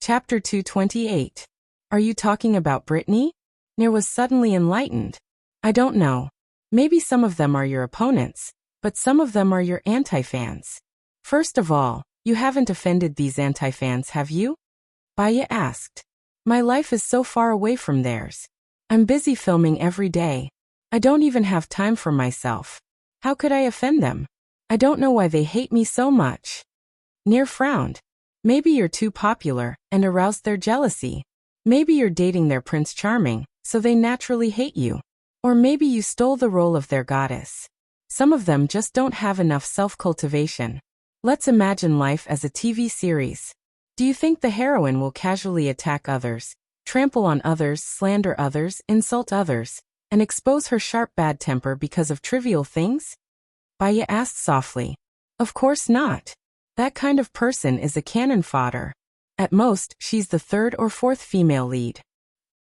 Chapter 228. Are you talking about Brittany? Nair was suddenly enlightened. I don't know. Maybe some of them are your opponents, but some of them are your anti-fans. First of all, you haven't offended these anti-fans, have you? Baya asked. My life is so far away from theirs. I'm busy filming every day. I don't even have time for myself. How could I offend them? I don't know why they hate me so much. Nair frowned. Maybe you're too popular and aroused their jealousy. Maybe you're dating their Prince Charming, so they naturally hate you. Or maybe you stole the role of their goddess. Some of them just don't have enough self-cultivation. Let's imagine life as a TV series. Do you think the heroine will casually attack others, trample on others, slander others, insult others, and expose her sharp bad temper because of trivial things? Baya asked softly. Of course not. That kind of person is a cannon fodder. At most, she's the third or fourth female lead.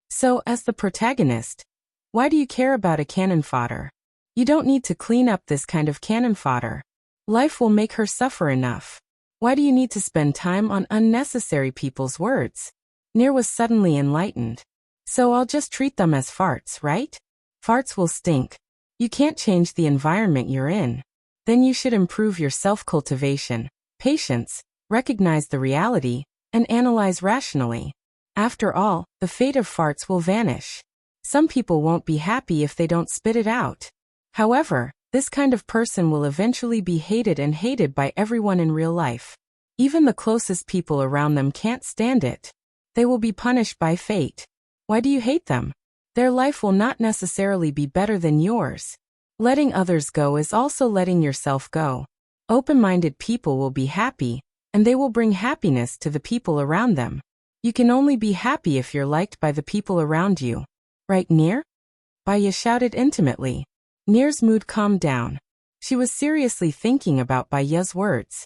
So, as the protagonist, why do you care about a cannon fodder? You don't need to clean up this kind of cannon fodder. Life will make her suffer enough. Why do you need to spend time on unnecessary people's words? Nair was suddenly enlightened. So I'll just treat them as farts, right? Farts will stink. You can't change the environment you're in. Then you should improve your self-cultivation, patience, recognize the reality, and analyze rationally. After all, the fate of farts will vanish. Some people won't be happy if they don't spit it out. However, this kind of person will eventually be hated and hated by everyone in real life. Even the closest people around them can't stand it. They will be punished by fate. Why do you hate them? Their life will not necessarily be better than yours. Letting others go is also letting yourself go. Open-minded people will be happy, and they will bring happiness to the people around them. You can only be happy if you're liked by the people around you. Right, Nair? Baya shouted intimately. Nair's mood calmed down. She was seriously thinking about Baya's words.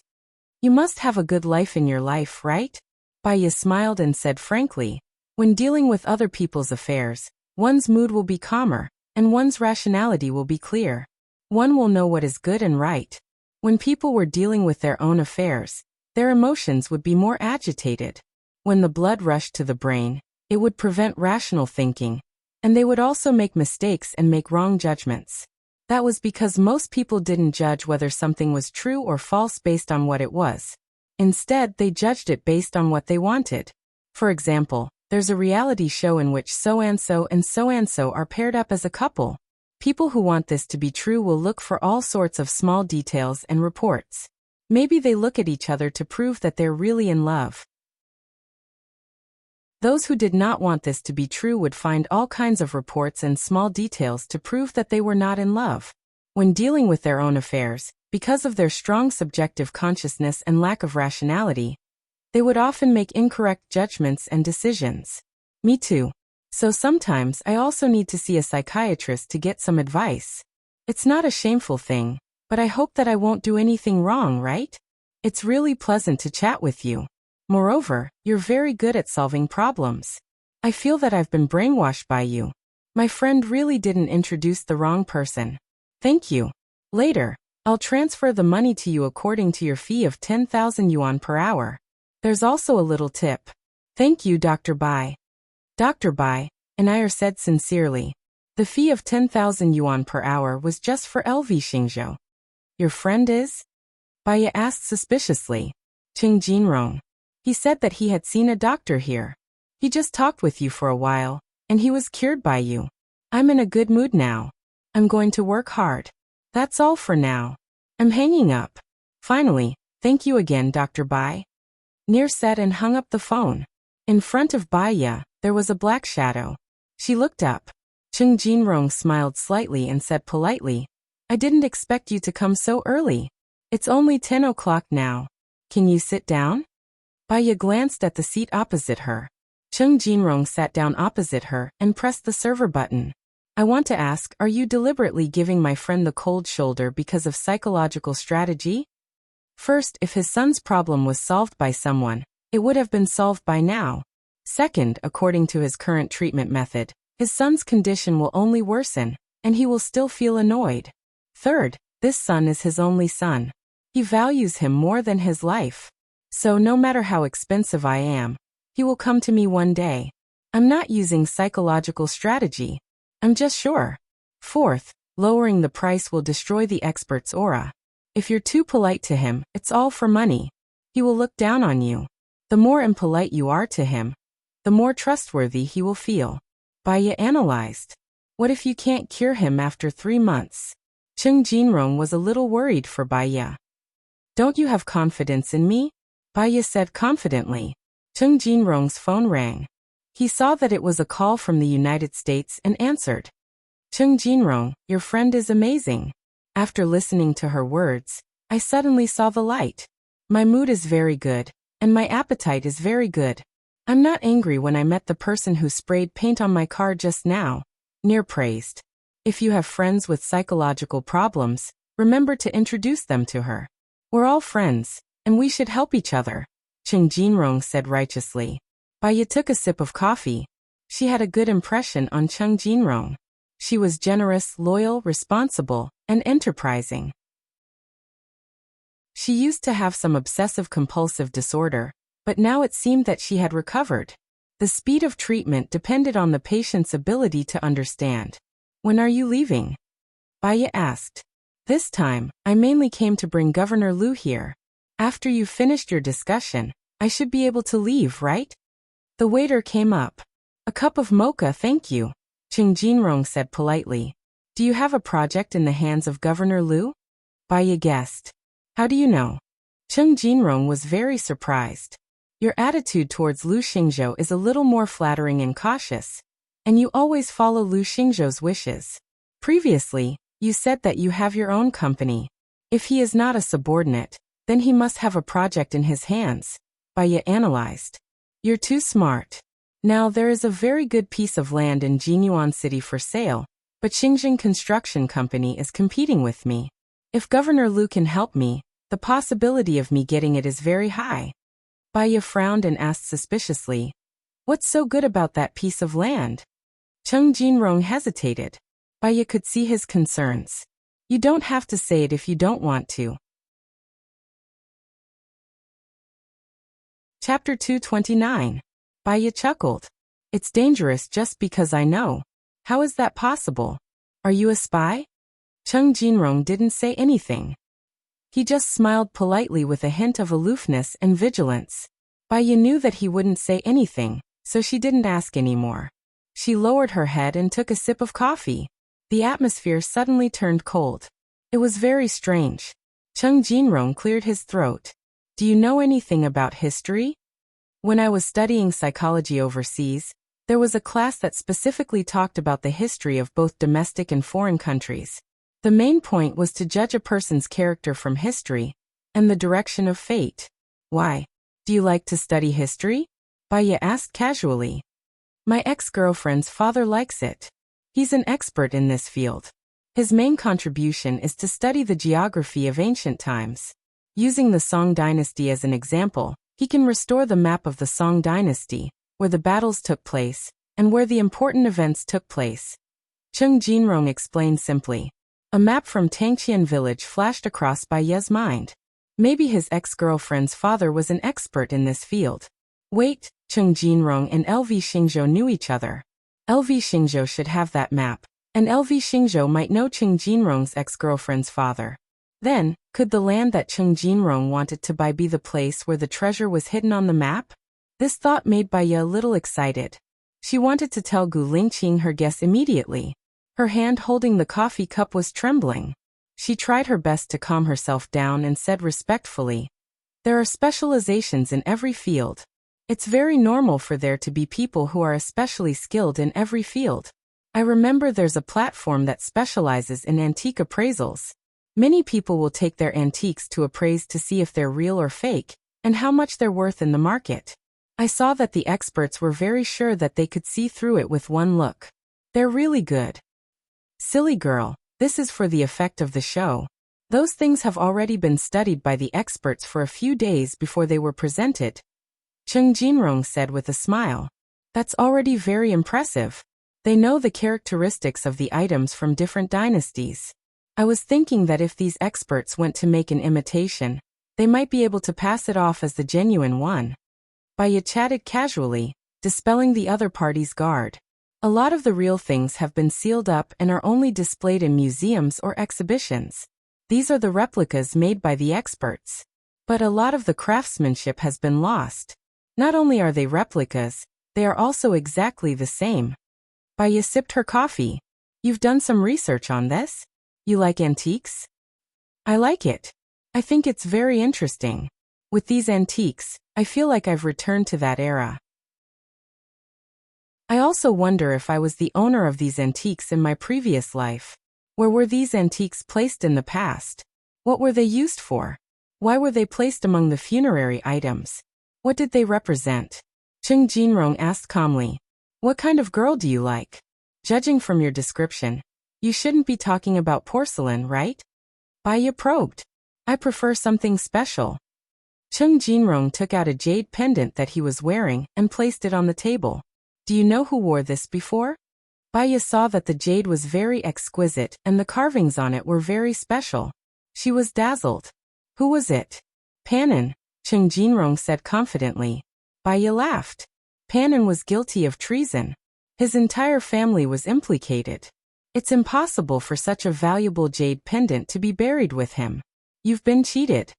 You must have a good life in your life, right? Baya smiled and said frankly, when dealing with other people's affairs, one's mood will be calmer, and one's rationality will be clear. One will know what is good and right. When people were dealing with their own affairs, their emotions would be more agitated. When the blood rushed to the brain, it would prevent rational thinking, and they would also make mistakes and make wrong judgments. That was because most people didn't judge whether something was true or false based on what it was. Instead, they judged it based on what they wanted. For example, there's a reality show in which so-and-so and so-and-so are paired up as a couple. People who want this to be true will look for all sorts of small details and reports. Maybe they look at each other to prove that they're really in love. Those who did not want this to be true would find all kinds of reports and small details to prove that they were not in love. When dealing with their own affairs, because of their strong subjective consciousness and lack of rationality, they would often make incorrect judgments and decisions. Me too. So sometimes I also need to see a psychiatrist to get some advice. It's not a shameful thing, but I hope that I won't do anything wrong, right? It's really pleasant to chat with you. Moreover, you're very good at solving problems. I feel that I've been brainwashed by you. My friend really didn't introduce the wrong person. Thank you. Later, I'll transfer the money to you according to your fee of 10,000 yuan per hour. There's also a little tip. Thank you, Dr. Bai. Dr. Bai, Nair said sincerely. The fee of 10,000 yuan per hour was just for LV Xingzhou. Your friend is? Baya asked suspiciously. Qing Jinrong. He said that he had seen a doctor here. He just talked with you for a while, and he was cured by you. I'm in a good mood now. I'm going to work hard. That's all for now. I'm hanging up. Finally, thank you again, Dr. Bai. Nair said and hung up the phone. In front of Baya, there was a black shadow. She looked up. Qing Jinrong smiled slightly and said politely, I didn't expect you to come so early. It's only 10 o'clock now. Can you sit down? Baya glanced at the seat opposite her. Qing Jinrong sat down opposite her and pressed the server button. I want to ask, are you deliberately giving my friend the cold shoulder because of psychological strategy? First, if his son's problem was solved by someone, it would have been solved by now. Second, according to his current treatment method, his son's condition will only worsen, and he will still feel annoyed. Third, this son is his only son. He values him more than his life. So no matter how expensive I am, He will come to me one day. I'm not using psychological strategy. I'm just sure. Fourth, lowering the price will destroy the expert's aura. If you're too polite to him, it's all for money. He will look down on you. The more impolite you are to him, the more trustworthy he will feel. Baya analyzed. What if you can't cure him after 3 months? Chung Jinrong was a little worried for Baya. Don't you have confidence in me? Baya said confidently. Chung Jinrong's phone rang. He saw that it was a call from the United States and answered. Chung Jinrong, your friend is amazing. After listening to her words, I suddenly saw the light. My mood is very good, and my appetite is very good. I'm not angry when I met the person who sprayed paint on my car just now. Near praised. If you have friends with psychological problems, remember to introduce them to her. We're all friends, and we should help each other, Chung Jinrong said righteously. Baya took a sip of coffee. She had a good impression on Chung Jinrong. She was generous, loyal, responsible, and enterprising. She used to have some obsessive-compulsive disorder, but now it seemed that she had recovered. The speed of treatment depended on the patient's ability to understand. When are you leaving? Baya asked. This time, I mainly came to bring Governor Liu here. After you've finished your discussion, I should be able to leave, right? The waiter came up. A cup of mocha, thank you, Chung Jinrong said politely. Do you have a project in the hands of Governor Liu? Baya guessed. How do you know? Chung Jinrong was very surprised. Your attitude towards Liu Xingzhou is a little more flattering and cautious, and you always follow Liu Xingzhou's wishes. Previously, you said that you have your own company. If he is not a subordinate, then he must have a project in his hands, Baya analyzed. You're too smart. Now there is a very good piece of land in Jinyuan City for sale, but Xinjiang Construction Company is competing with me. If Governor Liu can help me, the possibility of me getting it is very high. Baya frowned and asked suspiciously, what's so good about that piece of land? Chung Jinrong hesitated. Baya could see his concerns. You don't have to say it if you don't want to. Chapter 229. Baya chuckled. It's dangerous just because I know. How is that possible? Are you a spy? Chung Jinrong didn't say anything. He just smiled politely with a hint of aloofness and vigilance. Baya knew that he wouldn't say anything, so she didn't ask anymore. She lowered her head and took a sip of coffee. The atmosphere suddenly turned cold. It was very strange. Chung Jinrong cleared his throat. Do you know anything about history? When I was studying psychology overseas, there was a class that specifically talked about the history of both domestic and foreign countries. The main point was to judge a person's character from history and the direction of fate. Why? Do you like to study history? Baya asked casually. My ex-girlfriend's father likes it. He's an expert in this field. His main contribution is to study the geography of ancient times. Using the Song dynasty as an example, he can restore the map of the Song dynasty, where the battles took place, and where the important events took place. Chung Jinrong explained simply. A map from Tangqian village flashed across Baya's mind. Maybe his ex-girlfriend's father was an expert in this field. Wait, Chung Jinrong and LV Xingzhou knew each other. LV Xingzhou should have that map, and LV Xingzhou might know Chung Jinrong's ex-girlfriend's father. Then, could the land that Chung Jinrong wanted to buy be the place where the treasure was hidden on the map? This thought made Baya a little excited. She wanted to tell Gu Lingqing her guess immediately. Her hand holding the coffee cup was trembling. She tried her best to calm herself down and said respectfully, there are specializations in every field. It's very normal for there to be people who are especially skilled in every field. I remember there's a platform that specializes in antique appraisals. Many people will take their antiques to appraise to see if they're real or fake, and how much they're worth in the market. I saw that the experts were very sure that they could see through it with one look. They're really good. Silly girl, this is for the effect of the show. Those things have already been studied by the experts for a few days before they were presented. Chung Jinrong said with a smile. That's already very impressive. They know the characteristics of the items from different dynasties. I was thinking that if these experts went to make an imitation, they might be able to pass it off as the genuine one. Baya chatted casually, dispelling the other party's guard. A lot of the real things have been sealed up and are only displayed in museums or exhibitions. These are the replicas made by the experts. But a lot of the craftsmanship has been lost. Not only are they replicas, they are also exactly the same. Baya sipped her coffee. You've done some research on this? You like antiques? I like it. I think it's very interesting. With these antiques, I feel like I've returned to that era. I also wonder if I was the owner of these antiques in my previous life. Where were these antiques placed in the past? What were they used for? Why were they placed among the funerary items? What did they represent? Chung Jinrong asked calmly. What kind of girl do you like? Judging from your description, you shouldn't be talking about porcelain, right? Baya probed. I prefer something special. Chung Jinrong took out a jade pendant that he was wearing and placed it on the table. Do you know who wore this before? Baya saw that the jade was very exquisite and the carvings on it were very special. She was dazzled. Who was it? Pannon, Chung Jinrong said confidently. Baya laughed. Pannon was guilty of treason. His entire family was implicated. It's impossible for such a valuable jade pendant to be buried with him. You've been cheated.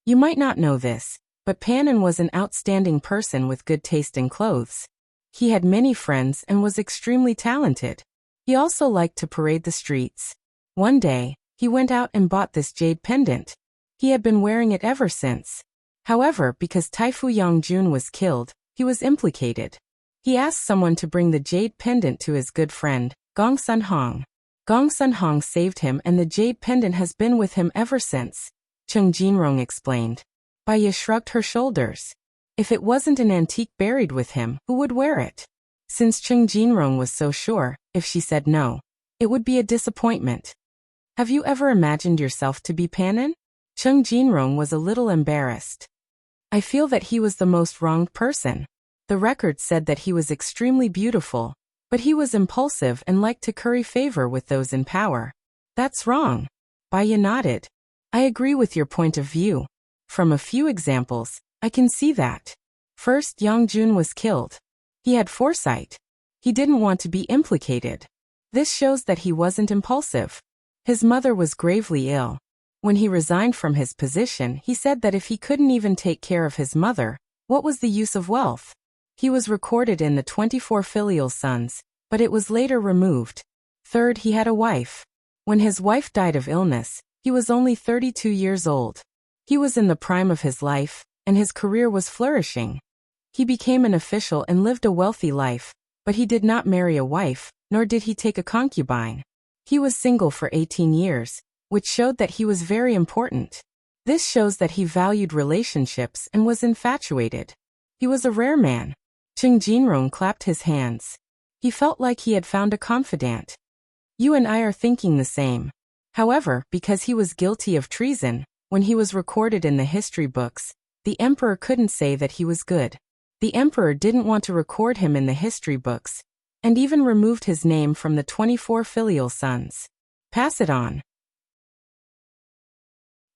You might not know this, but Pannon was an outstanding person with good taste in clothes. He had many friends and was extremely talented. He also liked to parade the streets. One day, he went out and bought this jade pendant. He had been wearing it ever since. However, because Taifu Yongjun was killed, he was implicated. He asked someone to bring the jade pendant to his good friend, Gong Sun Hong. Gong Sun Hong saved him and the jade pendant has been with him ever since, Chung Jinrong explained. Baya shrugged her shoulders. If it wasn't an antique buried with him, who would wear it? Since Chung Jinrong was so sure, if she said no, it would be a disappointment. Have you ever imagined yourself to be Pannon? Chung Jinrong was a little embarrassed. I feel that he was the most wronged person. The record said that he was extremely beautiful, but he was impulsive and liked to curry favor with those in power. That's wrong. Baya nodded. I agree with your point of view. From a few examples, I can see that. First, Yongjun was killed. He had foresight. He didn't want to be implicated. This shows that he wasn't impulsive. His mother was gravely ill. When he resigned from his position, he said that if he couldn't even take care of his mother, what was the use of wealth? He was recorded in the 24 filial sons, but it was later removed. Third, he had a wife. When his wife died of illness, he was only 32 years old. He was in the prime of his life, and his career was flourishing. He became an official and lived a wealthy life, but he did not marry a wife, nor did he take a concubine. He was single for 18 years, which showed that he was very important. This shows that he valued relationships and was infatuated. He was a rare man. Chung Jinrong clapped his hands. He felt like he had found a confidant. You and I are thinking the same. However, because he was guilty of treason, when he was recorded in the history books, the emperor couldn't say that he was good. The emperor didn't want to record him in the history books, and even removed his name from the 24 filial sons. Pass it on.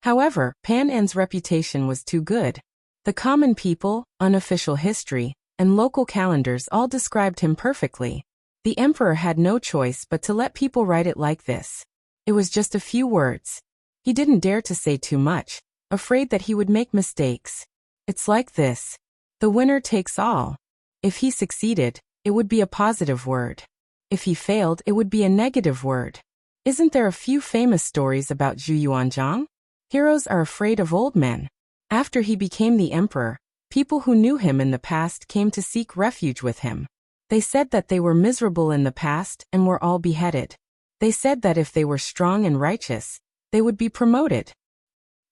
However, Pan'en's reputation was too good. The common people, unofficial history, and local calendars all described him perfectly. The emperor had no choice but to let people write it like this. It was just a few words. He didn't dare to say too much, afraid that he would make mistakes. It's like this. The winner takes all. If he succeeded, it would be a positive word. If he failed, it would be a negative word. Isn't there a few famous stories about Zhu Yuanzhang? Heroes are afraid of old men. After he became the emperor, people who knew him in the past came to seek refuge with him. They said that they were miserable in the past and were all beheaded. They said that if they were strong and righteous, they would be promoted.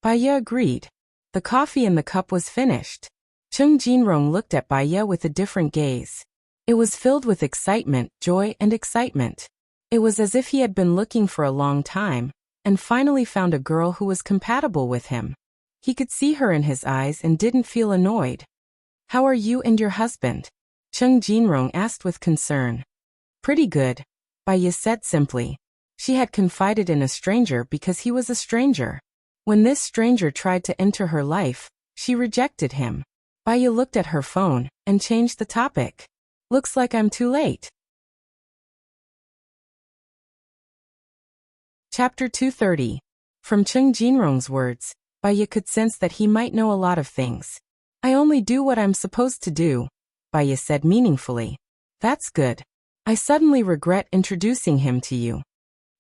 Baya agreed. The coffee in the cup was finished. Chung Jinrong looked at Baya with a different gaze. It was filled with excitement, joy, and excitement. It was as if he had been looking for a long time, and finally found a girl who was compatible with him. He could see her in his eyes and didn't feel annoyed. How are you and your husband? Chung Jinrong asked with concern. Pretty good, Baya said simply. She had confided in a stranger because he was a stranger. When this stranger tried to enter her life, she rejected him. Baya looked at her phone and changed the topic. Looks like I'm too late. Chapter 230. From Chung Jinrong's words, Baya could sense that he might know a lot of things. I only do what I'm supposed to do, Baya said meaningfully. That's good. I suddenly regret introducing him to you.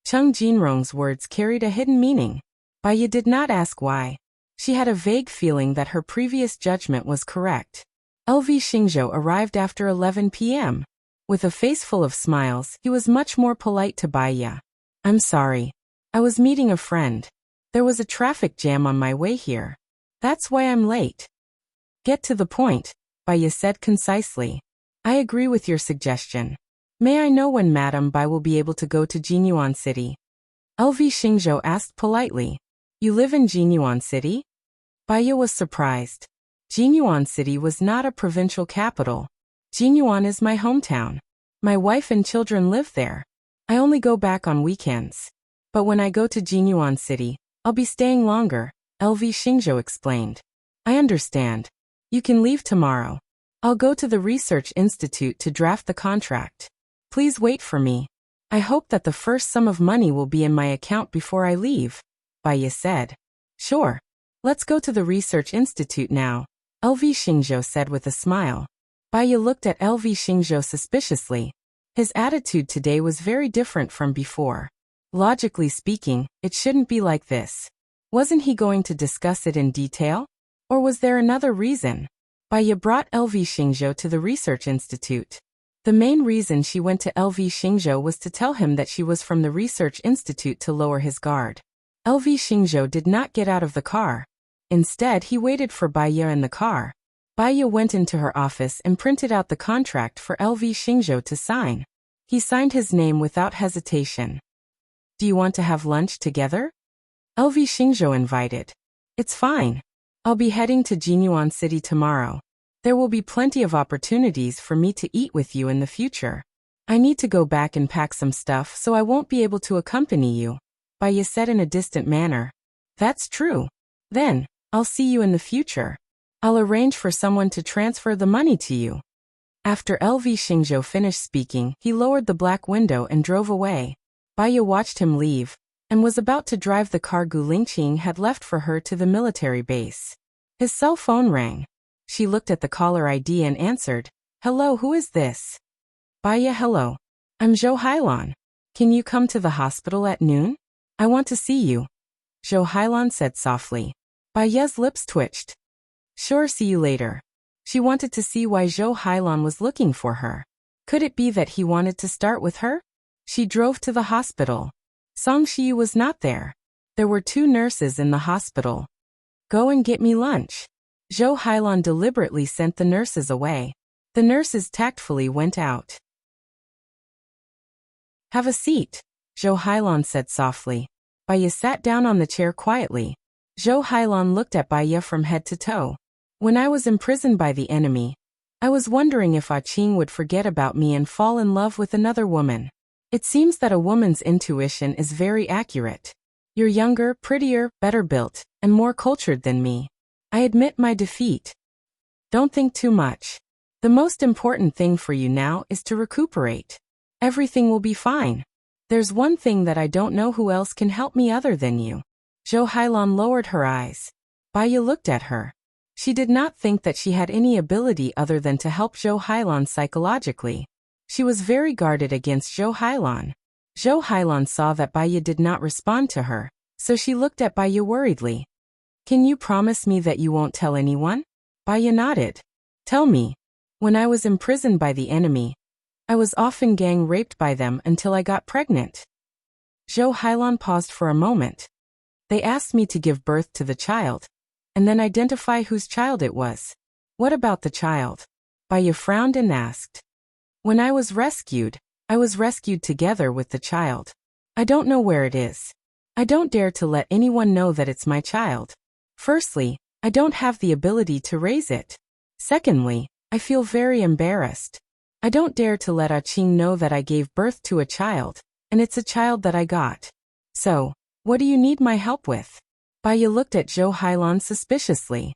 Chung Jinrong's words carried a hidden meaning. Baya did not ask why. She had a vague feeling that her previous judgment was correct. LV Xingzhou arrived after 11 p.m. With a face full of smiles, he was much more polite to Baya. I'm sorry. I was meeting a friend. There was a traffic jam on my way here. That's why I'm late. Get to the point, Baya said concisely. I agree with your suggestion. May I know when Madame Bai will be able to go to Jinyuan City? LV Xingzhou asked politely. You live in Jinyuan City? Baya was surprised. Jinyuan City was not a provincial capital. Jinyuan is my hometown. My wife and children live there. I only go back on weekends. But when I go to Jinyuan City, I'll be staying longer, LV Xingzhou explained. I understand. You can leave tomorrow. I'll go to the Research Institute to draft the contract. Please wait for me. I hope that the first sum of money will be in my account before I leave, Baya said. Sure. Let's go to the Research Institute now, LV Xingzhou said with a smile. Baya looked at LV Xingzhou suspiciously. His attitude today was very different from before. Logically speaking, it shouldn't be like this. Wasn't he going to discuss it in detail? Or was there another reason? Baya brought LV Xingzhou to the Research Institute. The main reason she went to LV Xingzhou was to tell him that she was from the Research Institute to lower his guard. LV Xingzhou did not get out of the car. Instead, he waited for Baya in the car. Baya went into her office and printed out the contract for LV Xingzhou to sign. He signed his name without hesitation. Do you want to have lunch together? LV Xingzhou invited. It's fine. I'll be heading to Jinyuan City tomorrow. There will be plenty of opportunities for me to eat with you in the future. I need to go back and pack some stuff, so I won't be able to accompany you, Baya said in a distant manner. That's true. Then, I'll see you in the future. I'll arrange for someone to transfer the money to you. After LV Xingzhou finished speaking, he lowered the black window and drove away. Baya watched him leave, and was about to drive the car Gu Lingqing had left for her to the military base. His cell phone rang. She looked at the caller ID and answered, Hello, who is this? Baya, hello. I'm Zhou Hailan. Can you come to the hospital at noon? I want to see you. Zhou Hailan said softly. Baya's lips twitched. Sure, see you later. She wanted to see why Zhou Hailan was looking for her. Could it be that he wanted to start with her? She drove to the hospital. Song Shi was not there. There were 2 nurses in the hospital. Go and get me lunch. Zhou Hailan deliberately sent the nurses away. The nurses tactfully went out. Have a seat, Zhou Hailan said softly. Baya sat down on the chair quietly. Zhou Hailan looked at Baya from head to toe. When I was imprisoned by the enemy, I was wondering if Ah Qing would forget about me and fall in love with another woman. It seems that a woman's intuition is very accurate. You're younger, prettier, better built, and more cultured than me. I admit my defeat. Don't think too much. The most important thing for you now is to recuperate. Everything will be fine. There's one thing that I don't know who else can help me other than you. Zhou Hailan lowered her eyes. Baya looked at her. She did not think that she had any ability other than to help Zhou Hailan psychologically. She was very guarded against Zhou Hailan. Zhou Hailan saw that Baya did not respond to her, so she looked at Baya worriedly. Can you promise me that you won't tell anyone? Baya nodded. Tell me. When I was imprisoned by the enemy, I was often gang raped by them until I got pregnant. Zhou Hailan paused for a moment. They asked me to give birth to the child, and then identify whose child it was. What about the child? Baya frowned and asked. When I was rescued together with the child. I don't know where it is. I don't dare to let anyone know that it's my child. Firstly, I don't have the ability to raise it. Secondly, I feel very embarrassed. I don't dare to let Ah Qing know that I gave birth to a child, and it's a child that I got. So, what do you need my help with? Baya looked at Zhou Hailan suspiciously.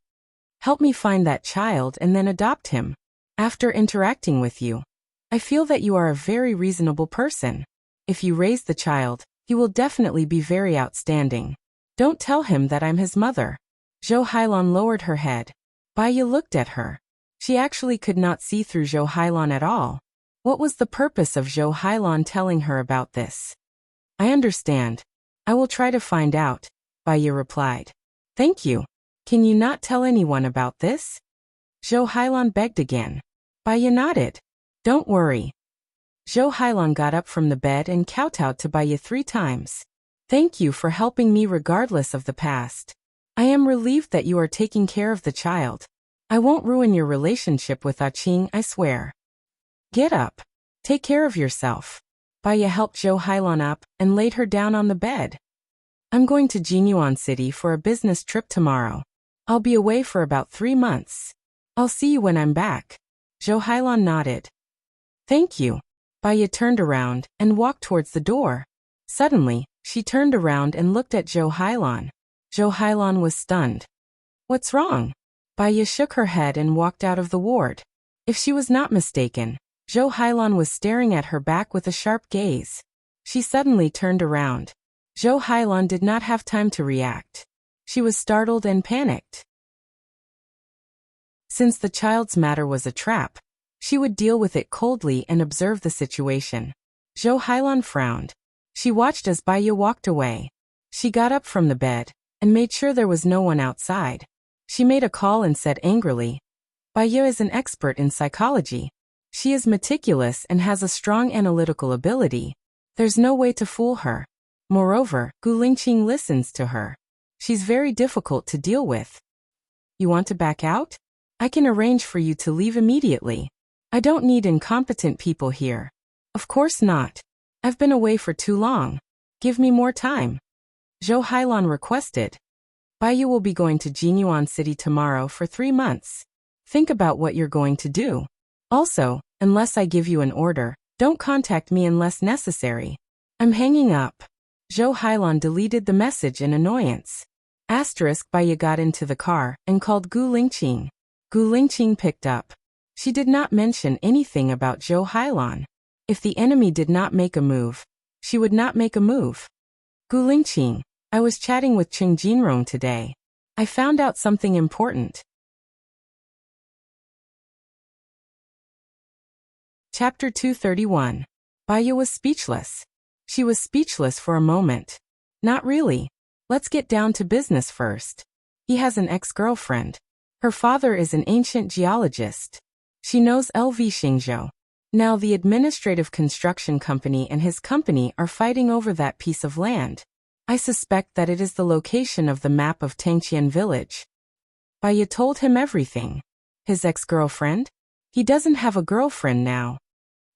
Help me find that child and then adopt him. After interacting with you, I feel that you are a very reasonable person. If you raise the child, he will definitely be very outstanding. Don't tell him that I'm his mother. Zhou Hailan lowered her head. Baiya looked at her. She actually could not see through Zhou Hailan at all. What was the purpose of Zhou Hailan telling her about this? I understand. I will try to find out, Baiya replied. Thank you. Can you not tell anyone about this? Zhou Hailan begged again. Baiya nodded. Don't worry. Zhou Hailan got up from the bed and kowtowed to Baiya 3 times. Thank you for helping me regardless of the past. I am relieved that you are taking care of the child. I won't ruin your relationship with Qing, I swear. Get up. Take care of yourself. Baiya helped Zhou Hailan up and laid her down on the bed. I'm going to Jinyuan City for a business trip tomorrow. I'll be away for about 3 months. I'll see you when I'm back. Zhou Hailan nodded. Thank you. Baiya turned around and walked towards the door. Suddenly, she turned around and looked at Zhou Hailan. Zhou Hailan was stunned. What's wrong? Baiya shook her head and walked out of the ward. If she was not mistaken, Zhou Hailan was staring at her back with a sharp gaze. She suddenly turned around. Zhou Hailan did not have time to react. She was startled and panicked. Since the child's matter was a trap, she would deal with it coldly and observe the situation. Zhou Hailan frowned. She watched as Baiya walked away. She got up from the bed and made sure there was no one outside. She made a call and said angrily, Baiya is an expert in psychology. She is meticulous and has a strong analytical ability. There's no way to fool her. Moreover, Gu Lingqing listens to her. She's very difficult to deal with. You want to back out? I can arrange for you to leave immediately. I don't need incompetent people here. Of course not. I've been away for too long. Give me more time. Zhou Hailan requested. Baiya will be going to Jinyuan City tomorrow for 3 months. Think about what you're going to do. Also, unless I give you an order, don't contact me unless necessary. I'm hanging up. Zhou Hailan deleted the message in annoyance. Baiya got into the car and called Gu Lingqing. Gu Lingqing picked up. She did not mention anything about Zhou Hailan. If the enemy did not make a move, she would not make a move. Gu Lingqing, I was chatting with Cheng Jinrong today. I found out something important. Chapter 231. Baiya was speechless. She was speechless for a moment. Not really. Let's get down to business first. He has an ex-girlfriend. Her father is an ancient geologist. She knows LV Xingzhou. Now the administrative construction company and his company are fighting over that piece of land. I suspect that it is the location of the map of Tangqian village. Baiya told him everything. His ex-girlfriend? He doesn't have a girlfriend now.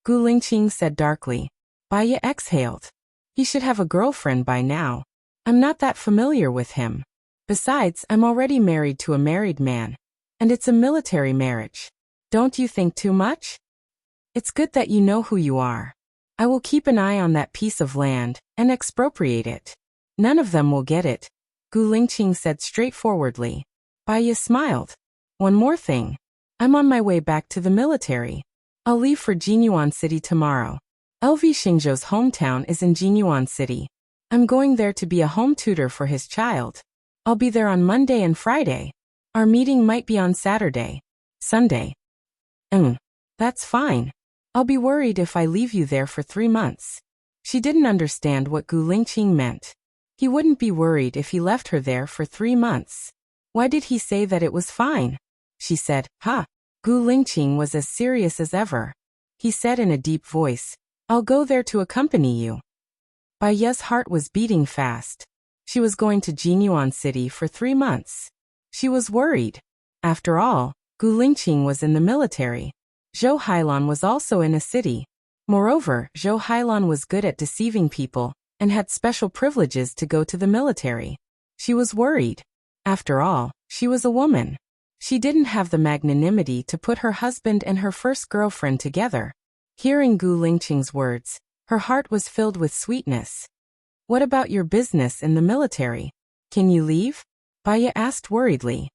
Gu Lingqing said darkly. Baiya exhaled. He should have a girlfriend by now. I'm not that familiar with him. Besides, I'm already married to a married man. And it's a military marriage. Don't you think too much? It's good that you know who you are. I will keep an eye on that piece of land and expropriate it. None of them will get it, Gu Lingqing said straightforwardly. Baiya smiled. One more thing. I'm on my way back to the military. I'll leave for Jinyuan City tomorrow. LV Xingzhou's hometown is in Jinyuan City. I'm going there to be a home tutor for his child. I'll be there on Monday and Friday. Our meeting might be on Saturday. Sunday. That's fine. I'll be worried if I leave you there for 3 months. She didn't understand what Gu Lingqing meant. He wouldn't be worried if he left her there for 3 months. Why did he say that it was fine? She said, "Ha." Gu Lingqing was as serious as ever. He said in a deep voice, "I'll go there to accompany you." Baiya's heart was beating fast. She was going to Jinyuan City for 3 months. She was worried. After all, Gu Lingqing was in the military. Zhou Hailan was also in a city. Moreover, Zhou Hailan was good at deceiving people and had special privileges to go to the military. She was worried. After all, she was a woman. She didn't have the magnanimity to put her husband and her first girlfriend together. Hearing Gu Lingqing's words, her heart was filled with sweetness. What about your business in the military? Can you leave? Baiya asked worriedly.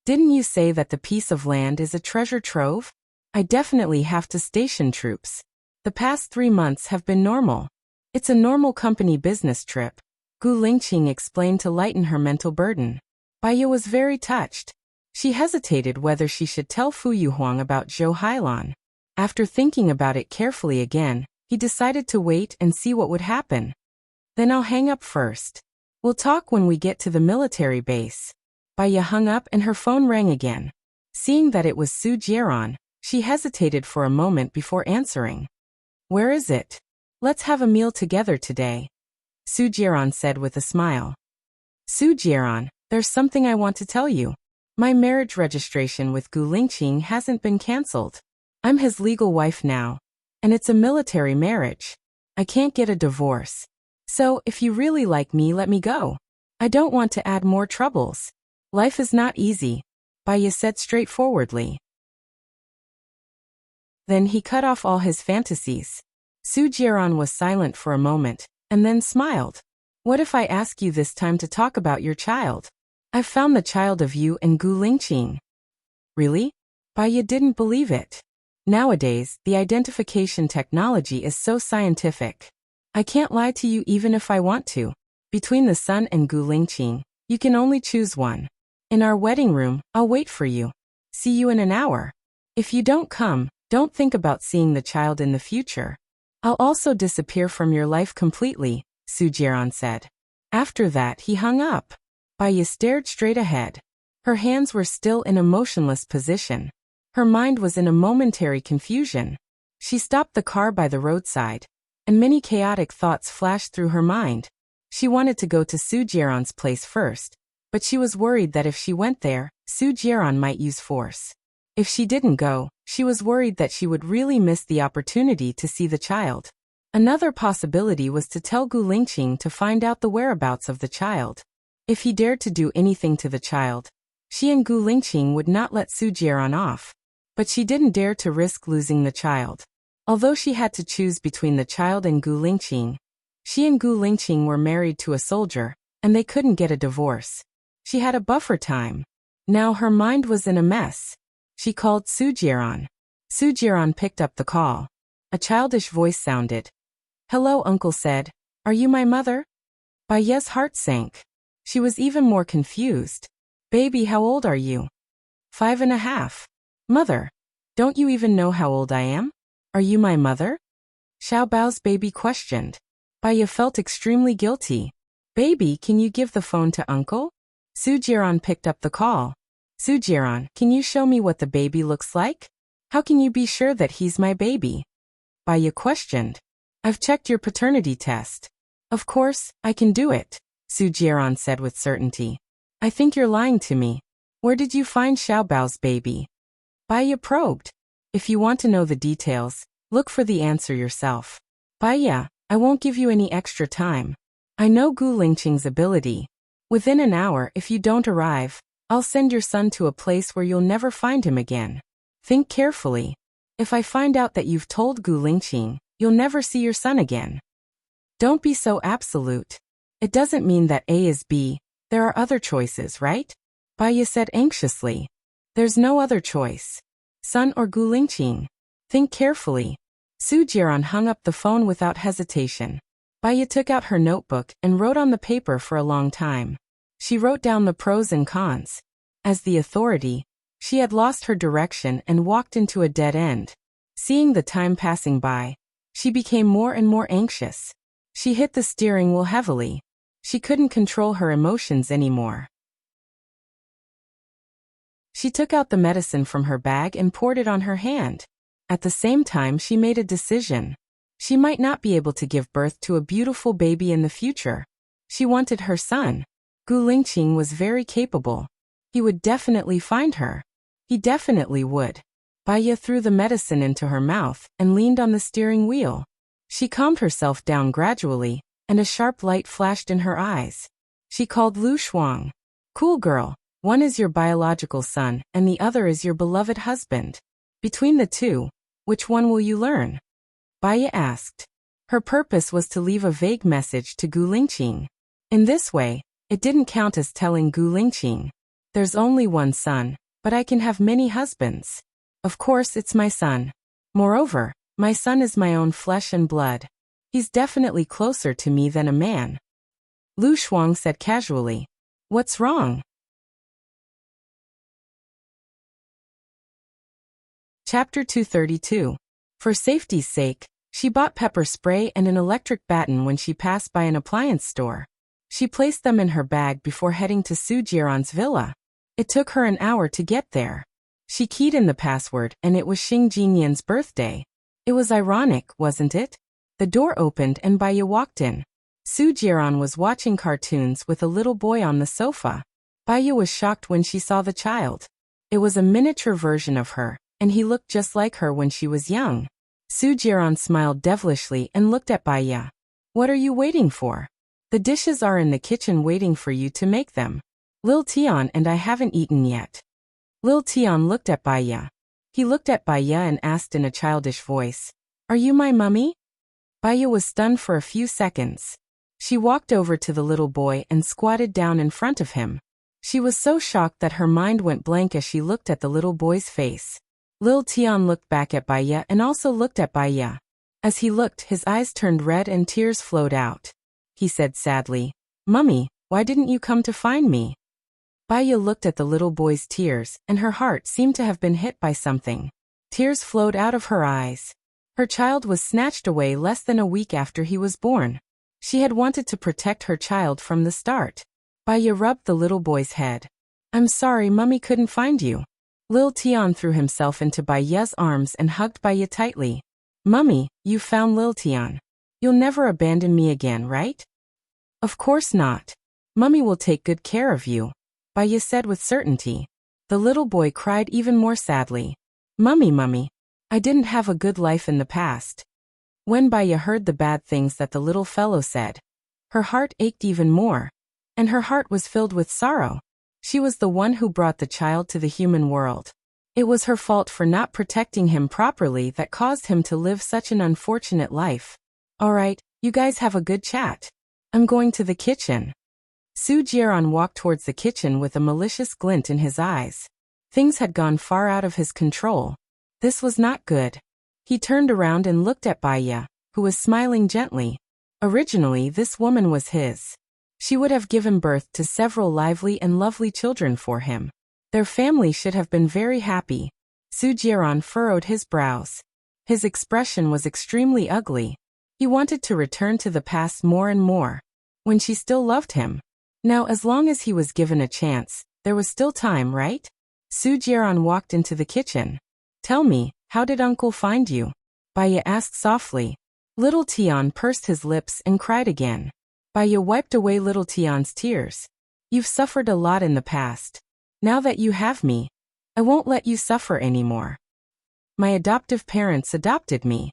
Didn't you say that the piece of land is a treasure trove? I definitely have to station troops. The past 3 months have been normal. It's a normal company business trip, Gu Lingqing explained to lighten her mental burden. Baiya was very touched. She hesitated whether she should tell Fu Yuhuang about Zhou Hailan. After thinking about it carefully again, he decided to wait and see what would happen. Then I'll hang up first. We'll talk when we get to the military base. Baiya hung up and her phone rang again. Seeing that it was Su Jieran, she hesitated for a moment before answering. Where is it? Let's have a meal together today, Su Jieran said with a smile. Su Jieran, there's something I want to tell you. My marriage registration with Gu Lingqing hasn't been cancelled. I'm his legal wife now. And it's a military marriage. I can't get a divorce. So, if you really like me, let me go. I don't want to add more troubles. Life is not easy, Baiya said straightforwardly. Then he cut off all his fantasies. Su Jieran was silent for a moment, and then smiled. What if I ask you this time to talk about your child? I've found the child of you and Gu Lingqing. Really? Baiya didn't believe it. Nowadays, the identification technology is so scientific. I can't lie to you even if I want to. Between the son and Gu Lingqing, you can only choose one. In our wedding room, I'll wait for you. See you in an hour. If you don't come, don't think about seeing the child in the future. I'll also disappear from your life completely, Su Jieran said. After that, he hung up. Baiya stared straight ahead. Her hands were still in a motionless position. Her mind was in a momentary confusion. She stopped the car by the roadside, and many chaotic thoughts flashed through her mind. She wanted to go to Su Jieran's place first, but she was worried that if she went there, Su Jieran might use force. If she didn't go, she was worried that she would really miss the opportunity to see the child. Another possibility was to tell Gu Lingqing to find out the whereabouts of the child. If he dared to do anything to the child, she and Gu Lingqing would not let Su Jieran off. But she didn't dare to risk losing the child. Although she had to choose between the child and Gu Lingqing, she and Gu Lingqing were married to a soldier, and they couldn't get a divorce. She had a buffer time. Now her mind was in a mess. She called Su Jieran. Su Jieran picked up the call. A childish voice sounded. Hello, Uncle said. Are you my mother? Baiya's heart sank. She was even more confused. Baby, how old are you? 5.5. Mother, don't you even know how old I am? Are you my mother? Xiao Bao's baby questioned. Baiya felt extremely guilty. Baby, can you give the phone to Uncle? Su Jieran picked up the call. Su Jieran, can you show me what the baby looks like? How can you be sure that he's my baby? Baiya questioned. I've checked your paternity test. Of course, I can do it, Su Jieran said with certainty. I think you're lying to me. Where did you find Xiao Bao's baby? Baiya probed. If you want to know the details, look for the answer yourself. Baiya, I won't give you any extra time. I know Gu Lingqing's ability. Within an hour, if you don't arrive, I'll send your son to a place where you'll never find him again. Think carefully. If I find out that you've told Gu Lingqing, you'll never see your son again. Don't be so absolute. It doesn't mean that A is B. There are other choices, right? Baiya said anxiously. There's no other choice. Son or Gu Lingqing. Think carefully. Su Jieran hung up the phone without hesitation. Baiya took out her notebook and wrote on the paper for a long time. She wrote down the pros and cons. As the authority, she had lost her direction and walked into a dead end. Seeing the time passing by, she became more and more anxious. She hit the steering wheel heavily. She couldn't control her emotions anymore. She took out the medicine from her bag and poured it on her hand. At the same time, she made a decision. She might not be able to give birth to a beautiful baby in the future. She wanted her son. Gu Lingqing was very capable. He would definitely find her. He definitely would. Baiya threw the medicine into her mouth and leaned on the steering wheel. She calmed herself down gradually, and a sharp light flashed in her eyes. She called Lu Shuang. Cool girl, one is your biological son and the other is your beloved husband. Between the two, which one will you learn? Baiya asked. Her purpose was to leave a vague message to Gu Lingqing. In this way, it didn't count as telling Gu Lingqing. There's only one son, but I can have many husbands. Of course it's my son. Moreover, my son is my own flesh and blood. He's definitely closer to me than a man. Lu Shuang said casually. What's wrong? Chapter 232. For safety's sake, she bought pepper spray and an electric baton when she passed by an appliance store. She placed them in her bag before heading to Su Jiran's villa. It took her an hour to get there. She keyed in the password and it was Xing Jinyan's birthday. It was ironic, wasn't it? The door opened and Baiya walked in. Su Jiran was watching cartoons with a little boy on the sofa. Baiya was shocked when she saw the child. It was a miniature version of her, and he looked just like her when she was young. Su Jiran smiled devilishly and looked at Baiya. What are you waiting for? The dishes are in the kitchen waiting for you to make them. Lil Tian and I haven't eaten yet. Lil Tian looked at Baiya. He looked at Baiya and asked in a childish voice, Are you my mummy? Baiya was stunned for a few seconds. She walked over to the little boy and squatted down in front of him. She was so shocked that her mind went blank as she looked at the little boy's face. Lil Tian looked back at Baiya and also looked at Baiya. As he looked, his eyes turned red and tears flowed out. He said sadly, Mummy, why didn't you come to find me? Baiya looked at the little boy's tears, and her heart seemed to have been hit by something. Tears flowed out of her eyes. Her child was snatched away less than a week after he was born. She had wanted to protect her child from the start. Baiya rubbed the little boy's head. I'm sorry Mummy couldn't find you. Lil Tian threw himself into Baiya's arms and hugged Baiya tightly. Mummy, you found Lil Tian. You'll never abandon me again, right? Of course not. Mummy will take good care of you, Baiya said with certainty. The little boy cried even more sadly. Mummy, I didn't have a good life in the past. When Baiya heard the bad things that the little fellow said, her heart ached even more, and her heart was filled with sorrow. She was the one who brought the child to the human world. It was her fault for not protecting him properly that caused him to live such an unfortunate life. Alright, you guys have a good chat. I'm going to the kitchen. Su Jiran walked towards the kitchen with a malicious glint in his eyes. Things had gone far out of his control. This was not good. He turned around and looked at Baiya, who was smiling gently. Originally, this woman was his. She would have given birth to several lively and lovely children for him. Their family should have been very happy. Su Jiran furrowed his brows. His expression was extremely ugly. He wanted to return to the past more and more, when she still loved him. Now as long as he was given a chance, there was still time, right? Su Jiran walked into the kitchen. Tell me, how did Uncle find you? Baiya asked softly. Little Tian pursed his lips and cried again. Baiya wiped away little Tian's tears. You've suffered a lot in the past. Now that you have me, I won't let you suffer anymore. My adoptive parents adopted me.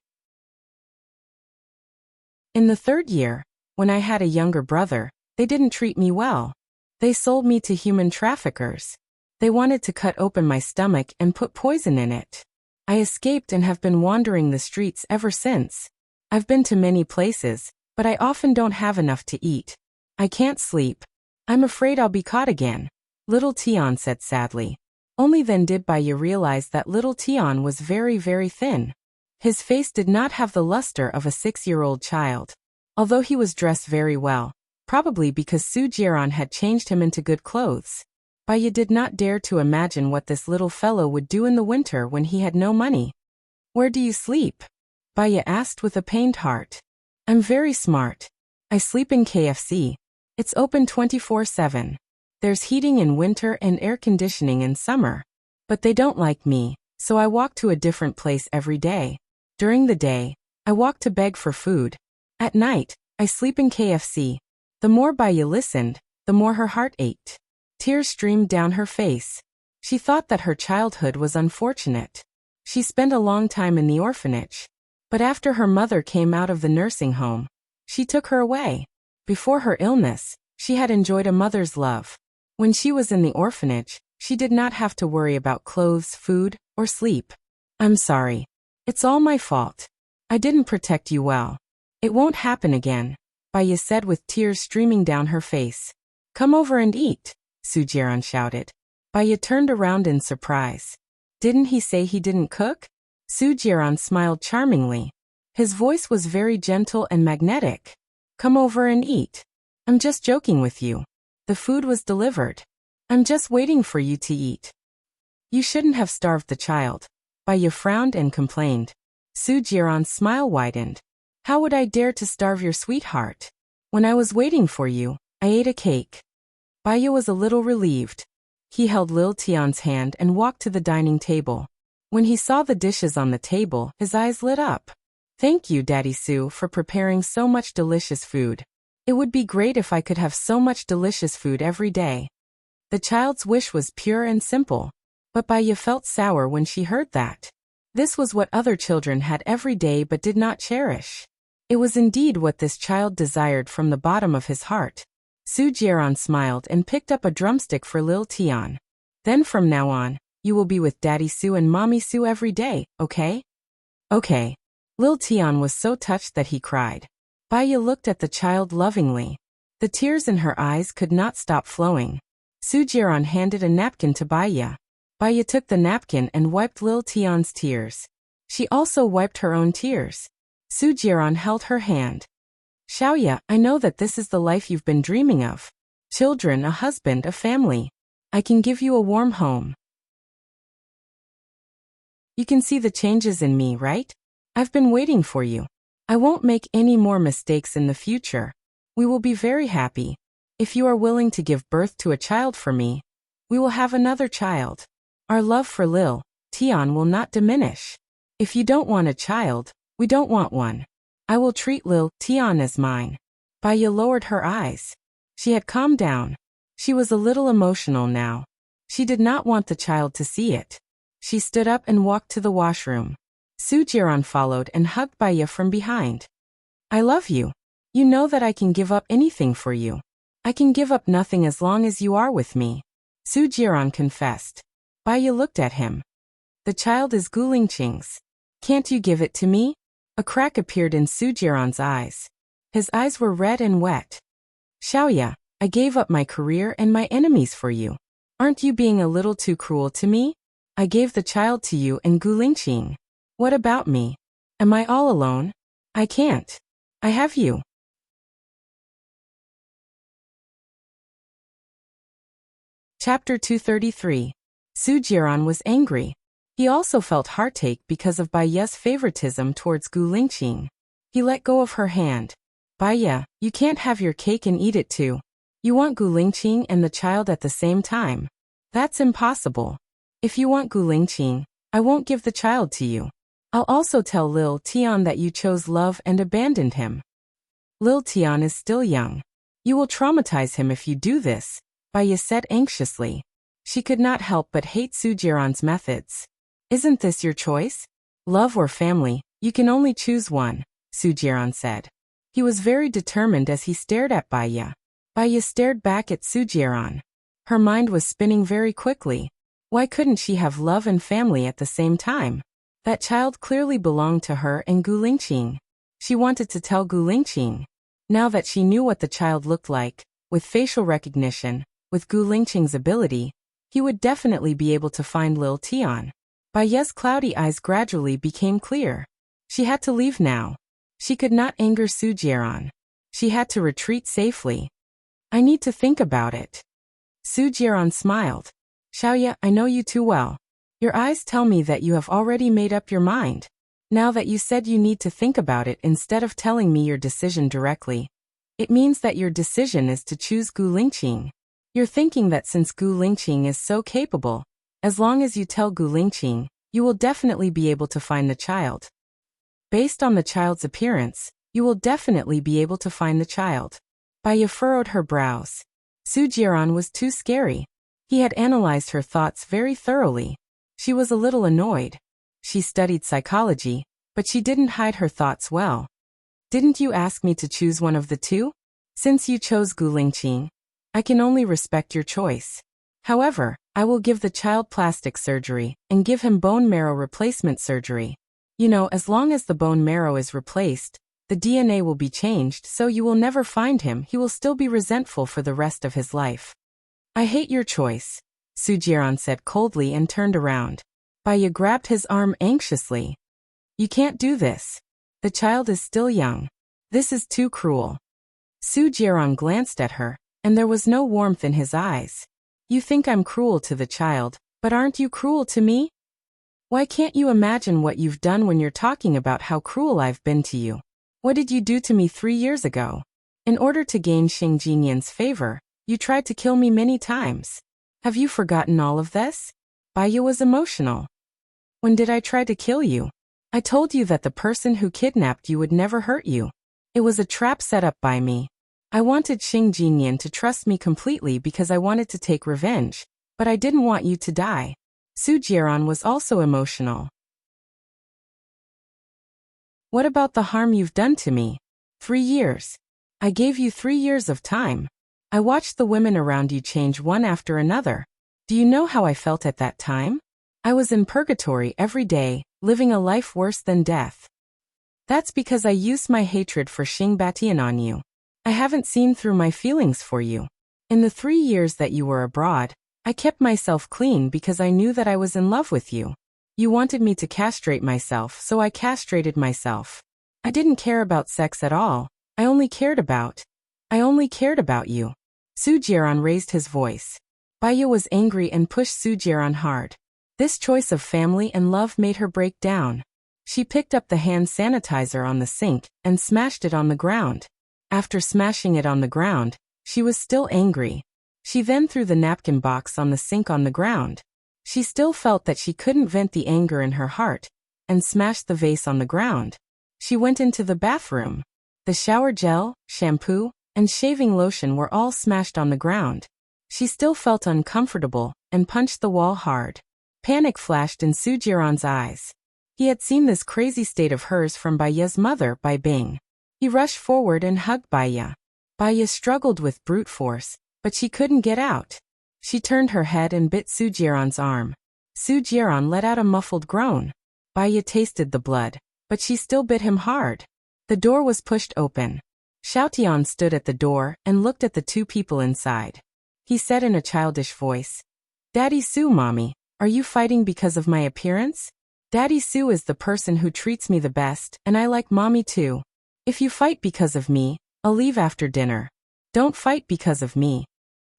In the 3rd year, when I had a younger brother, they didn't treat me well. They sold me to human traffickers. They wanted to cut open my stomach and put poison in it. I escaped and have been wandering the streets ever since. I've been to many places, but I often don't have enough to eat. I can't sleep. I'm afraid I'll be caught again, little Tian said sadly. Only then did Baiya realize that little Tian was very, very thin. His face did not have the luster of a 6-year-old child. Although he was dressed very well, probably because Su Jiran had changed him into good clothes. Baiya did not dare to imagine what this little fellow would do in the winter when he had no money. Where do you sleep? Baiya asked with a pained heart. I'm very smart. I sleep in KFC. It's open 24/7. There's heating in winter and air conditioning in summer. But they don't like me, so I walk to a different place every day. During the day, I walk to beg for food. At night, I sleep in KFC. The more Baiya listened, the more her heart ached. Tears streamed down her face. She thought that her childhood was unfortunate. She spent a long time in the orphanage. But after her mother came out of the nursing home, she took her away. Before her illness, she had enjoyed a mother's love. When she was in the orphanage, she did not have to worry about clothes, food, or sleep. I'm sorry. It's all my fault. I didn't protect you well. It won't happen again, Baiya said with tears streaming down her face. Come over and eat, Su Jiran shouted. Baya turned around in surprise. Didn't he say he didn't cook? Sujiran smiled charmingly. His voice was very gentle and magnetic. Come over and eat. I'm just joking with you. The food was delivered. I'm just waiting for you to eat. You shouldn't have starved the child. Baya frowned and complained. Sujiran's smile widened. How would I dare to starve your sweetheart? When I was waiting for you, I ate a cake. Baya was a little relieved. He held Lil Tian's hand and walked to the dining table. When he saw the dishes on the table, his eyes lit up. Thank you, Daddy Su, for preparing so much delicious food. It would be great if I could have so much delicious food every day. The child's wish was pure and simple, but Baya felt sour when she heard that. This was what other children had every day but did not cherish. It was indeed what this child desired from the bottom of his heart. Sujiran smiled and picked up a drumstick for Lil Tian. Then from now on, you will be with Daddy Su and Mommy Su every day, okay? Okay. Lil Tian was so touched that he cried. Baya looked at the child lovingly. The tears in her eyes could not stop flowing. Sujiran handed a napkin to Baya. Baya took the napkin and wiped Lil Tian's tears. She also wiped her own tears. Sujiran held her hand. Xiaoya, I know that this is the life you've been dreaming of. Children, a husband, a family. I can give you a warm home. You can see the changes in me, right? I've been waiting for you. I won't make any more mistakes in the future. We will be very happy. If you are willing to give birth to a child for me, we will have another child. Our love for Lil Tian will not diminish. If you don't want a child, we don't want one. I will treat Lil Tian as mine. Baya lowered her eyes. She had calmed down. She was a little emotional now. She did not want the child to see it. She stood up and walked to the washroom. Sujiran followed and hugged Baya from behind. I love you. You know that I can give up anything for you. I can give up nothing as long as you are with me. Sujiran confessed. Baya looked at him. The child is Gulingqing's. Can't you give it to me? A crack appeared in Sujiran's eyes. His eyes were red and wet. Xiaoya, I gave up my career and my enemies for you. Aren't you being a little too cruel to me? I gave the child to you and Gulingqing. What about me? Am I all alone? I can't. I have you. Chapter 233. Sujiran was angry. He also felt heartache because of Baya's favoritism towards Gulingqing. He let go of her hand. Baya, you can't have your cake and eat it too. You want Gulingqing and the child at the same time. That's impossible. If you want Gulingqing, I won't give the child to you. I'll also tell Lil Tian that you chose love and abandoned him. Lil Tian is still young. You will traumatize him if you do this, Baya said anxiously. She could not help but hate Sujiran's methods. Isn't this your choice? Love or family, you can only choose one, Sujiran said. He was very determined as he stared at Baya. Baya stared back at Sujiran. Her mind was spinning very quickly. Why couldn't she have love and family at the same time? That child clearly belonged to her and Gulingqing. She wanted to tell Gulingqing. Now that she knew what the child looked like, with facial recognition, with Gulingqing's ability, he would definitely be able to find Lil Tian. Baya's cloudy eyes gradually became clear. She had to leave now. She could not anger Sujiran. She had to retreat safely. I need to think about it. Sujiran smiled. Xiaoya, I know you too well. Your eyes tell me that you have already made up your mind. Now that you said you need to think about it instead of telling me your decision directly, it means that your decision is to choose Gulingqing. You're thinking that since Gulingqing is so capable, as long as you tell Gulingqing, you will definitely be able to find the child. Based on the child's appearance, you will definitely be able to find the child. Baya furrowed her brows. Sujiran was too scary. He had analyzed her thoughts very thoroughly. She was a little annoyed. She studied psychology, but she didn't hide her thoughts well. Didn't you ask me to choose one of the two? Since you chose Gulingqing, I can only respect your choice. However, I will give the child plastic surgery and give him bone marrow replacement surgery. You know, as long as the bone marrow is replaced, the DNA will be changed so you will never find him. He will still be resentful for the rest of his life. I hate your choice. Sujiran said coldly and turned around. Baya grabbed his arm anxiously. You can't do this. The child is still young. This is too cruel. Sujiran glanced at her, and there was no warmth in his eyes. You think I'm cruel to the child, but aren't you cruel to me? Why can't you imagine what you've done when you're talking about how cruel I've been to you? What did you do to me 3 years ago? In order to gain Xing Jinyan's favor, you tried to kill me many times. Have you forgotten all of this? Baya was emotional. When did I try to kill you? I told you that the person who kidnapped you would never hurt you. It was a trap set up by me. I wanted Xing Jinyan to trust me completely because I wanted to take revenge, but I didn't want you to die. Sujiran was also emotional. What about the harm you've done to me? 3 years. I gave you 3 years of time. I watched the women around you change one after another. Do you know how I felt at that time? I was in purgatory every day, living a life worse than death. That's because I used my hatred for Xing Batian on you. I haven't seen through my feelings for you. In the 3 years that you were abroad, I kept myself clean because I knew that I was in love with you. You wanted me to castrate myself, so I castrated myself. I didn't care about sex at all. I only cared about you. Sujiran raised his voice. Baya was angry and pushed Sujiran hard. This choice of family and love made her break down. She picked up the hand sanitizer on the sink and smashed it on the ground. After smashing it on the ground, she was still angry. She then threw the napkin box on the sink on the ground. She still felt that she couldn't vent the anger in her heart, and smashed the vase on the ground. She went into the bathroom. The shower gel, shampoo, and shaving lotion were all smashed on the ground. She still felt uncomfortable and punched the wall hard. Panic flashed in Sujiran's eyes. He had seen this crazy state of hers from Baya's mother, Bai Bing. He rushed forward and hugged Baya. Baya struggled with brute force, but she couldn't get out. She turned her head and bit Sujiran's arm. Sujiran let out a muffled groan. Baya tasted the blood, but she still bit him hard. The door was pushed open. Xiaotian stood at the door and looked at the two people inside. He said in a childish voice, Daddy Su, Mommy, are you fighting because of my appearance? Daddy Su is the person who treats me the best, and I like Mommy too. If you fight because of me, I'll leave after dinner. Don't fight because of me.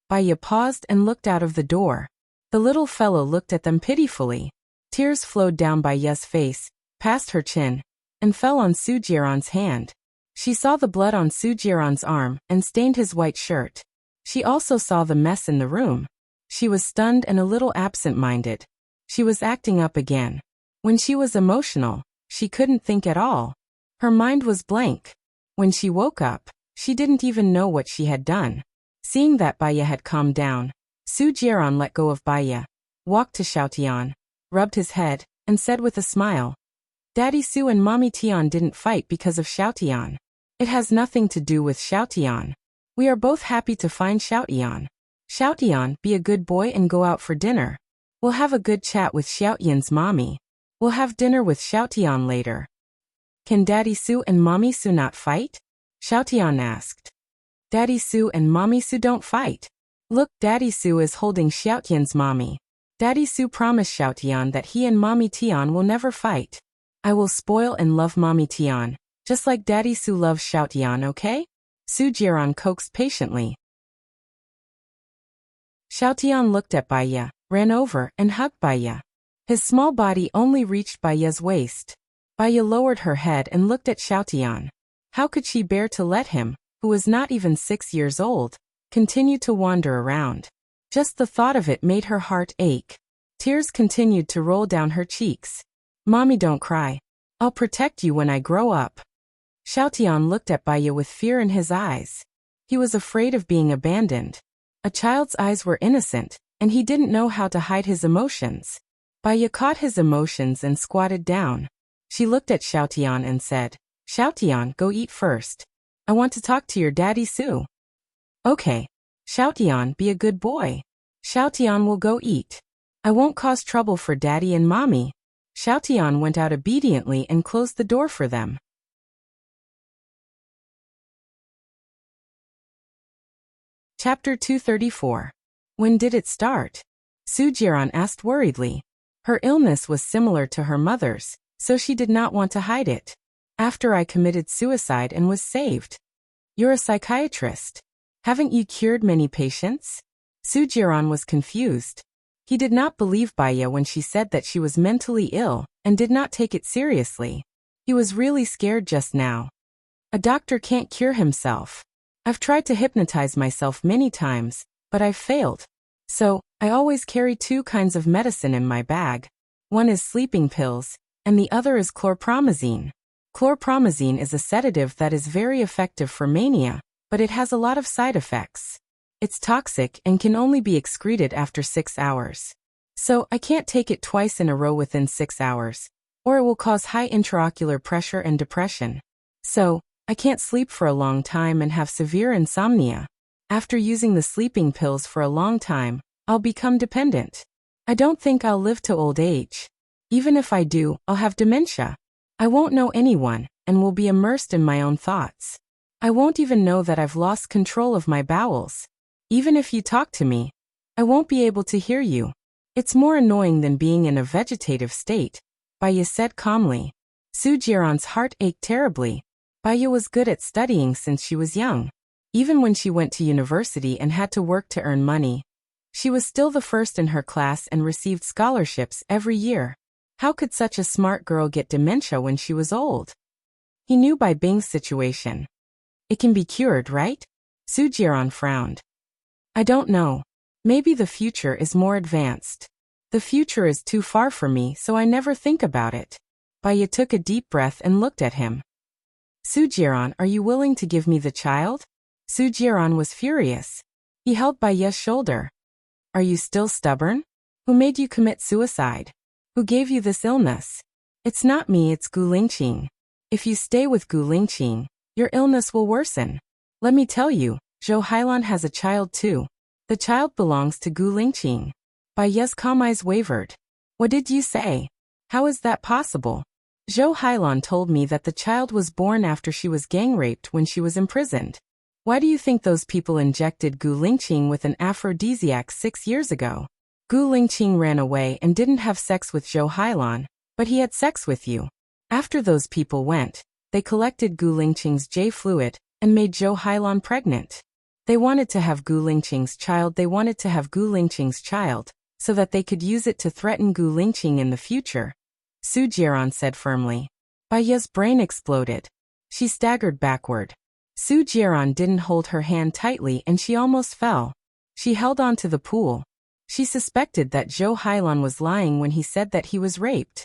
Baya paused and looked out of the door. The little fellow looked at them pitifully. Tears flowed down Baya's face, past her chin, and fell on Sujiran's hand. She saw the blood on Sujiran's arm and stained his white shirt. She also saw the mess in the room. She was stunned and a little absent-minded. She was acting up again. When she was emotional, she couldn't think at all. Her mind was blank. When she woke up, she didn't even know what she had done. Seeing that Baya had calmed down, Sujiran let go of Baya, walked to Xiaotian, rubbed his head, and said with a smile, Daddy Su and Mommy Tian didn't fight because of Xiaotian. It has nothing to do with Xiaotian. We are both happy to find Xiaotian. Xiaotian, be a good boy and go out for dinner. We'll have a good chat with Xiaotian's mommy. We'll have dinner with Xiaotian later. Can Daddy Su and Mommy Su not fight? Xiaotian asked. Daddy Su and Mommy Su don't fight. Look, Daddy Su is holding Xiaotian's mommy. Daddy Su promised Xiaotian that he and Mommy Tian will never fight. I will spoil and love Mommy Tian, just like Daddy Su loves Xiaotian, okay? Sujiran coaxed patiently. Xiaotian looked at Baya, ran over and hugged Baya. His small body only reached Baya's waist. Baya lowered her head and looked at Xiaotian. How could she bear to let him, who was not even 6 years old, continue to wander around? Just the thought of it made her heart ache. Tears continued to roll down her cheeks. Mommy, don't cry. I'll protect you when I grow up. Xiaotian looked at Baya with fear in his eyes. He was afraid of being abandoned. A child's eyes were innocent, and he didn't know how to hide his emotions. Baya caught his emotions and squatted down. She looked at Xiaotian and said, Xiaotian, go eat first. I want to talk to your Daddy Su. Okay. Xiaotian, be a good boy. Xiaotian will go eat. I won't cause trouble for Daddy and Mommy. Xiaotian went out obediently and closed the door for them. Chapter 234. When did it start? Sujiran asked worriedly. Her illness was similar to her mother's, so she did not want to hide it. After I committed suicide and was saved. You're a psychiatrist. Haven't you cured many patients? Sujiran was confused. He did not believe Baya when she said that she was mentally ill and did not take it seriously. He was really scared just now. A doctor can't cure himself. I've tried to hypnotize myself many times, but I've failed. So, I always carry 2 kinds of medicine in my bag. One is sleeping pills, and the other is chlorpromazine. Chlorpromazine is a sedative that is very effective for mania, but it has a lot of side effects. It's toxic and can only be excreted after 6 hours. So, I can't take it twice in a row within 6 hours, or it will cause high intraocular pressure and depression. So, I can't sleep for a long time and have severe insomnia. After using the sleeping pills for a long time, I'll become dependent. I don't think I'll live to old age. Even if I do, I'll have dementia. I won't know anyone, and will be immersed in my own thoughts. I won't even know that I've lost control of my bowels. Even if you talk to me, I won't be able to hear you. It's more annoying than being in a vegetative state, Baya said calmly. Sujiran's heart ached terribly. Baya was good at studying since she was young. Even when she went to university and had to work to earn money, she was still the first in her class and received scholarships every year. How could such a smart girl get dementia when she was old? He knew Bai Bing's situation. It can be cured, right? Sujiran frowned. I don't know. Maybe the future is more advanced. The future is too far for me, so I never think about it. Baya took a deep breath and looked at him. Sujiran, are you willing to give me the child? Sujiran was furious. He held Baya's shoulder. Are you still stubborn? Who made you commit suicide? Who gave you this illness? It's not me, it's Gu Lingqing. If you stay with Gu Lingqing, your illness will worsen. Let me tell you, Zhou Hailan has a child too. The child belongs to Gu Lingqing. Baya's calm eyes wavered. What did you say? How is that possible? Zhou Hailan told me that the child was born after she was gang raped when she was imprisoned. Why do you think those people injected Gu Lingqing with an aphrodisiac 6 years ago? Gu Lingqing ran away and didn't have sex with Zhou Hailan, but he had sex with you. After those people went, they collected Gu Lingqing's J fluid and made Zhou Hailan pregnant. They wanted to have Gu Lingqing's child so that they could use it to threaten Gu Lingqing in the future. Su Jiran said firmly. Baya's brain exploded. She staggered backward. Su Jiran didn't hold her hand tightly and she almost fell. She held on to the pool. She suspected that Zhou Hailan was lying when he said that he was raped.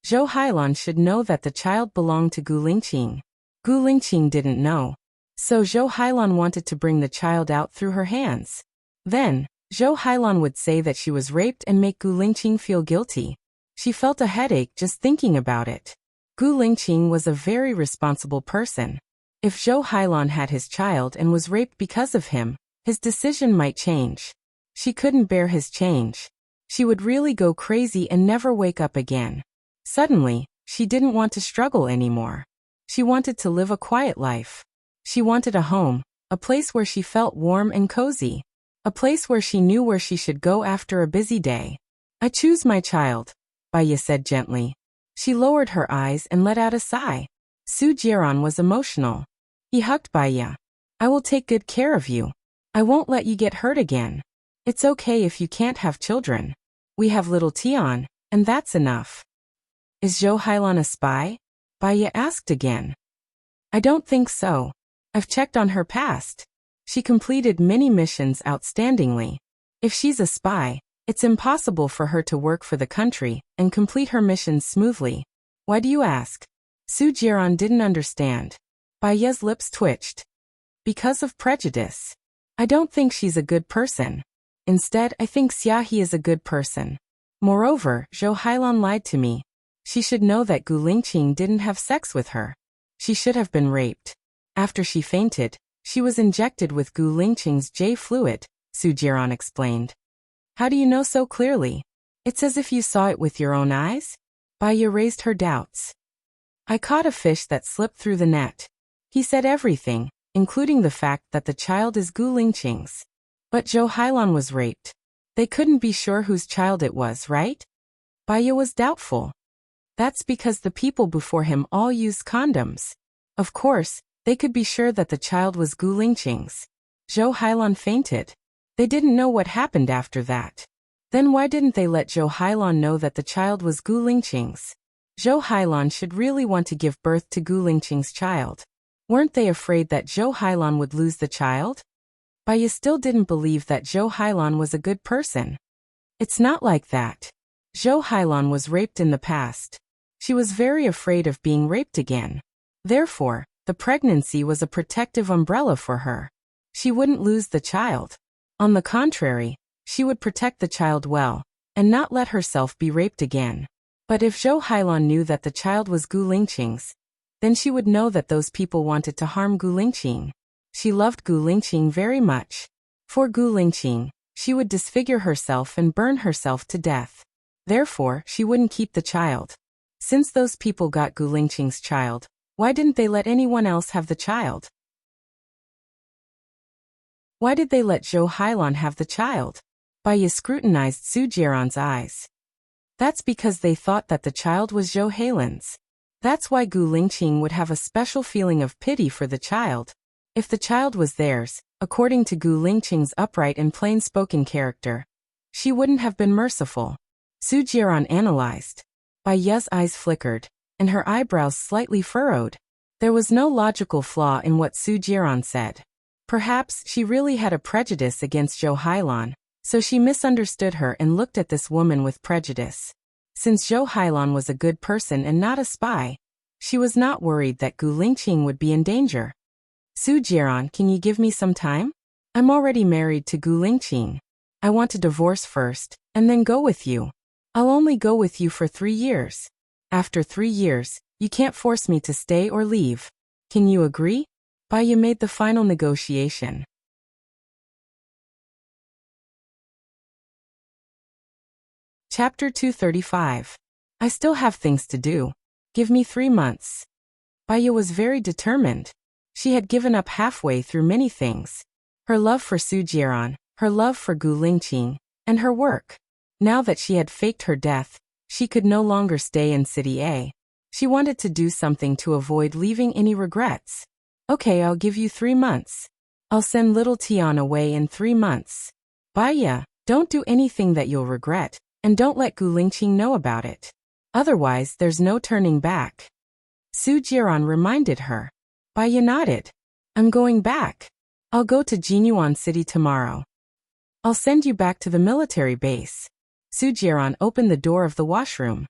Zhou Hailan should know that the child belonged to Gu Lingqing. Gu Lingqing didn't know. So Zhou Hailan wanted to bring the child out through her hands. Then, Zhou Hailan would say that she was raped and make Gu Lingqing feel guilty. She felt a headache just thinking about it. Gu Lingqing was a very responsible person. If Zhou Hailan had his child and was raped because of him, his decision might change. She couldn't bear his change. She would really go crazy and never wake up again. Suddenly, she didn't want to struggle anymore. She wanted to live a quiet life. She wanted a home, a place where she felt warm and cozy. A place where she knew where she should go after a busy day. I choose my child, Baya said gently. She lowered her eyes and let out a sigh. Su Jiran was emotional. He hugged Baya. I will take good care of you. I won't let you get hurt again. It's okay if you can't have children. We have little Tian, and that's enough. Is Zhou Hailan a spy? Baya asked again. I don't think so. I've checked on her past. She completed many missions outstandingly. If she's a spy, it's impossible for her to work for the country and complete her missions smoothly. Why do you ask? Su Jiran didn't understand. Baya's lips twitched. Because of prejudice. I don't think she's a good person. Instead, I think Xiaohe is a good person. Moreover, Zhou Hailan lied to me. She should know that Gu Lingqing didn't have sex with her. She should have been raped. After she fainted, she was injected with Gu Lingqing's J fluid, Su Jiran explained. How do you know so clearly? It's as if you saw it with your own eyes? Baya raised her doubts. I caught a fish that slipped through the net. He said everything, including the fact that the child is Gu Lingqing's. But Zhou Hailan was raped. They couldn't be sure whose child it was, right? Baiya was doubtful. That's because the people before him all used condoms. Of course, they could be sure that the child was Gu Lingqing's. Zhou Hailan fainted. They didn't know what happened after that. Then why didn't they let Zhou Hailan know that the child was Gu Lingqing's? Zhou Hailan should really want to give birth to Gu Lingqing's child. Weren't they afraid that Zhou Hailan would lose the child? Baiya still didn't believe that Zhou Hailan was a good person. It's not like that. Zhou Hailan was raped in the past. She was very afraid of being raped again. Therefore, the pregnancy was a protective umbrella for her. She wouldn't lose the child. On the contrary, she would protect the child well, and not let herself be raped again. But if Zhou Hailan knew that the child was Gu Lingqing's, then she would know that those people wanted to harm Gu Lingqing. She loved Gu Lingqing very much. For Gu Lingqing, she would disfigure herself and burn herself to death. Therefore, she wouldn't keep the child. Since those people got Gu Lingqing's child, why didn't they let anyone else have the child? Why did they let Zhou Hailan have the child? Baiya scrutinized Su Jieran's eyes. That's because they thought that the child was Zhou Hailan's. That's why Gu Lingqing would have a special feeling of pity for the child. If the child was theirs, according to Gu Lingqing's upright and plain-spoken character, she wouldn't have been merciful. Su Jieran analyzed. Baiya's eyes flickered, and her eyebrows slightly furrowed. There was no logical flaw in what Su Jieran said. Perhaps she really had a prejudice against Zhou Hailan, so she misunderstood her and looked at this woman with prejudice. Since Zhou Hailan was a good person and not a spy, she was not worried that Gu Lingqing would be in danger. Su Jieran, can you give me some time? I'm already married to Gu Lingqing. I want to divorce first, and then go with you. I'll only go with you for 3 years. After 3 years, you can't force me to stay or leave. Can you agree? Baiya made the final negotiation. Chapter 235. I still have things to do. Give me 3 months. Baiya was very determined. She had given up halfway through many things. Her love for Su Jieran, her love for Gu Lingqing, and her work. Now that she had faked her death, she could no longer stay in City A. She wanted to do something to avoid leaving any regrets. Okay, I'll give you 3 months. I'll send little Tian away in 3 months. Baiya, don't do anything that you'll regret, and don't let Gu Lingqing know about it. Otherwise, there's no turning back. Su Jieran reminded her. Baiya nodded. I'm going back. I'll go to Jinyuan City tomorrow. I'll send you back to the military base. Su Jieran opened the door of the washroom.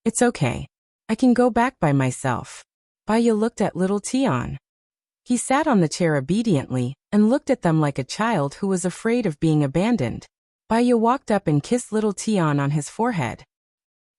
It's okay. I can go back by myself. Baiya looked at little Tian. He sat on the chair obediently, and looked at them like a child who was afraid of being abandoned. Baiya walked up and kissed little Tian on his forehead.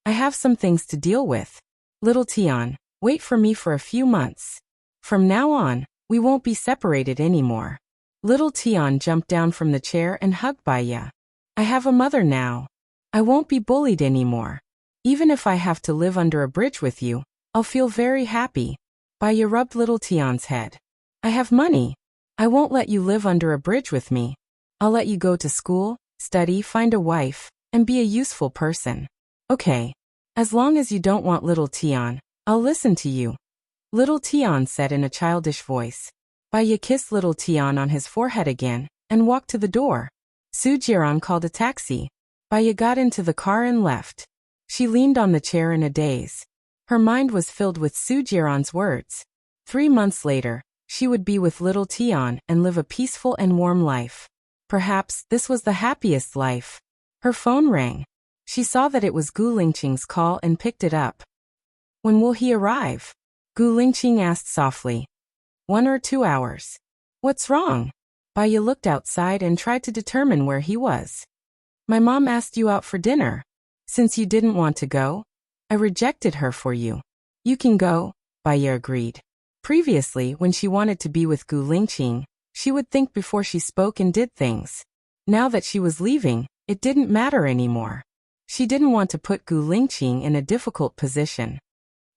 I have some things to deal with. Little Tian, wait for me for a few months. From now on, we won't be separated anymore. Little Tian jumped down from the chair and hugged Baiya. I have a mother now. I won't be bullied anymore. Even if I have to live under a bridge with you, I'll feel very happy. Baiya rubbed little Tian's head. I have money. I won't let you live under a bridge with me. I'll let you go to school, study, find a wife, and be a useful person. Okay. As long as you don't want little Tian, I'll listen to you. Little Tian said in a childish voice. Baiya kissed little Tian on his forehead again, and walked to the door. Su Jieran called a taxi. Baiya got into the car and left. She leaned on the chair in a daze. Her mind was filled with Su Jieran's words. 3 months later, she would be with little Tian and live a peaceful and warm life. Perhaps this was the happiest life. Her phone rang. She saw that it was Gu Lingqing's call and picked it up. When will he arrive? Gu Lingqing asked softly. 1 or 2 hours. What's wrong? Baiya looked outside and tried to determine where he was. My mom asked you out for dinner. Since you didn't want to go, I rejected her for you. You can go, Baiya agreed. Previously, when she wanted to be with Gu Lingqing, she would think before she spoke and did things. Now that she was leaving, it didn't matter anymore. She didn't want to put Gu Lingqing in a difficult position.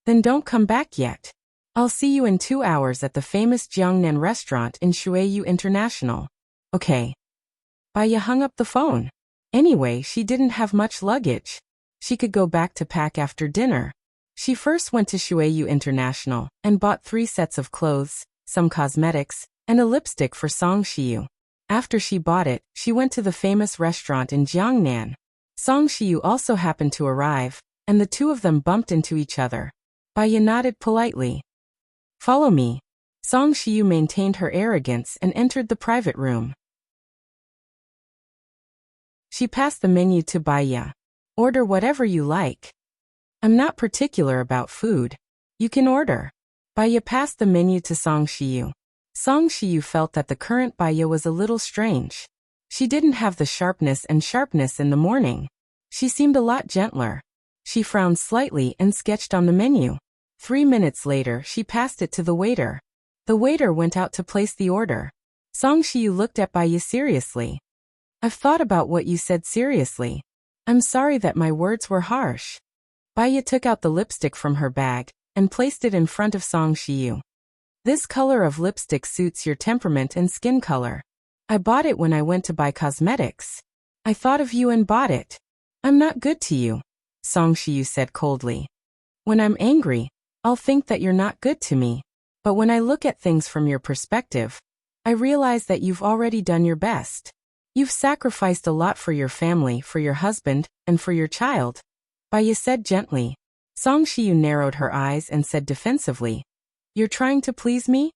Then don't come back yet. I'll see you in 2 hours at the famous Jiangnan restaurant in Shuiyu International. Okay. Baya hung up the phone. Anyway, she didn't have much luggage. She could go back to pack after dinner. She first went to Shueyu International and bought 3 sets of clothes, some cosmetics, and a lipstick for Song Shiyu. After she bought it, she went to the famous restaurant in Jiangnan. Song Shiyu also happened to arrive, and the two of them bumped into each other. Baya nodded politely. "Follow me." Song Shiyu maintained her arrogance and entered the private room. She passed the menu to Baya. "Order whatever you like." "I'm not particular about food." "You can order." Baya passed the menu to Song Shiyu. Song Shiyu felt that the current Baya was a little strange. She didn't have the sharpness in the morning. She seemed a lot gentler. She frowned slightly and sketched on the menu. 3 minutes later, she passed it to the waiter. The waiter went out to place the order. Song Shiyu looked at Baya seriously. "I've thought about what you said seriously. I'm sorry that my words were harsh." Baya took out the lipstick from her bag and placed it in front of Song Shiyu. "This color of lipstick suits your temperament and skin color. I bought it when I went to buy cosmetics. I thought of you and bought it." "I'm not good to you," Song Shiyu said coldly. "When I'm angry, I'll think that you're not good to me. But when I look at things from your perspective, I realize that you've already done your best. You've sacrificed a lot for your family, for your husband, and for your child," Baya said gently. Song Shiyu narrowed her eyes and said defensively, "You're trying to please me?"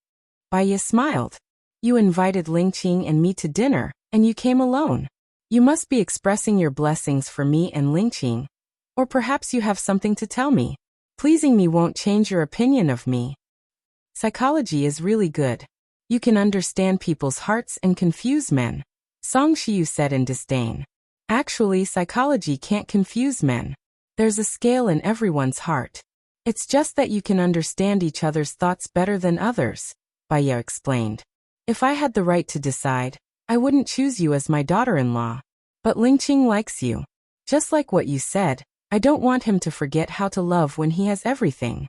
Baya smiled. "You invited Lingqing and me to dinner, and you came alone. You must be expressing your blessings for me and Lingqing. Or perhaps you have something to tell me. Pleasing me won't change your opinion of me. Psychology is really good. You can understand people's hearts and confuse men," Song Shiyu said in disdain. "Actually, psychology can't confuse men. There's a scale in everyone's heart. It's just that you can understand each other's thoughts better than others," Baya explained. "If I had the right to decide, I wouldn't choose you as my daughter-in-law. But Lingqing likes you. Just like what you said, I don't want him to forget how to love when he has everything."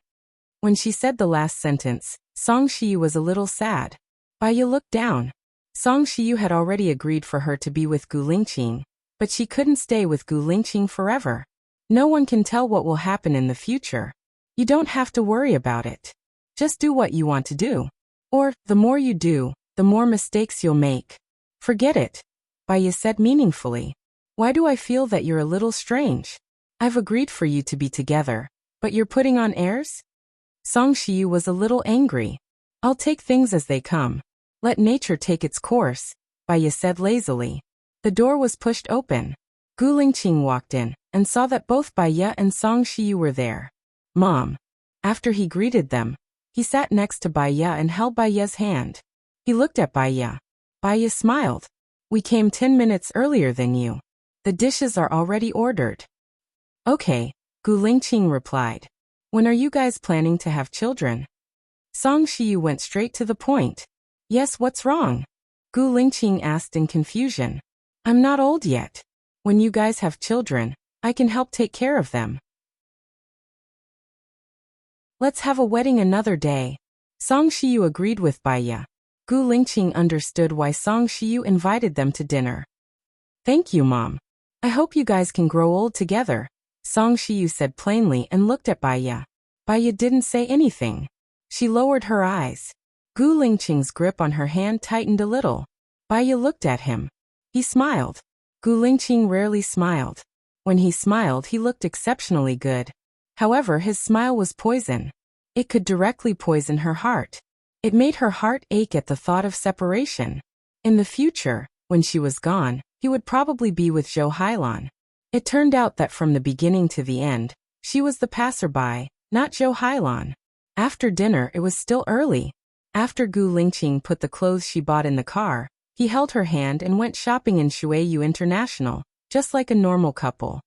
When she said the last sentence, Song Shiyu was a little sad. Baya looked down. Song Shiyu had already agreed for her to be with Gu Lingqing, but she couldn't stay with Gu Lingqing forever. No one can tell what will happen in the future. You don't have to worry about it. Just do what you want to do. Or, the more you do, the more mistakes you'll make. "Forget it," Baya said meaningfully. "Why do I feel that you're a little strange? I've agreed for you to be together, but you're putting on airs?" Song Shiyu was a little angry. "I'll take things as they come. Let nature take its course," Baya said lazily. The door was pushed open. Gu Lingqing walked in and saw that both Baya and Song Shiyu were there. "Mom." After he greeted them, he sat next to Baya and held Baya's hand. He looked at Baya. Baya smiled. "We came 10 minutes earlier than you. The dishes are already ordered." "Okay," Gu Lingqing replied. "When are you guys planning to have children?" Song Shiyu went straight to the point. "Yes, what's wrong?" Gu Lingqing asked in confusion. "I'm not old yet. When you guys have children, I can help take care of them." "Let's have a wedding another day." Song Shiyu agreed with Baya. Gu Lingqing understood why Song Shiyu invited them to dinner. "Thank you, Mom. I hope you guys can grow old together," Song Shiyu said plainly and looked at Baya. Baya didn't say anything. She lowered her eyes. Gu Lingqing's grip on her hand tightened a little. Baya looked at him. He smiled. Gu Lingqing rarely smiled. When he smiled, he looked exceptionally good. However, his smile was poison. It could directly poison her heart. It made her heart ache at the thought of separation. In the future, when she was gone, he would probably be with Zhou Hailan. It turned out that from the beginning to the end, she was the passerby, not Zhou Hailan. After dinner, it was still early. After Gu Lingqing put the clothes she bought in the car, he held her hand and went shopping in Shueyu International, just like a normal couple.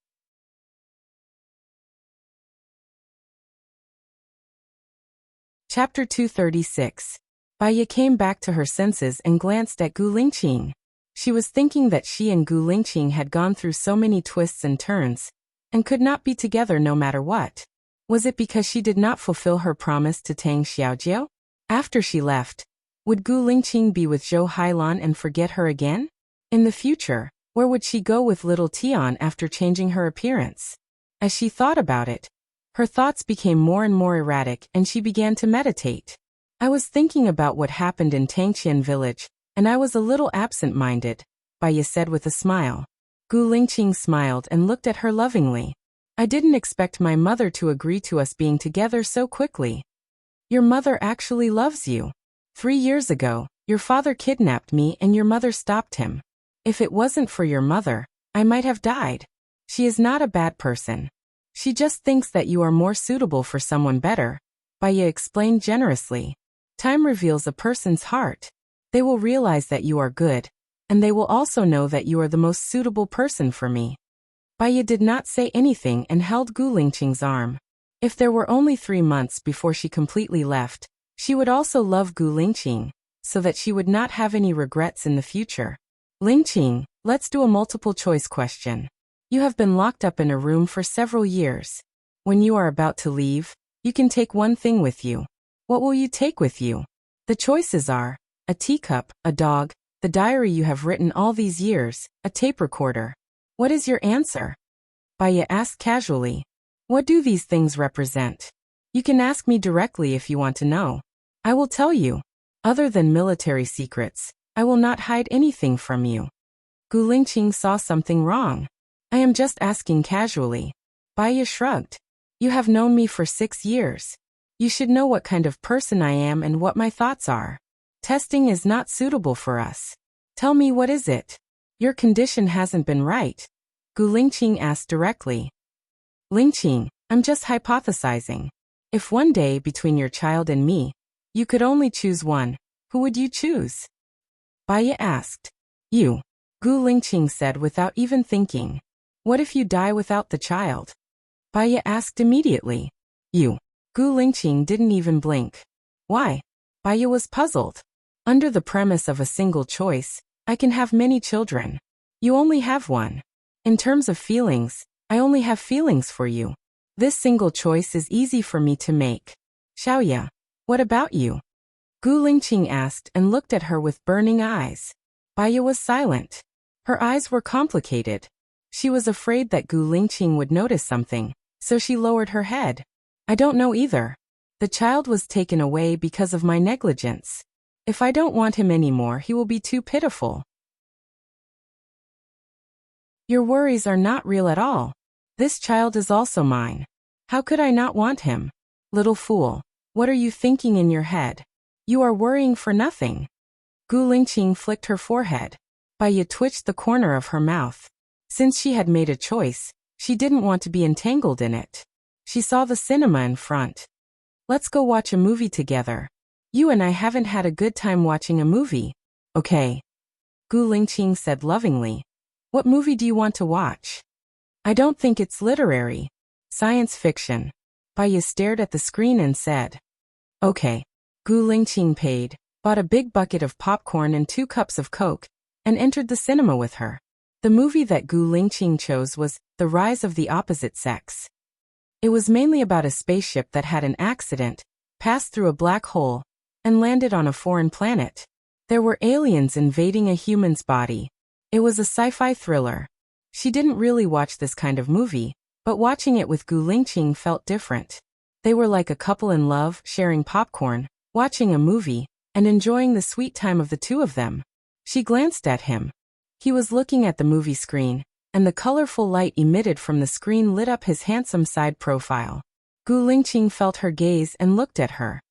Chapter 236. Baya came back to her senses and glanced at Gu Lingqing. She was thinking that she and Gu Lingqing had gone through so many twists and turns, and could not be together no matter what. Was it because she did not fulfill her promise to Tang Xiaojiao? After she left, would Gu Lingqing be with Zhou Hailan and forget her again? In the future, where would she go with little Tian after changing her appearance? As she thought about it, her thoughts became more and more erratic and she began to meditate. I was thinking about what happened in Tangqian village, and I was a little absent-minded, Baiya said with a smile. Gu Lingqing smiled and looked at her lovingly. I didn't expect my mother to agree to us being together so quickly. Your mother actually loves you. 3 years ago, your father kidnapped me and your mother stopped him. If it wasn't for your mother, I might have died. She is not a bad person. She just thinks that you are more suitable for someone better, Baiya explained generously. Time reveals a person's heart. They will realize that you are good, and they will also know that you are the most suitable person for me. Baiya did not say anything and held Gu Lingqing's arm. If there were only 3 months before she completely left, she would also love Gu Lingqing, so that she would not have any regrets in the future. Lingqing, let's do a multiple-choice question. You have been locked up in a room for several years. When you are about to leave, you can take one thing with you. What will you take with you? The choices are a teacup, a dog, the diary you have written all these years, a tape recorder. What is your answer? Baiya asked casually. What do these things represent? You can ask me directly if you want to know. I will tell you. Other than military secrets, I will not hide anything from you. Gu Lingqing saw something wrong. I am just asking casually. Baiya shrugged. You have known me for 6 years. You should know what kind of person I am and what my thoughts are. Testing is not suitable for us. Tell me, what is it? Your condition hasn't been right. Gu Lingqing asked directly. Lingqing, I'm just hypothesizing. If one day between your child and me, you could only choose one, who would you choose? Baiya asked. You. Gu Lingqing said without even thinking. What if you die without the child? Baiya asked immediately. You. Gu Lingqing didn't even blink. Why? Baiya was puzzled. Under the premise of a single choice, I can have many children. You only have one. In terms of feelings, I only have feelings for you. This single choice is easy for me to make. Xiaoya, what about you? Gu Lingqing asked and looked at her with burning eyes. Baiya was silent. Her eyes were complicated. She was afraid that Gu Lingqing would notice something, so she lowered her head. I don't know either. The child was taken away because of my negligence. If I don't want him anymore, he will be too pitiful. Your worries are not real at all. This child is also mine. How could I not want him? Little fool, what are you thinking in your head? You are worrying for nothing. Gu Lingqing flicked her forehead. Baiya twitched the corner of her mouth. Since she had made a choice, she didn't want to be entangled in it. She saw the cinema in front. Let's go watch a movie together. You and I haven't had a good time watching a movie. Okay. Gu Lingqing said lovingly. What movie do you want to watch? I don't think it's literary. Science fiction. Baiya stared at the screen and said. Okay. Gu Lingqing paid, bought a big bucket of popcorn and 2 cups of Coke, and entered the cinema with her. The movie that Gu Lingqing chose was The Rise of the Opposite Sex. It was mainly about a spaceship that had an accident, passed through a black hole, and landed on a foreign planet. There were aliens invading a human's body. It was a sci-fi thriller. She didn't really watch this kind of movie, but watching it with Gu Lingqing felt different. They were like a couple in love, sharing popcorn, watching a movie, and enjoying the sweet time of the two of them. She glanced at him. He was looking at the movie screen, and the colorful light emitted from the screen lit up his handsome side profile. Gu Lingqing felt her gaze and looked at her.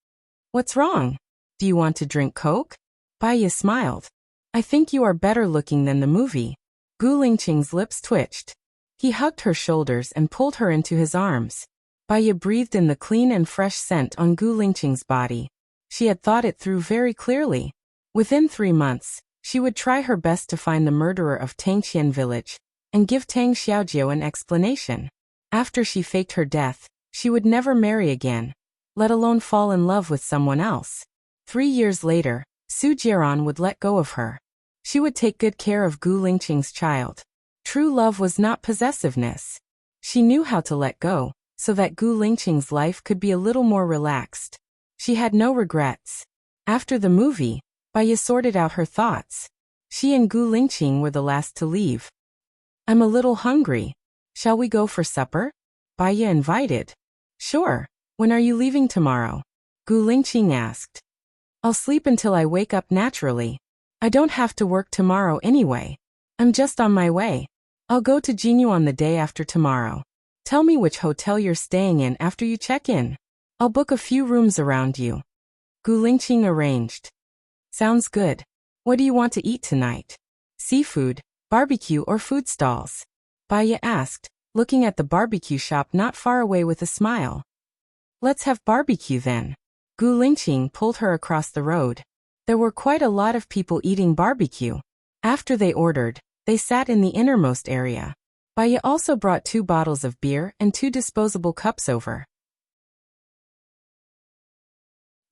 What's wrong? Do you want to drink Coke? Baiya smiled. I think you are better looking than the movie. Gu Lingqing's lips twitched. He hugged her shoulders and pulled her into his arms. Baiya breathed in the clean and fresh scent on Gu Lingqing's body. She had thought it through very clearly. Within 3 months, she would try her best to find the murderer of Tangqian village, and give Tang Xiaojiu an explanation. After she faked her death, she would never marry again, let alone fall in love with someone else. 3 years later, Su Jiran would let go of her. She would take good care of Gu Lingqing's child. True love was not possessiveness. She knew how to let go, so that Gu Lingqing's life could be a little more relaxed. She had no regrets. After the movie, Baiya sorted out her thoughts. She and Gu Lingqing were the last to leave. I'm a little hungry. Shall we go for supper? Baya invited. Sure. When are you leaving tomorrow? Gu Lingqing asked. I'll sleep until I wake up naturally. I don't have to work tomorrow anyway. I'm just on my way. I'll go to Jinyu on the day after tomorrow. Tell me which hotel you're staying in after you check in. I'll book a few rooms around you. Gu Lingqing arranged. Sounds good. What do you want to eat tonight? Seafood, barbecue or food stalls? Baya asked, looking at the barbecue shop not far away with a smile. Let's have barbecue then. Gu Lingqing pulled her across the road. There were quite a lot of people eating barbecue. After they ordered, they sat in the innermost area. Baya also brought 2 bottles of beer and 2 disposable cups over.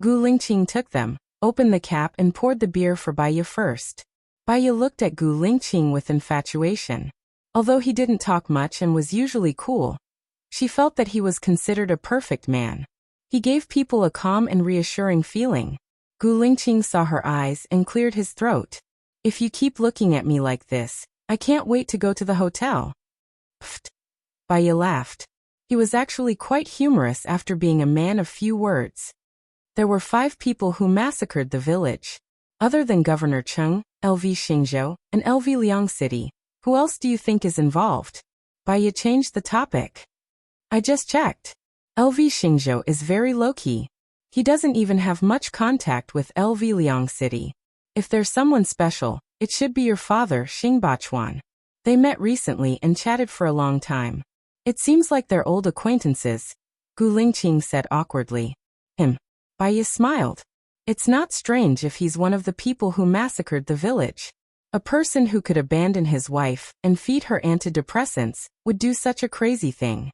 Gu Lingqing took them, opened the cap and poured the beer for Baya first. Baya looked at Gu Lingqing with infatuation. Although he didn't talk much and was usually cool, she felt that he was considered a perfect man. He gave people a calm and reassuring feeling. Gu Lingqing saw her eyes and cleared his throat. If you keep looking at me like this, I can't wait to go to the hotel. Pfft. Baya laughed. He was actually quite humorous after being a man of few words. There were 5 people who massacred the village. Other than Governor Cheng, LV Xingzhou, and LV Liang City, who else do you think is involved? Baya changed the topic. I just checked. LV Xingzhou is very low-key. He doesn't even have much contact with LV Liang City. If there's someone special, it should be your father, Xing Bachuan. They met recently and chatted for a long time. It seems like they're old acquaintances, Gu Lingqing said awkwardly. Baya smiled. It's not strange if he's one of the people who massacred the village. A person who could abandon his wife and feed her antidepressants would do such a crazy thing.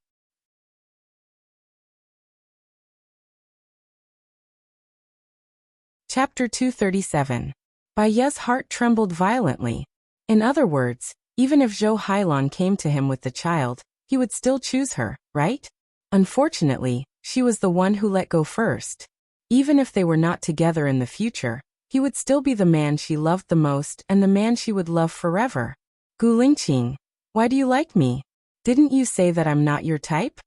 Chapter 237. Baya's heart trembled violently. In other words, even if Zhou Hailan came to him with the child, he would still choose her, right? Unfortunately, she was the one who let go first. Even if they were not together in the future, he would still be the man she loved the most and the man she would love forever. Gu Lingqing, why do you like me? Didn't you say that I'm not your type?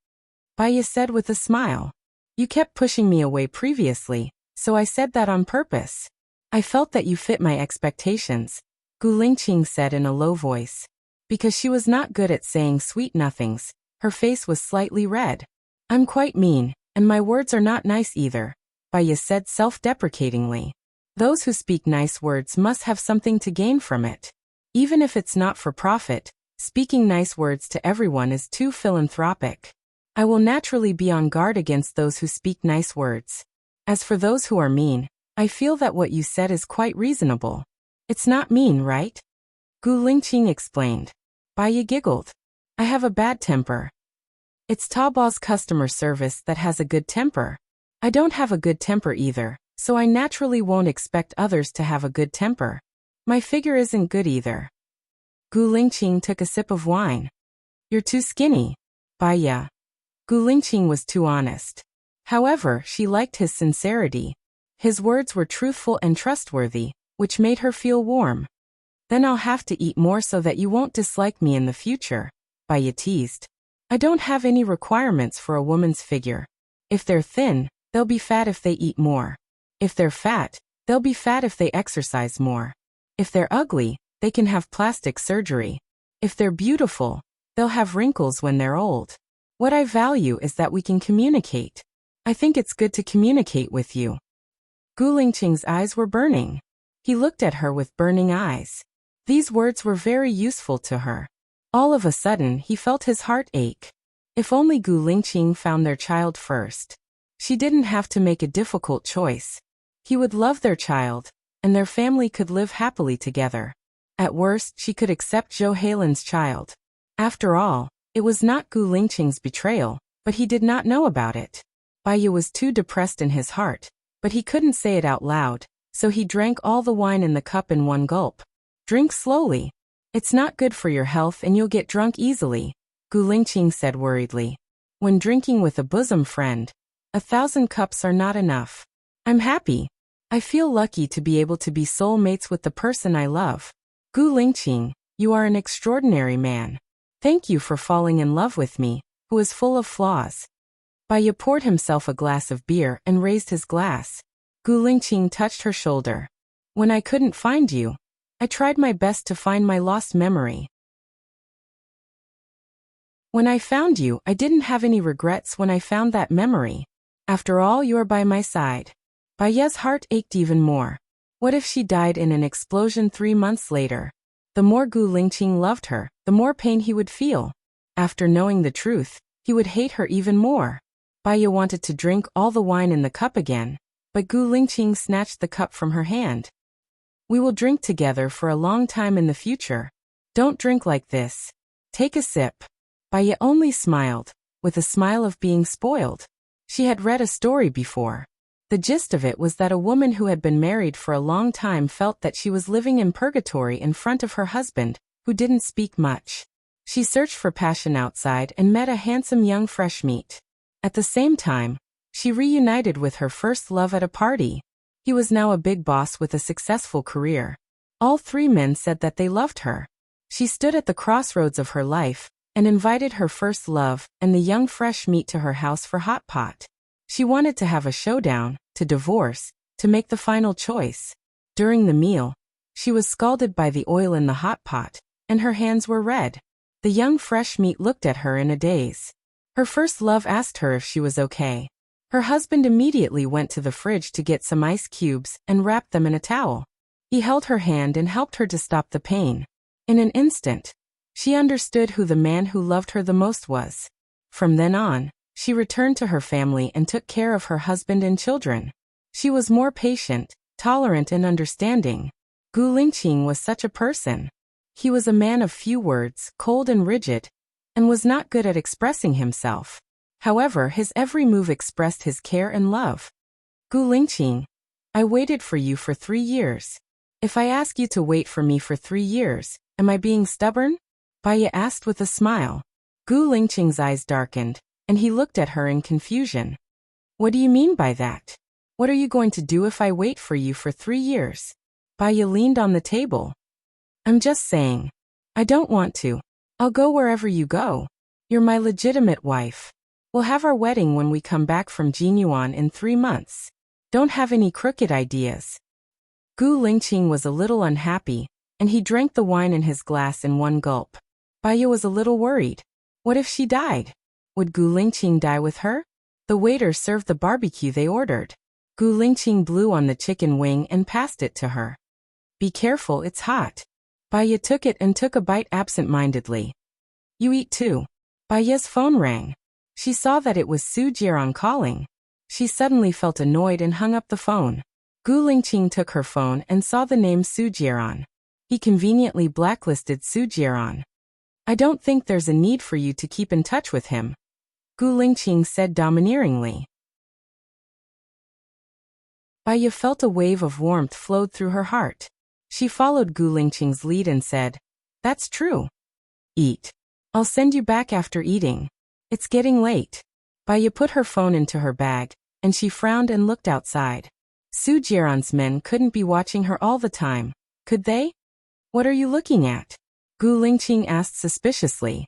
Baya said with a smile. You kept pushing me away previously, so I said that on purpose. I felt that you fit my expectations, Gu Lingqing said in a low voice. Because she was not good at saying sweet nothings, her face was slightly red. I'm quite mean, and my words are not nice either, Baya said self-deprecatingly. Those who speak nice words must have something to gain from it. Even if it's not for profit, speaking nice words to everyone is too philanthropic. I will naturally be on guard against those who speak nice words. As for those who are mean, I feel that what you said is quite reasonable. It's not mean, right? Gu Lingqing explained. Baya giggled. I have a bad temper. It's Taobao's customer service that has a good temper. I don't have a good temper either, so I naturally won't expect others to have a good temper. My figure isn't good either. Gu Lingqing took a sip of wine. You're too skinny. Baya. Gu Lingqing was too honest. However, she liked his sincerity. His words were truthful and trustworthy, which made her feel warm. Then I'll have to eat more so that you won't dislike me in the future, Baya teased. I don't have any requirements for a woman's figure. If they're thin, they'll be fat if they eat more. If they're fat, they'll be fat if they exercise more. If they're ugly, they can have plastic surgery. If they're beautiful, they'll have wrinkles when they're old. What I value is that we can communicate. I think it's good to communicate with you. Gu Lingqing's eyes were burning. He looked at her with burning eyes. These words were very useful to her. All of a sudden, he felt his heart ache. If only Gu Lingqing found their child first. She didn't have to make a difficult choice. He would love their child, and their family could live happily together. At worst, she could accept Zhou Hailan's child. After all, it was not Gu Lingqing's betrayal, but he did not know about it. Baya was too depressed in his heart, but he couldn't say it out loud, so he drank all the wine in the cup in one gulp. Drink slowly. It's not good for your health and you'll get drunk easily, Gu Lingqing said worriedly. When drinking with a bosom friend, 1,000 cups are not enough. I'm happy. I feel lucky to be able to be soul mates with the person I love. Gu Lingqing, you are an extraordinary man. Thank you for falling in love with me, who is full of flaws. Baiye poured himself a glass of beer and raised his glass. Gu Lingqing touched her shoulder. When I couldn't find you, I tried my best to find my lost memory. When I found you, I didn't have any regrets when I found that memory. After all, you are by my side. Baiye's heart ached even more. What if she died in an explosion 3 months later? The more Gu Lingqing loved her, the more pain he would feel. After knowing the truth, he would hate her even more. Baiye wanted to drink all the wine in the cup again, but Gu Lingqing snatched the cup from her hand. We will drink together for a long time in the future. Don't drink like this. Take a sip. Baiye only smiled, with a smile of being spoiled. She had read a story before. The gist of it was that a woman who had been married for a long time felt that she was living in purgatory in front of her husband, who didn't speak much. She searched for passion outside and met a handsome young fresh meat. At the same time, she reunited with her first love at a party. He was now a big boss with a successful career. All 3 men said that they loved her. She stood at the crossroads of her life and invited her first love and the young fresh meat to her house for hot pot. She wanted to have a showdown, to divorce, to make the final choice. During the meal, she was scalded by the oil in the hot pot, and her hands were red. The young fresh meat looked at her in a daze. Her first love asked her if she was okay. Her husband immediately went to the fridge to get some ice cubes and wrapped them in a towel. He held her hand and helped her to stop the pain. In an instant, she understood who the man who loved her the most was. From then on, she returned to her family and took care of her husband and children. She was more patient, tolerant and understanding. Gu Lingqing was such a person. He was a man of few words, cold and rigid, and was not good at expressing himself. However, his every move expressed his care and love. Gu Lingqing, I waited for you for 3 years. If I ask you to wait for me for 3 years, am I being stubborn? Baiye asked with a smile. Gu Lingqing's eyes darkened, and he looked at her in confusion. What do you mean by that? What are you going to do if I wait for you for 3 years? Baiye leaned on the table. I'm just saying. I don't want to. I'll go wherever you go. You're my legitimate wife. We'll have our wedding when we come back from Jinyuan in 3 months. Don't have any crooked ideas. Gu Lingqing was a little unhappy, and he drank the wine in his glass in one gulp. Baiye was a little worried. What if she died? Would Gu Lingqing die with her? The waiter served the barbecue they ordered. Gu Lingqing blew on the chicken wing and passed it to her. Be careful, it's hot. Baiye took it and took a bite absent-mindedly. You eat too. Baiye's phone rang. She saw that it was Su Jiran calling. She suddenly felt annoyed and hung up the phone. Gu Lingqing took her phone and saw the name Su Jiran. He conveniently blacklisted Su Jiran. I don't think there's a need for you to keep in touch with him, Gu Lingqing said domineeringly. Baiye felt a wave of warmth flowed through her heart. She followed Gu Lingqing's lead and said, That's true. Eat. I'll send you back after eating. It's getting late. Baiye put her phone into her bag, and she frowned and looked outside. Su Jiran's men couldn't be watching her all the time, could they? What are you looking at? Gu Lingqing asked suspiciously.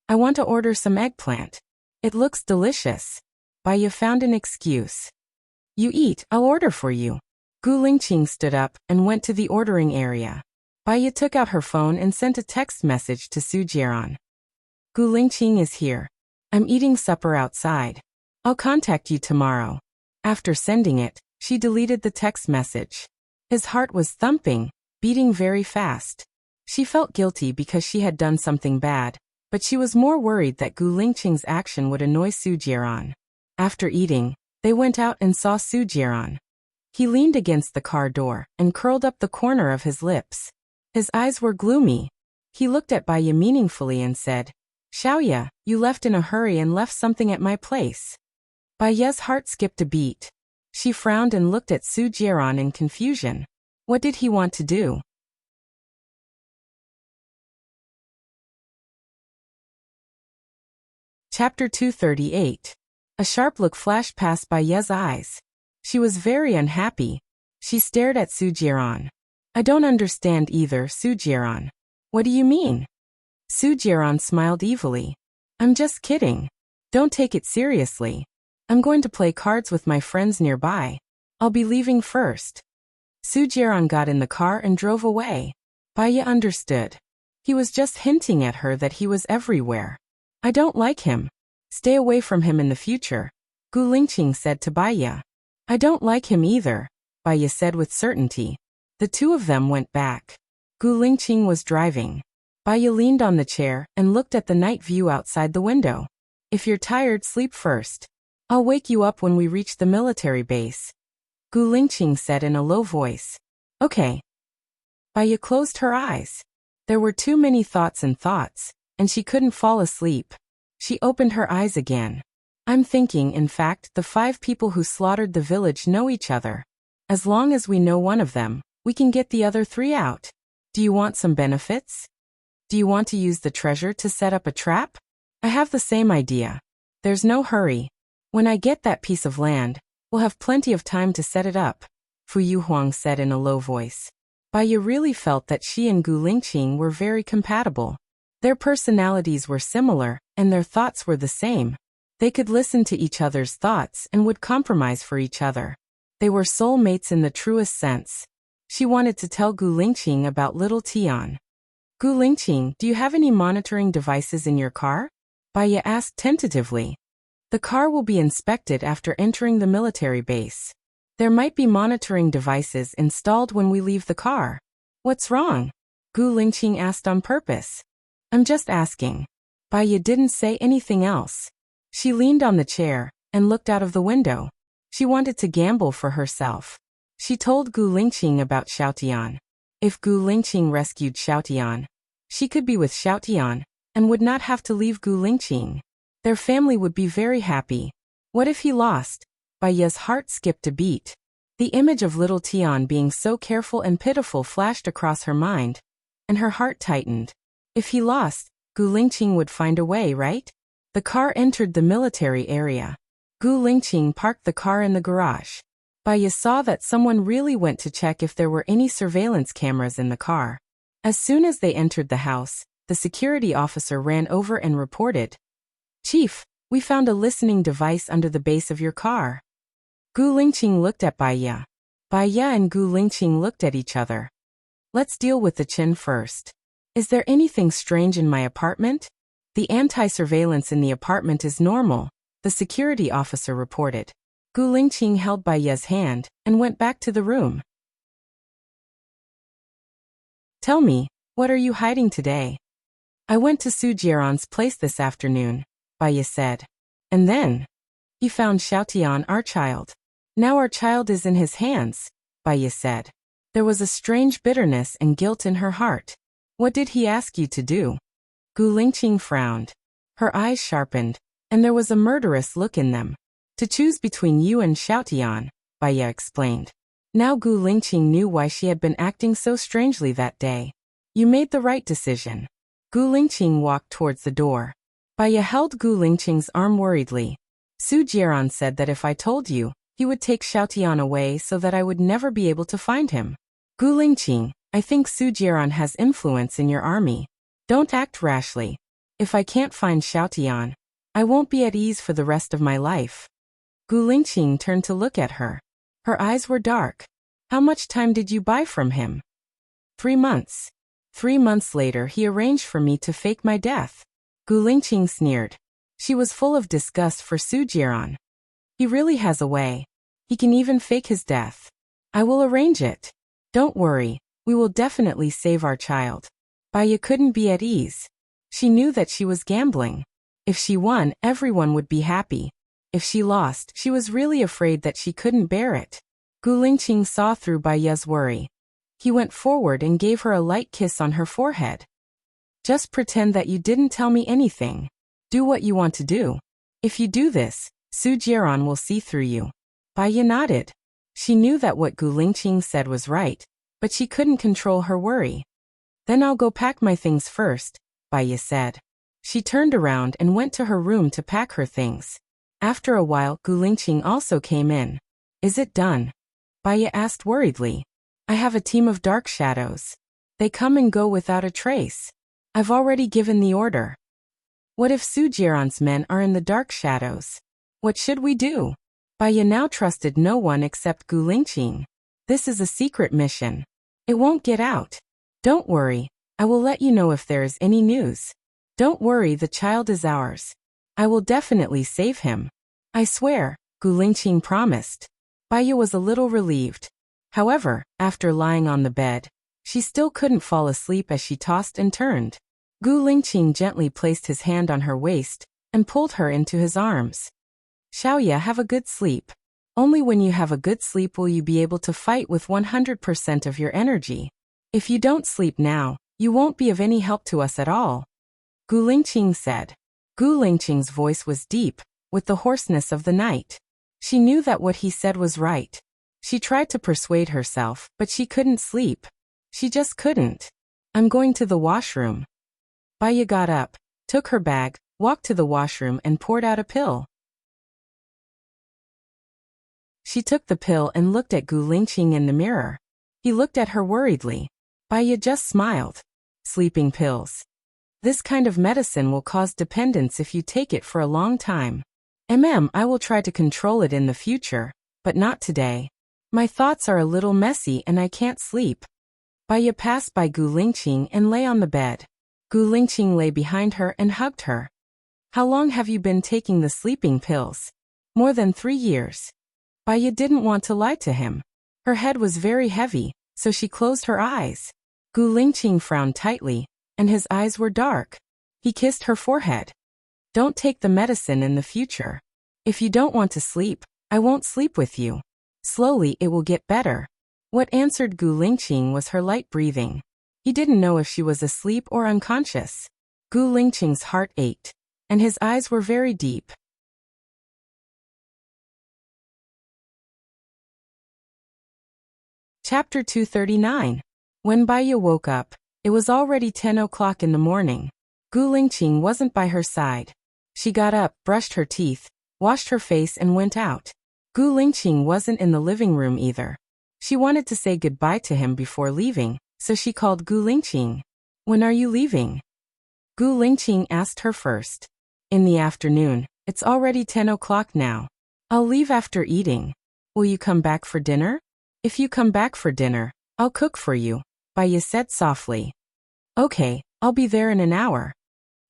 I want to order some eggplant. It looks delicious. Baiye found an excuse. You eat, I'll order for you. Gu Lingqing stood up and went to the ordering area. Baiye took out her phone and sent a text message to Su Jiran. Gu Lingqing is here. I'm eating supper outside. I'll contact you tomorrow. After sending it, she deleted the text message. His heart was thumping, beating very fast. She felt guilty because she had done something bad, but she was more worried that Gu Lingqing's action would annoy Su Jiran. After eating, they went out and saw Su Jiran. He leaned against the car door and curled up the corner of his lips. His eyes were gloomy. He looked at Baiye meaningfully and said, Xiaoya, you left in a hurry and left something at my place. Baiye's heart skipped a beat. She frowned and looked at Su Jiran in confusion. What did he want to do? Chapter 238. A sharp look flashed past Baiye's eyes. She was very unhappy. She stared at Su Jiran. I don't understand either, Sujieron. What do you mean? Sujieron smiled evilly. I'm just kidding. Don't take it seriously. I'm going to play cards with my friends nearby. I'll be leaving first. Sujieron got in the car and drove away. Baya understood. He was just hinting at her that he was everywhere. I don't like him. Stay away from him in the future, Gu Lingqing said to Baya. I don't like him either, Baya said with certainty. The two of them went back. Gu Lingqing was driving. Baya leaned on the chair and looked at the night view outside the window. If you're tired, sleep first. I'll wake you up when we reach the military base, Gu Lingqing said in a low voice. Okay. Baya closed her eyes. There were too many thoughts, and she couldn't fall asleep. She opened her eyes again. I'm thinking, in fact, the 5 people who slaughtered the village know each other. As long as we know one of them, we can get the other 3 out. Do you want some benefits? Do you want to use the treasure to set up a trap? I have the same idea. There's no hurry. When I get that piece of land, we'll have plenty of time to set it up, Fu Yuhuang said in a low voice. Baya really felt that she and Gu Lingqing were very compatible. Their personalities were similar, and their thoughts were the same. They could listen to each other's thoughts and would compromise for each other. They were soulmates in the truest sense. She wanted to tell Gu Lingqing about little Tian. Gu Lingqing, do you have any monitoring devices in your car? Baya asked tentatively. The car will be inspected after entering the military base. There might be monitoring devices installed when we leave the car. What's wrong? Gu Lingqing asked on purpose. I'm just asking. Baya didn't say anything else. She leaned on the chair and looked out of the window. She wanted to gamble for herself. She told Gu Lingqing about Xiaotian. If Gu Lingqing rescued Xiaotian, she could be with Xiaotian and would not have to leave Gu Lingqing. Their family would be very happy. What if he lost? Baya's heart skipped a beat. The image of little Tian being so careful and pitiful flashed across her mind, and her heart tightened. If he lost, Gu Lingqing would find a way, right? The car entered the military area. Gu Lingqing parked the car in the garage. Baya saw that someone really went to check if there were any surveillance cameras in the car. As soon as they entered the house, the security officer ran over and reported, Chief, we found a listening device under the base of your car. Gu Lingqing looked at Baya. Baya and Gu Lingqing looked at each other. Let's deal with the Qin first. Is there anything strange in my apartment? The anti-surveillance in the apartment is normal, the security officer reported. Gu Lingqing held Baya's hand and went back to the room. Tell me, what are you hiding today? I went to Sujieron's place this afternoon, Baya said. And then? He found Xiaotian, our child. Now our child is in his hands, Baya said. There was a strange bitterness and guilt in her heart. What did he ask you to do? Gu Lingqing frowned. Her eyes sharpened, and there was a murderous look in them. To choose between you and Xiaotian, Baya explained. Now Gu Lingqing knew why she had been acting so strangely that day. You made the right decision. Gu Lingqing walked towards the door. Baya held Gu Lingqing's arm worriedly. Sujieron said that if I told you, he would take Xiaotian away so that I would never be able to find him. Gu Lingqing, I think Sujieron has influence in your army. Don't act rashly. If I can't find Xiaotian, I won't be at ease for the rest of my life. Gu Lingqing turned to look at her. Her eyes were dark. How much time did you buy from him? 3 months. 3 months later he arranged for me to fake my death. Gu Lingqing sneered. She was full of disgust for Sujieron. He really has a way. He can even fake his death. I will arrange it. Don't worry, we will definitely save our child. Baya couldn't be at ease. She knew that she was gambling. If she won, everyone would be happy. If she lost, she was really afraid that she couldn't bear it. Gu Lingqing saw through Baya's worry. He went forward and gave her a light kiss on her forehead. Just pretend that you didn't tell me anything. Do what you want to do. If you do this, Sujieron will see through you. Baya nodded. She knew that what Gu Lingqing said was right, but she couldn't control her worry. Then I'll go pack my things first, Baya said. She turned around and went to her room to pack her things. After a while, Gu Lingqing also came in. Is it done? Baya asked worriedly. I have a team of dark shadows. They come and go without a trace. I've already given the order. What if Sujiran's men are in the dark shadows? What should we do? Baya now trusted no one except Gu Lingqing. This is a secret mission. It won't get out. Don't worry. I will let you know if there is any news. Don't worry, the child is ours. I will definitely save him. I swear, Gu Lingqing promised. Baya was a little relieved. However, after lying on the bed, she still couldn't fall asleep as she tossed and turned. Gu Lingqing gently placed his hand on her waist and pulled her into his arms. Xiaoya, have a good sleep. Only when you have a good sleep will you be able to fight with 100% of your energy. If you don't sleep now, you won't be of any help to us at all. Gu Lingqing said. Gu Lingqing's voice was deep, with the hoarseness of the night. She knew that what he said was right. She tried to persuade herself, but she couldn't sleep. She just couldn't. I'm going to the washroom. Baya got up, took her bag, walked to the washroom and poured out a pill. She took the pill and looked at Gu Lingqing in the mirror. He looked at her worriedly. Baya just smiled. Sleeping pills. This kind of medicine will cause dependence if you take it for a long time. I will try to control it in the future, but not today. My thoughts are a little messy and I can't sleep. Baya passed by Gu Lingqing and lay on the bed. Gu Lingqing lay behind her and hugged her. How long have you been taking the sleeping pills? More than 3 years. Baya didn't want to lie to him. Her head was very heavy, so she closed her eyes. Gu Lingqing frowned tightly, and his eyes were dark. He kissed her forehead. Don't take the medicine in the future. If you don't want to sleep, I won't sleep with you. Slowly it will get better. What answered Gu Lingqing was her light breathing. He didn't know if she was asleep or unconscious. Gu Lingqing's heart ached, and his eyes were very deep. Chapter 239. When Baya woke up, it was already 10 o'clock in the morning. Gu Lingqing wasn't by her side. She got up, brushed her teeth, washed her face and went out. Gu Lingqing wasn't in the living room either. She wanted to say goodbye to him before leaving, so she called Gu Lingqing. When are you leaving? Gu Lingqing asked her first. In the afternoon. It's already 10 o'clock now. I'll leave after eating. Will you come back for dinner? If you come back for dinner, I'll cook for you, Baya said softly. Okay, I'll be there in an hour.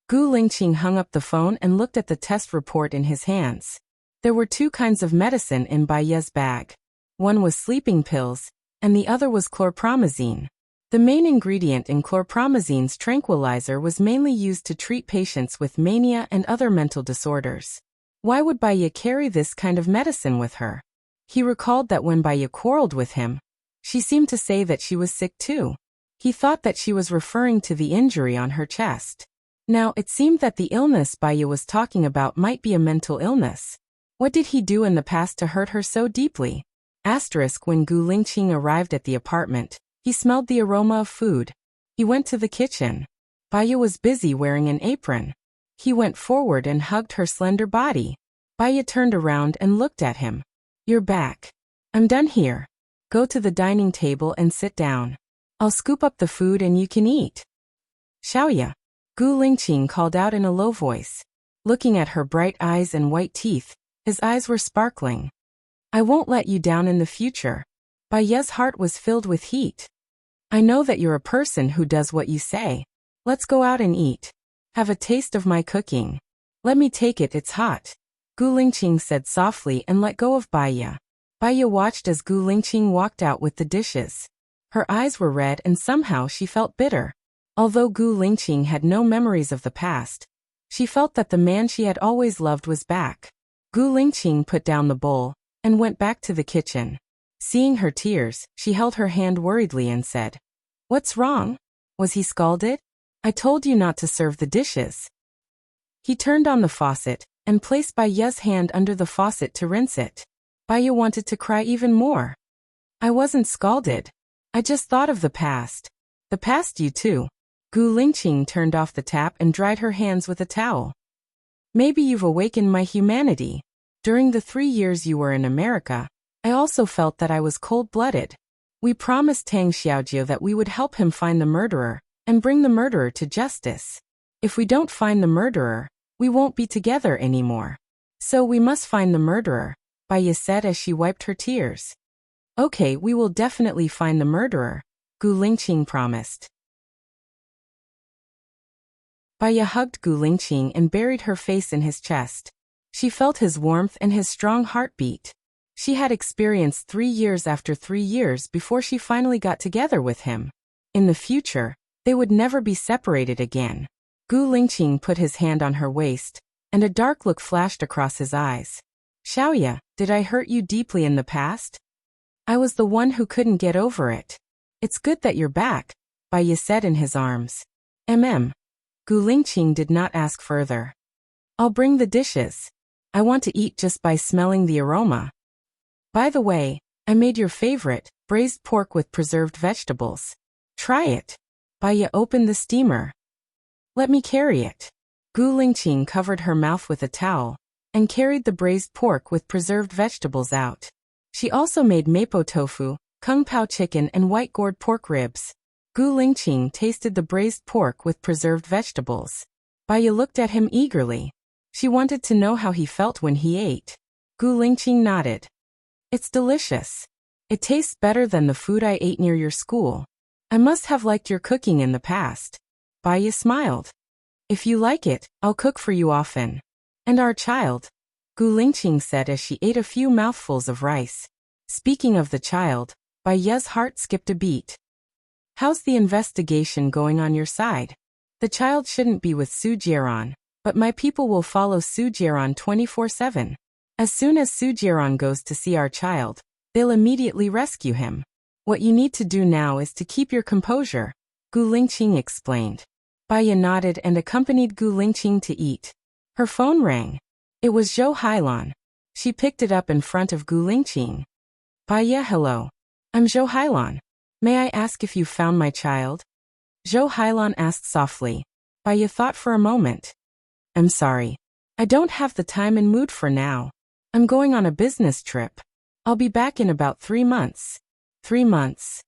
Gu Lingqing hung up the phone and looked at the test report in his hands. There were 2 kinds of medicine in Baya's bag. One was sleeping pills, and the other was chlorpromazine. The main ingredient in chlorpromazine's tranquilizer was mainly used to treat patients with mania and other mental disorders. Why would Baya carry this kind of medicine with her? He recalled that when Baya quarreled with him, she seemed to say that she was sick too. He thought that she was referring to the injury on her chest. Now, it seemed that the illness Baya was talking about might be a mental illness. What did he do in the past to hurt her so deeply? When Gu Lingqing arrived at the apartment, he smelled the aroma of food. He went to the kitchen. Baya was busy wearing an apron. He went forward and hugged her slender body. Baya turned around and looked at him. You're back. I'm done here. Go to the dining table and sit down. I'll scoop up the food and you can eat. Xiaoya, Gu Lingqing called out in a low voice. Looking at her bright eyes and white teeth, his eyes were sparkling. I won't let you down in the future. Baya's heart was filled with heat. I know that you're a person who does what you say. Let's go out and eat. Have a taste of my cooking. Let me take it, it's hot. Gu Lingqing said softly and let go of Baya. Baya watched as Gu Lingqing walked out with the dishes. Her eyes were red and somehow she felt bitter. Although Gu Lingqing had no memories of the past, she felt that the man she had always loved was back. Gu Lingqing put down the bowl and went back to the kitchen. Seeing her tears, she held her hand worriedly and said, What's wrong? Was he scalded? I told you not to serve the dishes. He turned on the faucet and placed Baya's hand under the faucet to rinse it. Baya wanted to cry even more. I wasn't scalded. I just thought of the past. The past you too. Gu Lingqing turned off the tap and dried her hands with a towel. Maybe you've awakened my humanity. During the 3 years you were in America, I also felt that I was cold-blooded. We promised Tang Xiaojiu that we would help him find the murderer and bring the murderer to justice. If we don't find the murderer, we won't be together anymore. So we must find the murderer, Baiya said as she wiped her tears. Okay, we will definitely find the murderer, Gu Lingqing promised. Baiya hugged Gu Lingqing and buried her face in his chest. She felt his warmth and his strong heartbeat. She had experienced 3 years after 3 years before she finally got together with him. In the future, they would never be separated again. Gu Lingqing put his hand on her waist, and a dark look flashed across his eyes. Xiaoya, did I hurt you deeply in the past? I was the one who couldn't get over it. It's good that you're back, Baiya said in his arms. Gu Lingqing did not ask further. I'll bring the dishes. I want to eat just by smelling the aroma. By the way, I made your favorite, braised pork with preserved vegetables. Try it. Baiya opened the steamer. Let me carry it. Gu Lingqing covered her mouth with a towel and carried the braised pork with preserved vegetables out. She also made mapo tofu, kung pao chicken and white gourd pork ribs. Gu Lingqing tasted the braised pork with preserved vegetables. Baiya looked at him eagerly. She wanted to know how he felt when he ate. Gu Lingqing nodded. It's delicious. It tastes better than the food I ate near your school. I must have liked your cooking in the past. Baiya smiled. If you like it, I'll cook for you often. And our child, Gu Lingqing said as she ate a few mouthfuls of rice. Speaking of the child, Baiya's heart skipped a beat. How's the investigation going on your side? The child shouldn't be with Su Jieran, but my people will follow Su Jieran 24/7. As soon as Su Jieran goes to see our child, they'll immediately rescue him. What you need to do now is to keep your composure, Gu Lingqing explained. Baiya nodded and accompanied Gu Lingqing to eat. Her phone rang. It was Zhou Hailan. She picked it up in front of Gu Lingqing. Baiya, hello. I'm Zhou Hailan. May I ask if you found my child? Zhou Hailan asked softly. Baiya thought for a moment. I'm sorry. I don't have the time and mood for now. I'm going on a business trip. I'll be back in about 3 months. 3 months.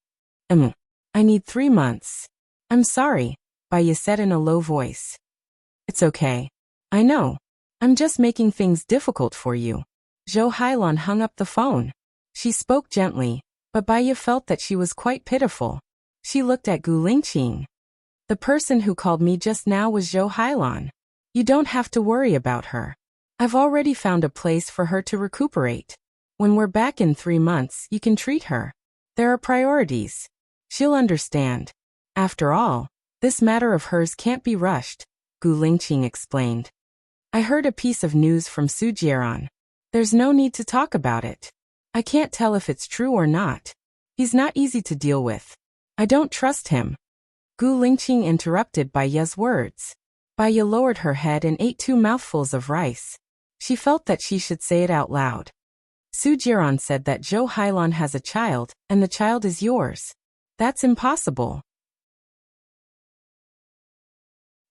I need 3 months. I'm sorry, Baiya said in a low voice. It's okay. I know. I'm just making things difficult for you. Zhou Hailan hung up the phone. She spoke gently, but Baiya felt that she was quite pitiful. She looked at Gu Lingqing. The person who called me just now was Zhou Hailan. You don't have to worry about her. I've already found a place for her to recuperate. When we're back in 3 months, you can treat her. There are priorities. She'll understand. After all, this matter of hers can't be rushed, Gu Lingqing explained. I heard a piece of news from Su Jieran. There's no need to talk about it. I can't tell if it's true or not. He's not easy to deal with. I don't trust him. Gu Lingqing interrupted Baiya's words. Baiya lowered her head and ate 2 mouthfuls of rice. She felt that she should say it out loud. Su Jieran said that Zhou Hailan has a child, and the child is yours. That's impossible.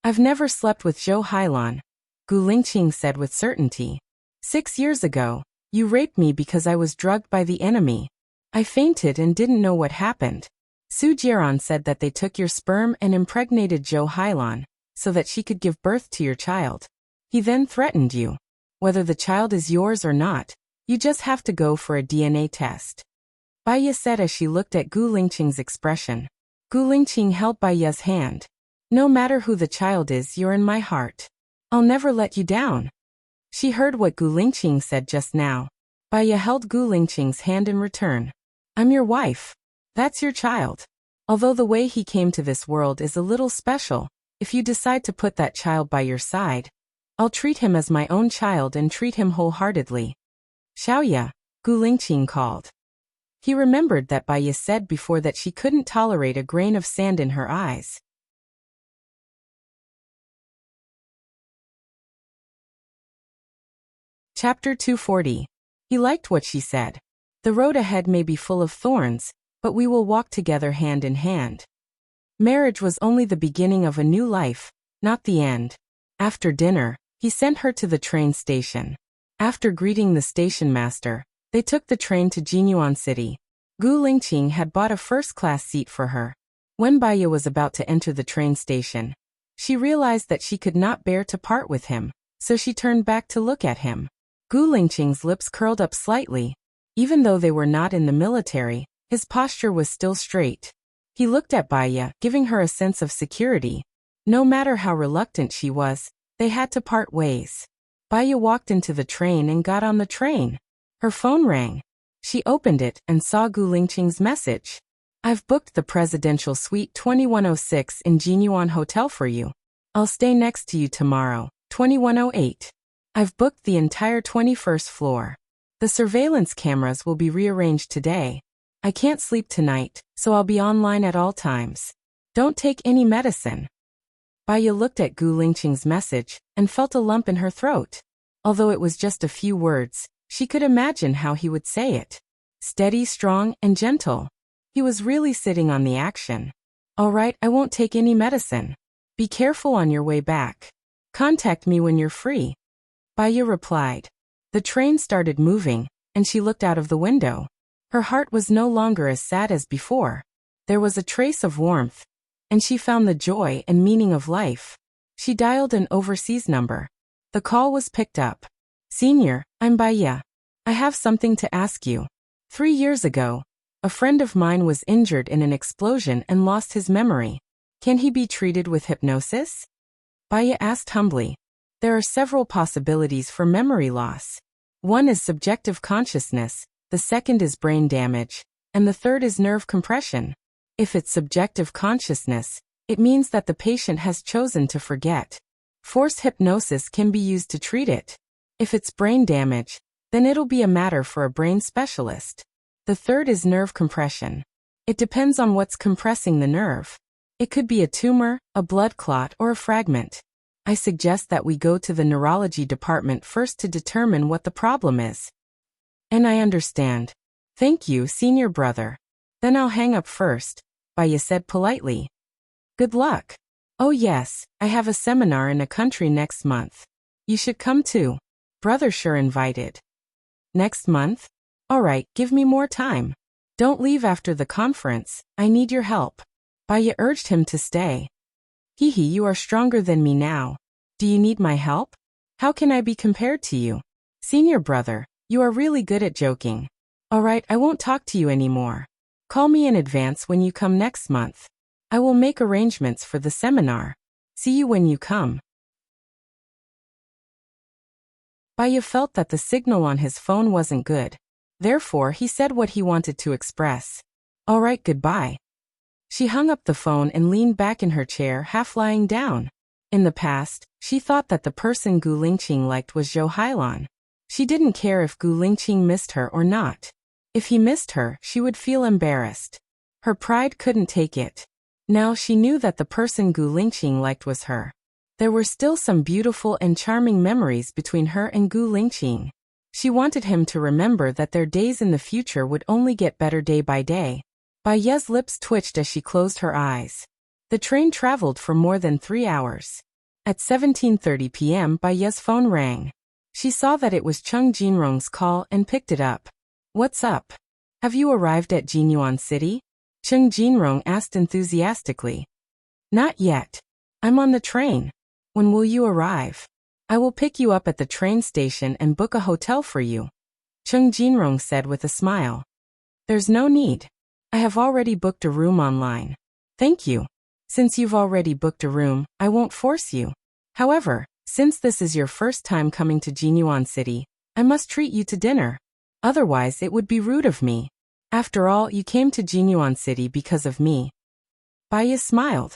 I've never slept with Zhou Hailan, Gu Lingqing said with certainty. 6 years ago, you raped me because I was drugged by the enemy. I fainted and didn't know what happened. Su Jieran said that they took your sperm and impregnated Zhou Hailan, so that she could give birth to your child. He then threatened you. Whether the child is yours or not, you just have to go for a DNA test. Baiya said as she looked at Gu Lingqing's expression. Gu Lingqing held Baiya's hand. No matter who the child is, you're in my heart. I'll never let you down. She heard what Gu Lingqing said just now. Baiya held Gu Lingqing's hand in return. I'm your wife. That's your child. Although the way he came to this world is a little special, if you decide to put that child by your side, I'll treat him as my own child and treat him wholeheartedly. Xiaoya, Gu Lingqing called. He remembered that Baiya said before that she couldn't tolerate a grain of sand in her eyes. Chapter 240. He liked what she said. The road ahead may be full of thorns, but we will walk together hand in hand. Marriage was only the beginning of a new life, not the end. After dinner, he sent her to the train station. After greeting the station master, they took the train to Jinyuan City. Gu Lingqing had bought a first-class seat for her. When Baya was about to enter the train station, she realized that she could not bear to part with him, so she turned back to look at him. Gu Lingqing's lips curled up slightly. Even though they were not in the military, his posture was still straight. He looked at Baya, giving her a sense of security. No matter how reluctant she was, they had to part ways. Baya walked into the train and got on the train. Her phone rang. She opened it and saw Gu Lingqing's message. I've booked the presidential suite 2106 in Jinyuan Hotel for you. I'll stay next to you tomorrow, 2108. I've booked the entire 21st floor. The surveillance cameras will be rearranged today. I can't sleep tonight, so I'll be online at all times. Don't take any medicine. Baya looked at Gu Lingqing's message and felt a lump in her throat. Although it was just a few words, she could imagine how he would say it. Steady, strong, and gentle. He was really sitting on the action. All right, I won't take any medicine. Be careful on your way back. Contact me when you're free. Baya replied. The train started moving, and she looked out of the window. Her heart was no longer as sad as before. There was a trace of warmth, and she found the joy and meaning of life. She dialed an overseas number. The call was picked up. Senior, I'm Baya. I have something to ask you. 3 years ago, a friend of mine was injured in an explosion and lost his memory. Can he be treated with hypnosis? Baya asked humbly. There are several possibilities for memory loss. One is subjective consciousness, the second is brain damage, and the third is nerve compression. If it's subjective consciousness, it means that the patient has chosen to forget. Force hypnosis can be used to treat it. If it's brain damage, then it'll be a matter for a brain specialist. The third is nerve compression. It depends on what's compressing the nerve. It could be a tumor, a blood clot, or a fragment. I suggest that we go to the neurology department first to determine what the problem is. And I understand. Thank you, senior brother. Then I'll hang up first, Baya said politely. Good luck. Oh yes, I have a seminar in a country next month. You should come too. Brother sure invited. Next month? All right, give me more time. Don't leave after the conference, I need your help. Baya urged him to stay. Hee, you are stronger than me now. Do you need my help? How can I be compared to you? Senior brother, you are really good at joking. All right, I won't talk to you anymore. Call me in advance when you come next month. I will make arrangements for the seminar. See you when you come. Baya felt that the signal on his phone wasn't good. Therefore, he said what he wanted to express. All right, goodbye. She hung up the phone and leaned back in her chair, half lying down. In the past, she thought that the person Gu Lingqing liked was Zhou Hailan. She didn't care if Gu Lingqing missed her or not. If he missed her, she would feel embarrassed. Her pride couldn't take it. Now she knew that the person Gu Lingqing liked was her. There were still some beautiful and charming memories between her and Gu Lingqing. She wanted him to remember that their days in the future would only get better day by day. Baya's lips twitched as she closed her eyes. The train traveled for more than 3 hours. At 17:30 p.m. Baya's phone rang. She saw that it was Cheng Jinrong's call and picked it up. What's up? Have you arrived at Jinyuan City? Cheng Jinrong asked enthusiastically. Not yet. I'm on the train. When will you arrive? I will pick you up at the train station and book a hotel for you. Cheng Jinrong said with a smile. There's no need. I have already booked a room online. Thank you. Since you've already booked a room, I won't force you. However, since this is your first time coming to Jinyuan City, I must treat you to dinner. Otherwise, it would be rude of me. After all, you came to Jinyuan City because of me. Baya smiled.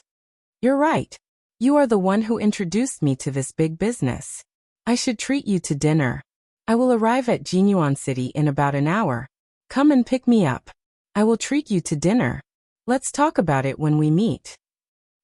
You're right. You are the one who introduced me to this big business. I should treat you to dinner. I will arrive at Jinyuan City in about an hour. Come and pick me up. I will treat you to dinner. Let's talk about it when we meet.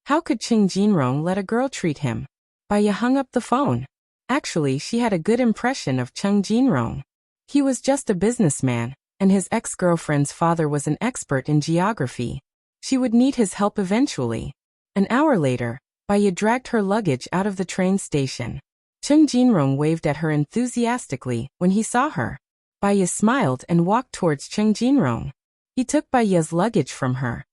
How could Cheng Jinrong let a girl treat him? Baya hung up the phone. Actually, she had a good impression of Cheng Jinrong. He was just a businessman, and his ex-girlfriend's father was an expert in geography. She would need his help eventually. An hour later, Baya dragged her luggage out of the train station. Cheng Jinrong waved at her enthusiastically when he saw her. Baya smiled and walked towards Cheng Jinrong. He took Baya's luggage from her.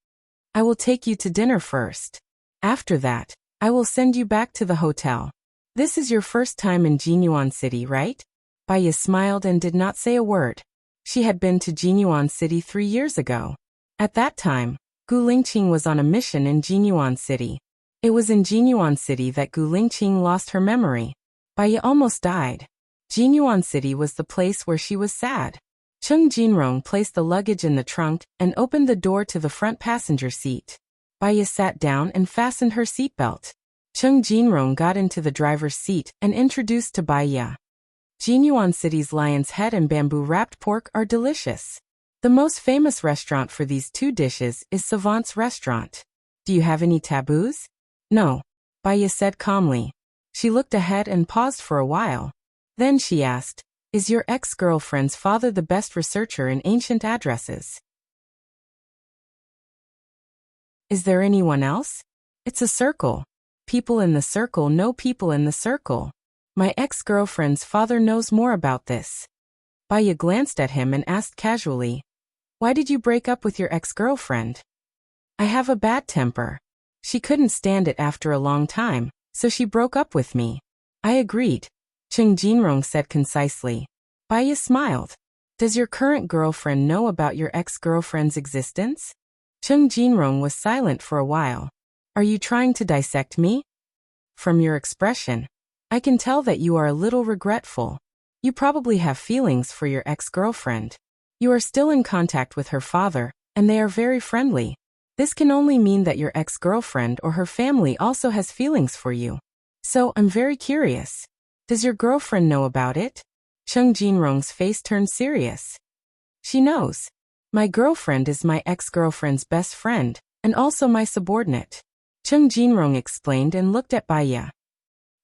I will take you to dinner first. After that, I will send you back to the hotel. This is your first time in Jinyuan City, right? Baya smiled and did not say a word. She had been to Jinyuan City 3 years ago. At that time, Gu Lingqing was on a mission in Jinyuan City. It was in Jinyuan City that Gu Lingqing lost her memory. Baya almost died. Jinyuan City was the place where she was sad. Chung Jinrong placed the luggage in the trunk and opened the door to the front passenger seat. Baya sat down and fastened her seatbelt. Chung Jinrong got into the driver's seat and introduced to Baya. Jinyuan City's lion's head and bamboo-wrapped pork are delicious. The most famous restaurant for these 2 dishes is Savant's restaurant. Do you have any taboos? No, Baya said calmly. She looked ahead and paused for a while. Then she asked, is your ex-girlfriend's father the best researcher in ancient addresses? Is there anyone else? It's a circle. People in the circle know people in the circle. My ex-girlfriend's father knows more about this. Baya glanced at him and asked casually, why did you break up with your ex-girlfriend? I have a bad temper. She couldn't stand it after a long time, so she broke up with me. I agreed. Chung Jinrong said concisely. Baya smiled. Does your current girlfriend know about your ex-girlfriend's existence? Chung Jinrong was silent for a while. Are you trying to dissect me? From your expression, I can tell that you are a little regretful. You probably have feelings for your ex-girlfriend. You are still in contact with her father, and they are very friendly. This can only mean that your ex-girlfriend or her family also has feelings for you. So, I'm very curious. Does your girlfriend know about it? Chung Jinrong's face turned serious. She knows. My girlfriend is my ex-girlfriend's best friend, and also my subordinate. Chung Jinrong explained and looked at Baya.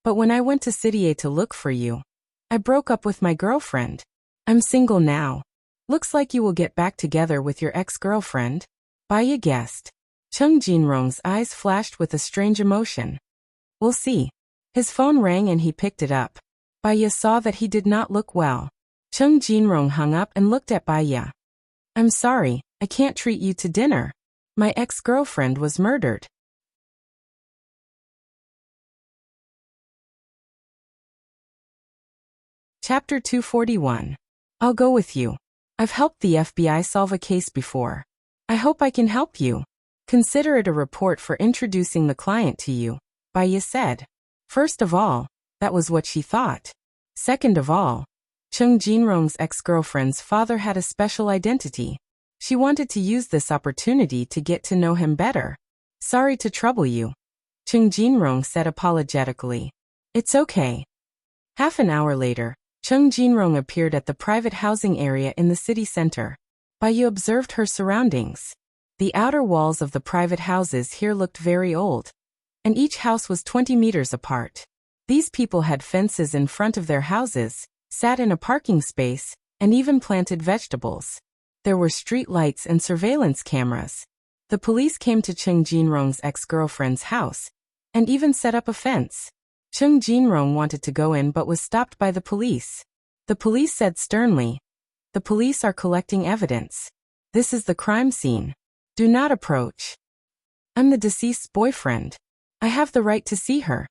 But when I went to City A to look for you, I broke up with my girlfriend. I'm single now. Looks like you will get back together with your ex-girlfriend. Baya guessed. Chung Jinrong's eyes flashed with a strange emotion. We'll see. His phone rang and he picked it up. Baya saw that he did not look well. Chung Jinrong hung up and looked at Baya. I'm sorry, I can't treat you to dinner. My ex-girlfriend was murdered. Chapter 241. I'll go with you. I've helped the FBI solve a case before. I hope I can help you. Consider it a report for introducing the client to you, Baya said. First of all, that was what she thought. Second of all, Chung Jinrong's ex-girlfriend's father had a special identity. She wanted to use this opportunity to get to know him better. Sorry to trouble you. Chung Jinrong said apologetically. It's okay. Half an hour later, Chung Jinrong appeared at the private housing area in the city center. Baya observed her surroundings. The outer walls of the private houses here looked very old, and each house was 20 meters apart. These people had fences in front of their houses, sat in a parking space, and even planted vegetables. There were street lights and surveillance cameras. The police came to Chung Jinrong's ex-girlfriend's house, and even set up a fence. Chung Jinrong wanted to go in but was stopped by the police. The police said sternly, "The police are collecting evidence. This is the crime scene. Do not approach. I'm the deceased's boyfriend. I have the right to see her,"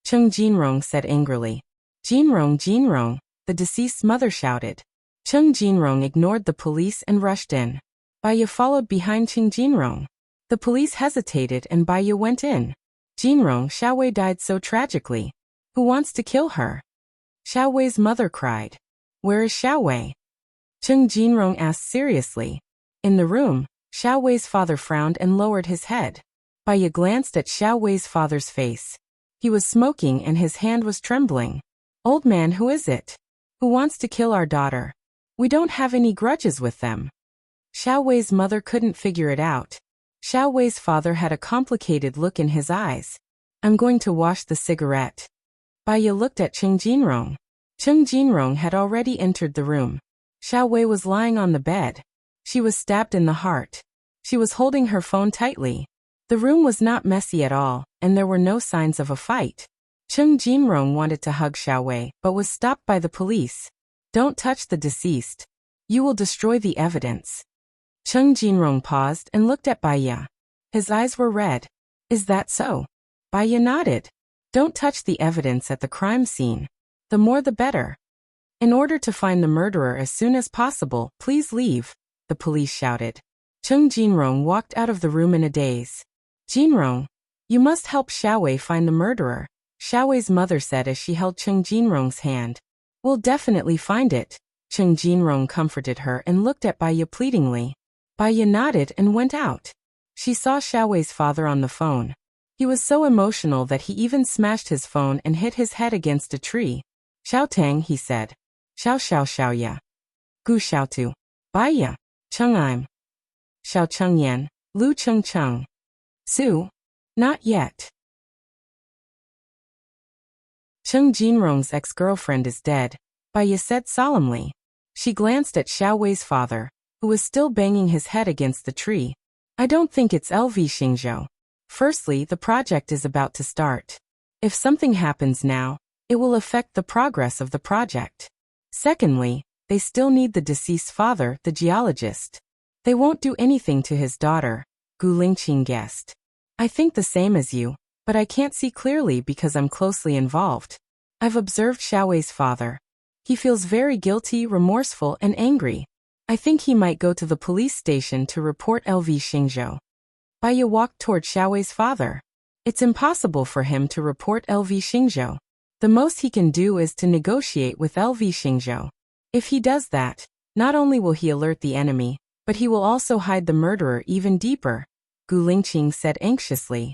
Chung Jinrong said angrily. Jinrong, the deceased's mother shouted. Chung Jinrong ignored the police and rushed in. Baya followed behind Chung Jinrong. The police hesitated and Baya went in. Jinrong, Xiaowei died so tragically. Who wants to kill her? Xiaowei's mother cried. Where is Xiaowei? Chung Jinrong asked seriously. In the room, Xiaowei's father frowned and lowered his head. Baya glanced at Xiaowei's father's face. He was smoking and his hand was trembling. Old man, who is it? Who wants to kill our daughter? We don't have any grudges with them. Xiaowei's mother couldn't figure it out. Xiaowei's father had a complicated look in his eyes. I'm going to wash the cigarette. Baya looked at Chung Jinrong. Chung Jinrong had already entered the room. Xiaowei was lying on the bed. She was stabbed in the heart. She was holding her phone tightly. The room was not messy at all, and there were no signs of a fight. Chung Jinrong wanted to hug Xiaowei, but was stopped by the police. Don't touch the deceased. You will destroy the evidence. Cheng Jinrong paused and looked at Baiya. His eyes were red. Is that so? Baiya nodded. Don't touch the evidence at the crime scene. The more the better. In order to find the murderer as soon as possible, please leave, the police shouted. Cheng Jinrong walked out of the room in a daze. Jinrong, you must help Xiaowei find the murderer, Xiaowei's mother said as she held Cheng Jinrong's hand. We'll definitely find it. Cheng Jinrong comforted her and looked at Baiya pleadingly. Baiya nodded and went out. She saw Xiaowei's father on the phone. He was so emotional that he even smashed his phone and hit his head against a tree. Xiao Tang, he said. Xiao Xiao Xiao Ya. Gu Xiao Tu. Baiya. Cheng Im. Xiao Cheng Yan. Lu Cheng Cheng. Su. Not yet. Cheng Jinrong's ex-girlfriend is dead, Baiya said solemnly. She glanced at Xiaowei's father, who was still banging his head against the tree. I don't think it's LV Xingzhou. Firstly, the project is about to start. If something happens now, it will affect the progress of the project. Secondly, they still need the deceased father, the geologist. They won't do anything to his daughter, Gu Lingqing guessed. I think the same as you, but I can't see clearly because I'm closely involved. I've observed Xiaowei's father. He feels very guilty, remorseful, and angry. I think he might go to the police station to report LV Xingzhou. Baiya walked toward Xiaowei's father. It's impossible for him to report LV Xingzhou. The most he can do is to negotiate with LV Xingzhou. If he does that, not only will he alert the enemy, but he will also hide the murderer even deeper, Gu Lingqing said anxiously.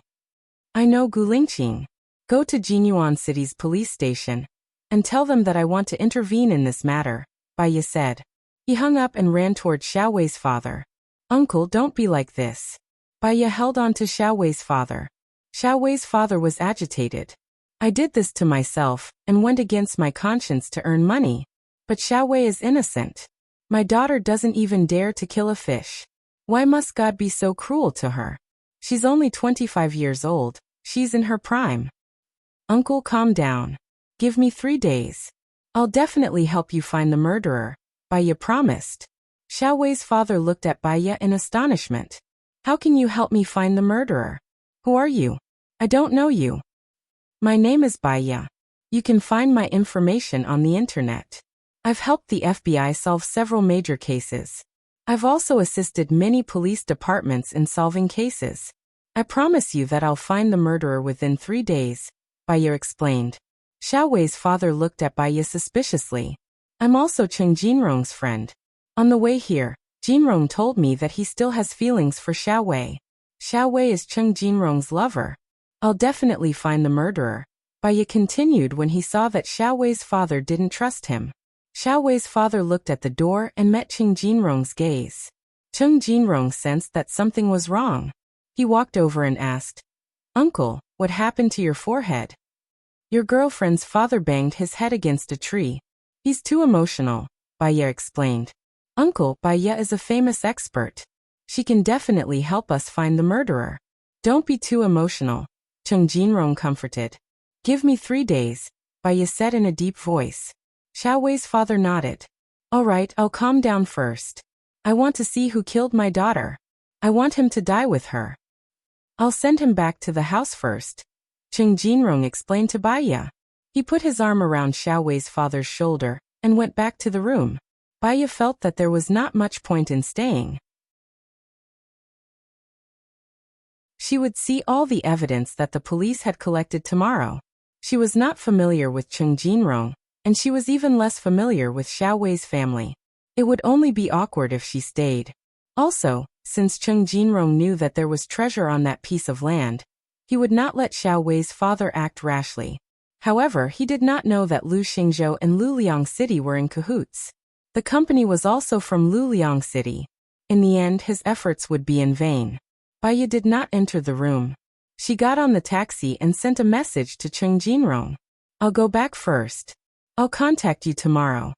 I know Gu Lingqing. Go to Jinyuan City's police station and tell them that I want to intervene in this matter, Baiya said. He hung up and ran toward Xiaowei's father. Uncle, don't be like this. Baiya held on to Xiaowei's father. Xiaowei's father was agitated. I did this to myself and went against my conscience to earn money. But Xiaowei is innocent. My daughter doesn't even dare to kill a fish. Why must God be so cruel to her? She's only 25 years old. She's in her prime. Uncle, calm down. Give me 3 days. I'll definitely help you find the murderer, Baiya promised. Xiaowei's father looked at Baiya in astonishment. How can you help me find the murderer? Who are you? I don't know you. My name is Baiya. You can find my information on the internet. I've helped the FBI solve several major cases. I've also assisted many police departments in solving cases. I promise you that I'll find the murderer within 3 days, Baiya explained. Xiaowei's father looked at Baiya suspiciously. I'm also Cheng Jinrong's friend. On the way here, Jinrong told me that he still has feelings for Xiaowei. Xiaowei is Cheng Jinrong's lover. I'll definitely find the murderer, Baiya continued when he saw that Xiaowei's father didn't trust him. Xiaowei's father looked at the door and met Cheng Jinrong's gaze. Cheng Jinrong sensed that something was wrong. He walked over and asked, Uncle, what happened to your forehead? Your girlfriend's father banged his head against a tree. He's too emotional, Baiya explained. Uncle, Baiya is a famous expert. She can definitely help us find the murderer. Don't be too emotional, Cheng Jinrong comforted. Give me 3 days, Baiya said in a deep voice. Xiaowei's father nodded. All right, I'll calm down first. I want to see who killed my daughter. I want him to die with her. I'll send him back to the house first, Cheng Jinrong explained to Baiya. He put his arm around Xiaowei's father's shoulder and went back to the room. Baiya felt that there was not much point in staying. She would see all the evidence that the police had collected tomorrow. She was not familiar with Cheng Jinrong, and she was even less familiar with Xiaowei's family. It would only be awkward if she stayed. Also, since Cheng Jinrong knew that there was treasure on that piece of land, he would not let Xiaowei's father act rashly. However, he did not know that Lu Xingzhou and Luliang City were in cahoots. The company was also from Luliang City. In the end, his efforts would be in vain. Baiya did not enter the room. She got on the taxi and sent a message to Cheng Jinrong. I'll go back first. I'll contact you tomorrow.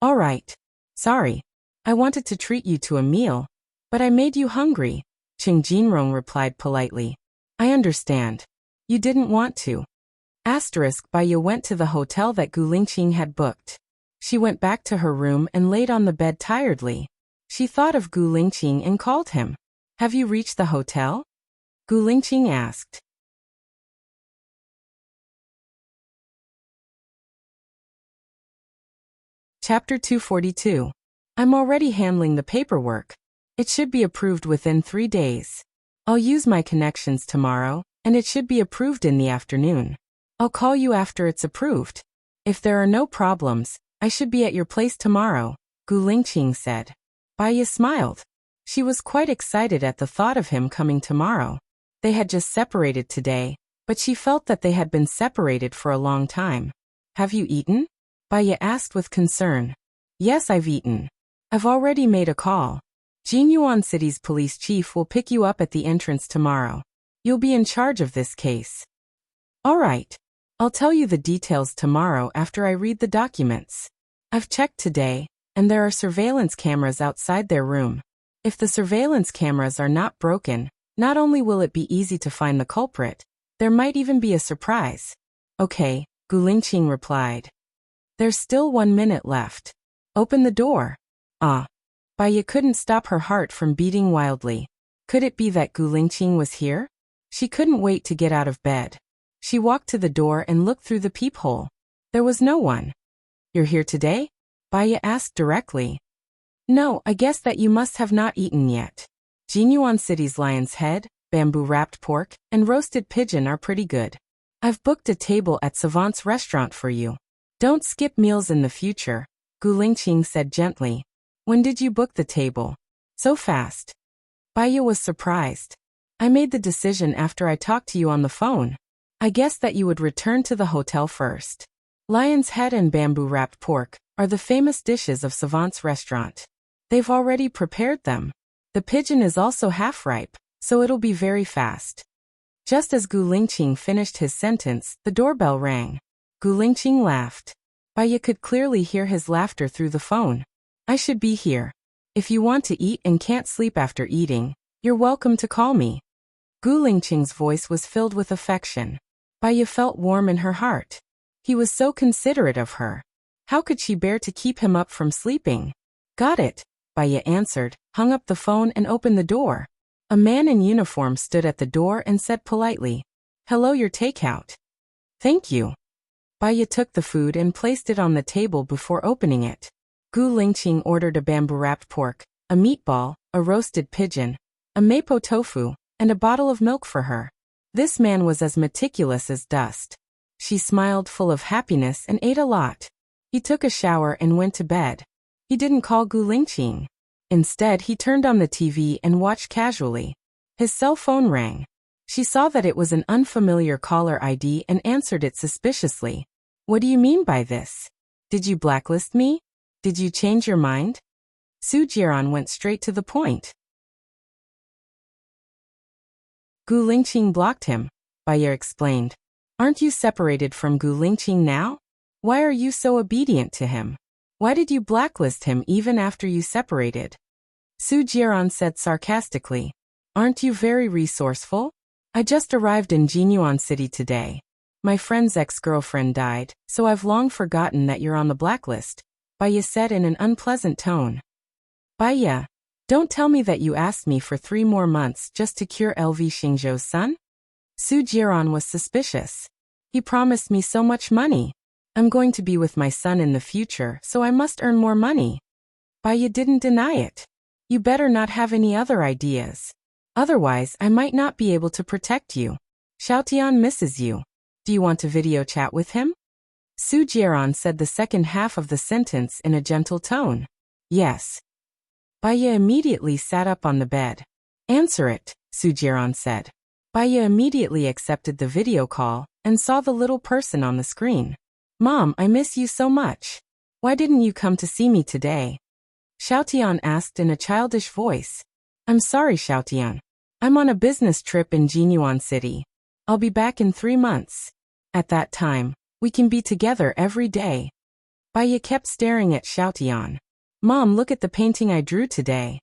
All right. Sorry. I wanted to treat you to a meal, but I made you hungry, Cheng Jinrong replied politely. I understand. You didn't want to. Baiya went to the hotel that Gu Lingqing had booked. She went back to her room and laid on the bed tiredly. She thought of Gu Lingqing and called him. Have you reached the hotel? Gu Lingqing asked. Chapter 242. I'm already handling the paperwork. It should be approved within 3 days. I'll use my connections tomorrow, and it should be approved in the afternoon. I'll call you after it's approved. If there are no problems, I should be at your place tomorrow, Gu Lingqing said. Baiya smiled. She was quite excited at the thought of him coming tomorrow. They had just separated today, but she felt that they had been separated for a long time. Have you eaten? Baiya asked with concern. Yes, I've eaten. I've already made a call. Jinyuan City's police chief will pick you up at the entrance tomorrow. You'll be in charge of this case. All right. I'll tell you the details tomorrow after I read the documents. I've checked today, and there are surveillance cameras outside their room. If the surveillance cameras are not broken, not only will it be easy to find the culprit, there might even be a surprise. Okay, Gu Lingqing replied. There's still 1 minute left. Open the door. Baiya couldn't stop her heart from beating wildly. Could it be that Gu Lingqing was here? She couldn't wait to get out of bed. She walked to the door and looked through the peephole. There was no one. You're here today? Baiya asked directly. No, I guess that you must have not eaten yet. Jinyuan City's lion's head, bamboo-wrapped pork, and roasted pigeon are pretty good. I've booked a table at Savant's restaurant for you. Don't skip meals in the future, Gu Lingqing said gently. When did you book the table? So fast. Baiya was surprised. I made the decision after I talked to you on the phone. I guessed that you would return to the hotel first. Lion's head and bamboo-wrapped pork are the famous dishes of Savant's restaurant. They've already prepared them. The pigeon is also half-ripe, so it'll be very fast. Just as Gu Lingqing finished his sentence, the doorbell rang. Gu Lingqing laughed. Baiya could clearly hear his laughter through the phone. I should be here. If you want to eat and can't sleep after eating, you're welcome to call me. Gu Lingqing's voice was filled with affection. Baiya felt warm in her heart. He was so considerate of her. How could she bear to keep him up from sleeping? Got it, Baiya answered, hung up the phone and opened the door. A man in uniform stood at the door and said politely, Hello, your takeout. Thank you. Baiya took the food and placed it on the table before opening it. Gu Lingqing ordered a bamboo-wrapped pork, a meatball, a roasted pigeon, a mapo tofu, and a bottle of milk for her. This man was as meticulous as dust. She smiled full of happiness and ate a lot. He took a shower and went to bed. He didn't call Gu Lingqing. Instead, he turned on the TV and watched casually. His cell phone rang. She saw that it was an unfamiliar caller ID and answered it suspiciously. What do you mean by this? Did you blacklist me? Did you change your mind? Su Jiran went straight to the point. Gu Lingqing blocked him, Baiya explained. Aren't you separated from Gu Lingqing now? Why are you so obedient to him? Why did you blacklist him even after you separated? Su Jiran said sarcastically. Aren't you very resourceful? I just arrived in Jinyuan City today. My friend's ex-girlfriend died, so I've long forgotten that you're on the blacklist, Baiya said in an unpleasant tone. Baiya, don't tell me that you asked me for 3 more months just to cure LV Xingzhou's son? Su Jiran was suspicious. He promised me so much money. I'm going to be with my son in the future, so I must earn more money. Baiya didn't deny it. You better not have any other ideas. Otherwise, I might not be able to protect you. Xiaotian misses you. Do you want to video chat with him? Su Jiran said the second half of the sentence in a gentle tone. Yes. Baiya immediately sat up on the bed. Answer it, Su Jiran said. Baiya immediately accepted the video call and saw the little person on the screen. Mom, I miss you so much. Why didn't you come to see me today? Xiaotian asked in a childish voice. I'm sorry, Xiaotian. I'm on a business trip in Jinyuan City. I'll be back in 3 months. At that time, we can be together every day. Baiya kept staring at Xiaotian. Mom, look at the painting I drew today.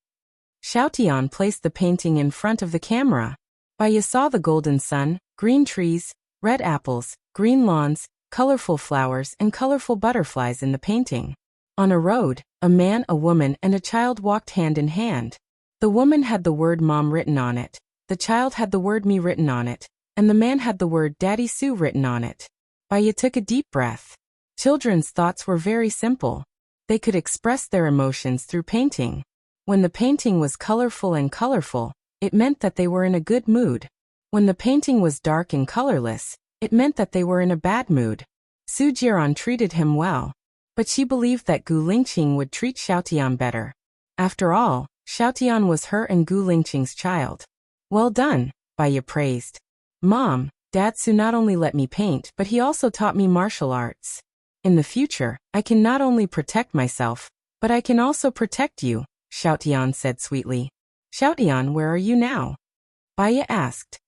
Xiaotian placed the painting in front of the camera. Baiya saw the golden sun, green trees, red apples, green lawns, colorful flowers and colorful butterflies in the painting. On a road, a man, a woman, and a child walked hand in hand. The woman had the word Mom written on it, the child had the word Me written on it, and the man had the word Daddy Sue written on it. Baya took a deep breath. Children's thoughts were very simple. They could express their emotions through painting. When the painting was colorful, it meant that they were in a good mood. When the painting was dark and colorless, it meant that they were in a bad mood. Su Jiran treated him well, but she believed that Gu Lingqing would treat Xiaotian better. After all, Xiaotian was her and Gu Lingqing's child. Well done, Baya praised. Mom, Dad Su not only let me paint, but he also taught me martial arts. In the future, I can not only protect myself, but I can also protect you, Xiaotian said sweetly. Xiaotian, where are you now? Baya asked.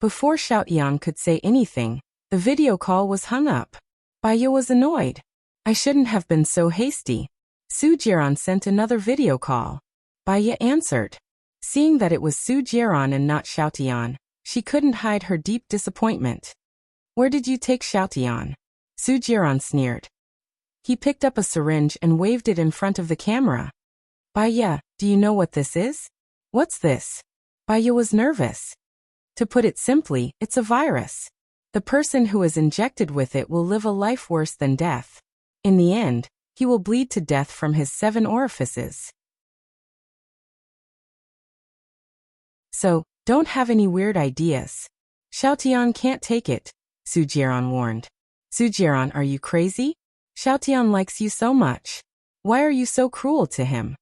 Before Xiaotian could say anything, the video call was hung up. Baya was annoyed. I shouldn't have been so hasty. Su Jiran sent another video call. Baya answered. Seeing that it was Su Jiran and not Xiaotian, she couldn't hide her deep disappointment. Where did you take Xiaotian? Su Jiran sneered. He picked up a syringe and waved it in front of the camera. Baya, do you know what this is? What's this? Baya was nervous. To put it simply, it's a virus. The person who is injected with it will live a life worse than death. In the end, he will bleed to death from his 7 orifices. So, don't have any weird ideas. Xiaotian can't take it, Su Jiran warned. Su Jiran, are you crazy? Xiaotian likes you so much. Why are you so cruel to him?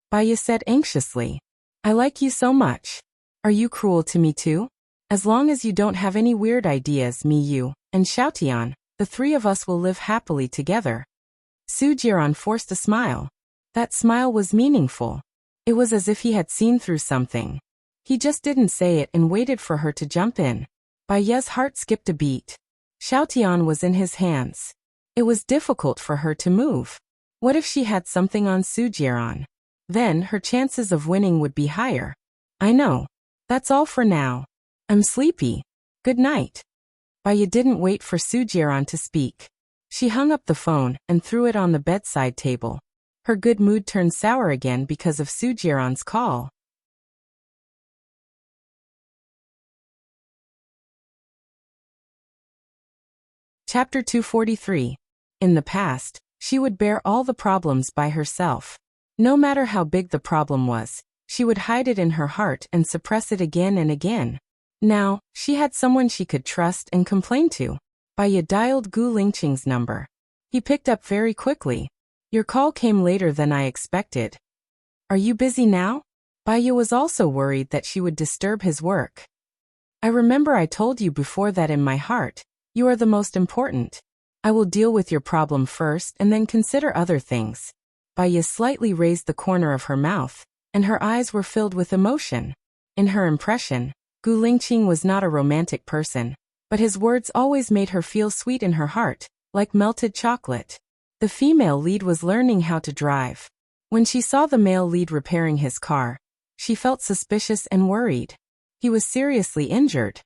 Baya said anxiously. I like you so much. Are you cruel to me too? As long as you don't have any weird ideas, me, you, and Xiaotian, the 3 of us will live happily together. Su Jiran forced a smile. That smile was meaningful. It was as if he had seen through something. He just didn't say it and waited for her to jump in. Baya's heart skipped a beat. Xiaotian was in his hands. It was difficult for her to move. What if she had something on Su Jiran? Then her chances of winning would be higher. I know. That's all for now. I'm sleepy. Good night. Baya didn't wait for Su Jiran to speak. She hung up the phone and threw it on the bedside table. Her good mood turned sour again because of Su Jiran's call. Chapter 243. In the past, she would bear all the problems by herself. No matter how big the problem was, she would hide it in her heart and suppress it again and again. Now, she had someone she could trust and complain to. Baya dialed Gu Lingqing's number. He picked up very quickly. Your call came later than I expected. Are you busy now? Baya was also worried that she would disturb his work. I remember I told you before that in my heart, you are the most important. I will deal with your problem first and then consider other things. Baya slightly raised the corner of her mouth, and her eyes were filled with emotion. In her impression, Gu Lingqing was not a romantic person, but his words always made her feel sweet in her heart, like melted chocolate. The female lead was learning how to drive. When she saw the male lead repairing his car, she felt suspicious and worried. He was seriously injured.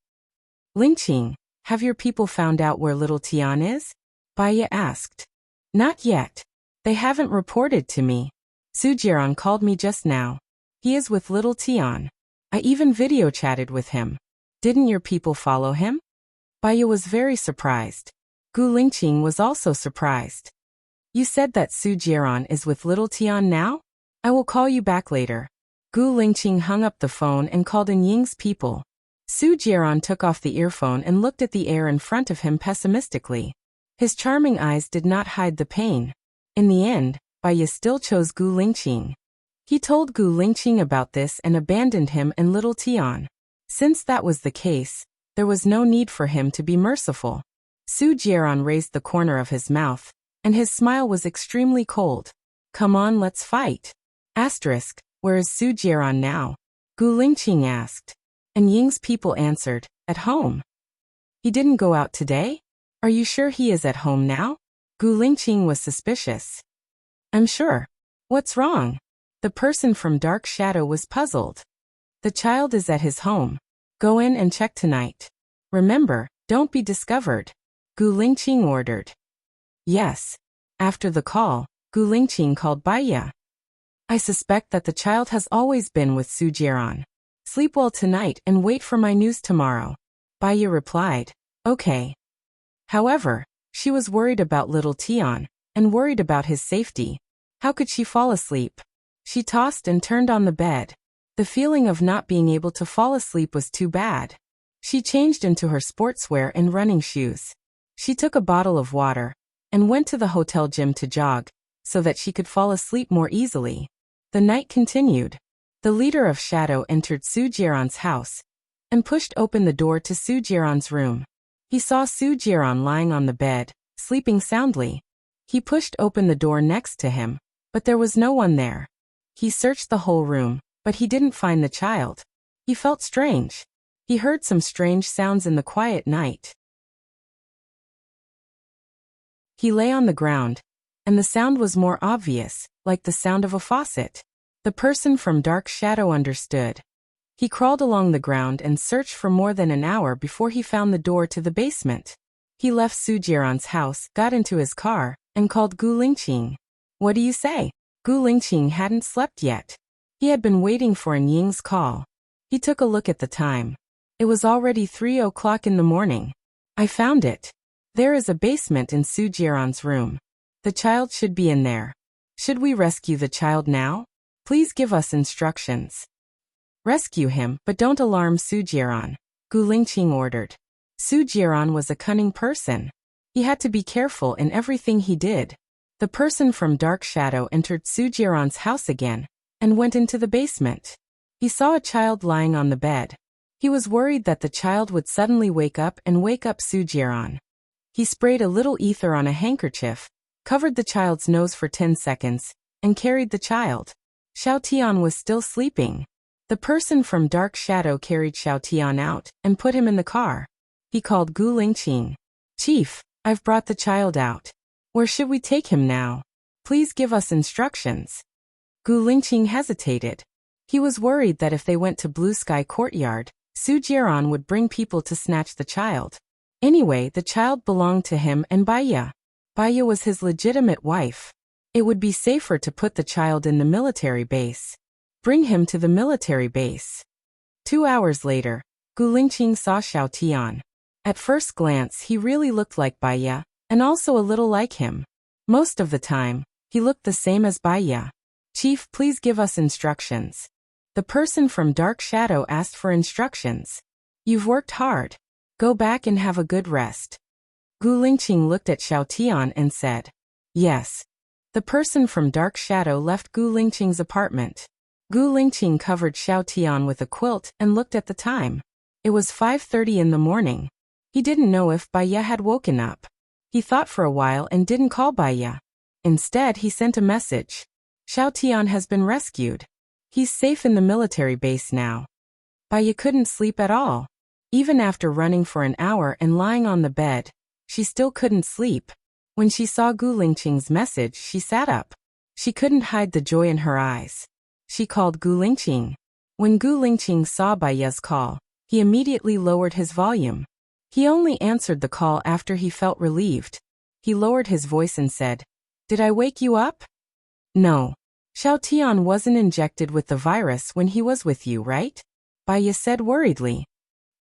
Lingqing, have your people found out where little Tian is? Baya asked. Not yet. They haven't reported to me. Su Jiran called me just now. He is with little Tian. I even video chatted with him. Didn't your people follow him? Baya was very surprised. Gu Lingqing was also surprised. You said that Su Jiran is with little Tian now? I will call you back later. Gu Lingqing hung up the phone and called in Ying's people. Su Jiran took off the earphone and looked at the air in front of him pessimistically. His charming eyes did not hide the pain. In the end, Baya still chose Gu Lingqing. He told Gu Lingqing about this and abandoned him and little Tian. Since that was the case, there was no need for him to be merciful. Su Jiran raised the corner of his mouth, and his smile was extremely cold. Come on, let's fight. Asterisk, where is Su Jiran now? Gu Lingqing asked. And Ying's people answered, at home. He didn't go out today? Are you sure he is at home now? Gu Lingqing was suspicious. I'm sure. What's wrong? The person from Dark Shadow was puzzled. The child is at his home. Go in and check tonight. Remember, don't be discovered. Gu Lingqing ordered. Yes. After the call, Gu Lingqing called Baiya. I suspect that the child has always been with Su Jiran. Sleep well tonight and wait for my news tomorrow. Baiya replied. Okay. However, she was worried about little Tian, and worried about his safety. How could she fall asleep? She tossed and turned on the bed. The feeling of not being able to fall asleep was too bad. She changed into her sportswear and running shoes. She took a bottle of water, and went to the hotel gym to jog, so that she could fall asleep more easily. The night continued. The leader of Shadow entered Su Jiran's house, and pushed open the door to Su Jiran's room. He saw Su Jiran lying on the bed, sleeping soundly. He pushed open the door next to him, but there was no one there. He searched the whole room, but he didn't find the child. He felt strange. He heard some strange sounds in the quiet night. He lay on the ground, and the sound was more obvious, like the sound of a faucet. The person from Dark Shadow understood. He crawled along the ground and searched for more than an hour before he found the door to the basement. He left Su Jiran's house, got into his car, and called Gu Lingqing. What do you say? Gu Lingqing hadn't slept yet. He had been waiting for An Ying's call. He took a look at the time. It was already 3 o'clock in the morning. I found it. There is a basement in Su Jiran's room. The child should be in there. Should we rescue the child now? Please give us instructions. Rescue him, but don't alarm Su Jiran, Gu Lingqing ordered. Su Jiran was a cunning person. He had to be careful in everything he did. The person from Dark Shadow entered Su Jiran's house again, and went into the basement. He saw a child lying on the bed. He was worried that the child would suddenly wake up Su Jiran. He sprayed a little ether on a handkerchief, covered the child's nose for 10 seconds, and carried the child. Xiao Tian was still sleeping. The person from Dark Shadow carried Xiao Tian out and put him in the car. He called Gu Lingqing. Chief, I've brought the child out. Where should we take him now? Please give us instructions. Gu Lingqing hesitated. He was worried that if they went to Blue Sky Courtyard, Su Jiran would bring people to snatch the child. Anyway, the child belonged to him and Baiya. Baiya was his legitimate wife. It would be safer to put the child in the military base. Bring him to the military base. 2 hours later, Gu Lingqing saw Xiao Tian. At first glance he really looked like Baiya, and also a little like him. Most of the time, he looked the same as Baiya. Chief, please give us instructions. The person from Dark Shadow asked for instructions. You've worked hard. Go back and have a good rest. Gu Lingqing looked at Xiao Tian and said, yes. The person from Dark Shadow left Gu Lingqing's apartment. Gu Lingqing covered Xiao Tian with a quilt and looked at the time. It was 5:30 in the morning. He didn't know if Baiya had woken up. He thought for a while and didn't call Baiya. Instead, he sent a message. Xiao Tian has been rescued. He's safe in the military base now. Baiya couldn't sleep at all. Even after running for an hour and lying on the bed, she still couldn't sleep. When she saw Gu Lingqing's message, she sat up. She couldn't hide the joy in her eyes. She called Gu Lingqing. When Gu Lingqing saw Baiya's call, he immediately lowered his volume. He only answered the call after he felt relieved. He lowered his voice and said, Did I wake you up? No. Xiao Tian wasn't injected with the virus when he was with you, right? Baiya said worriedly.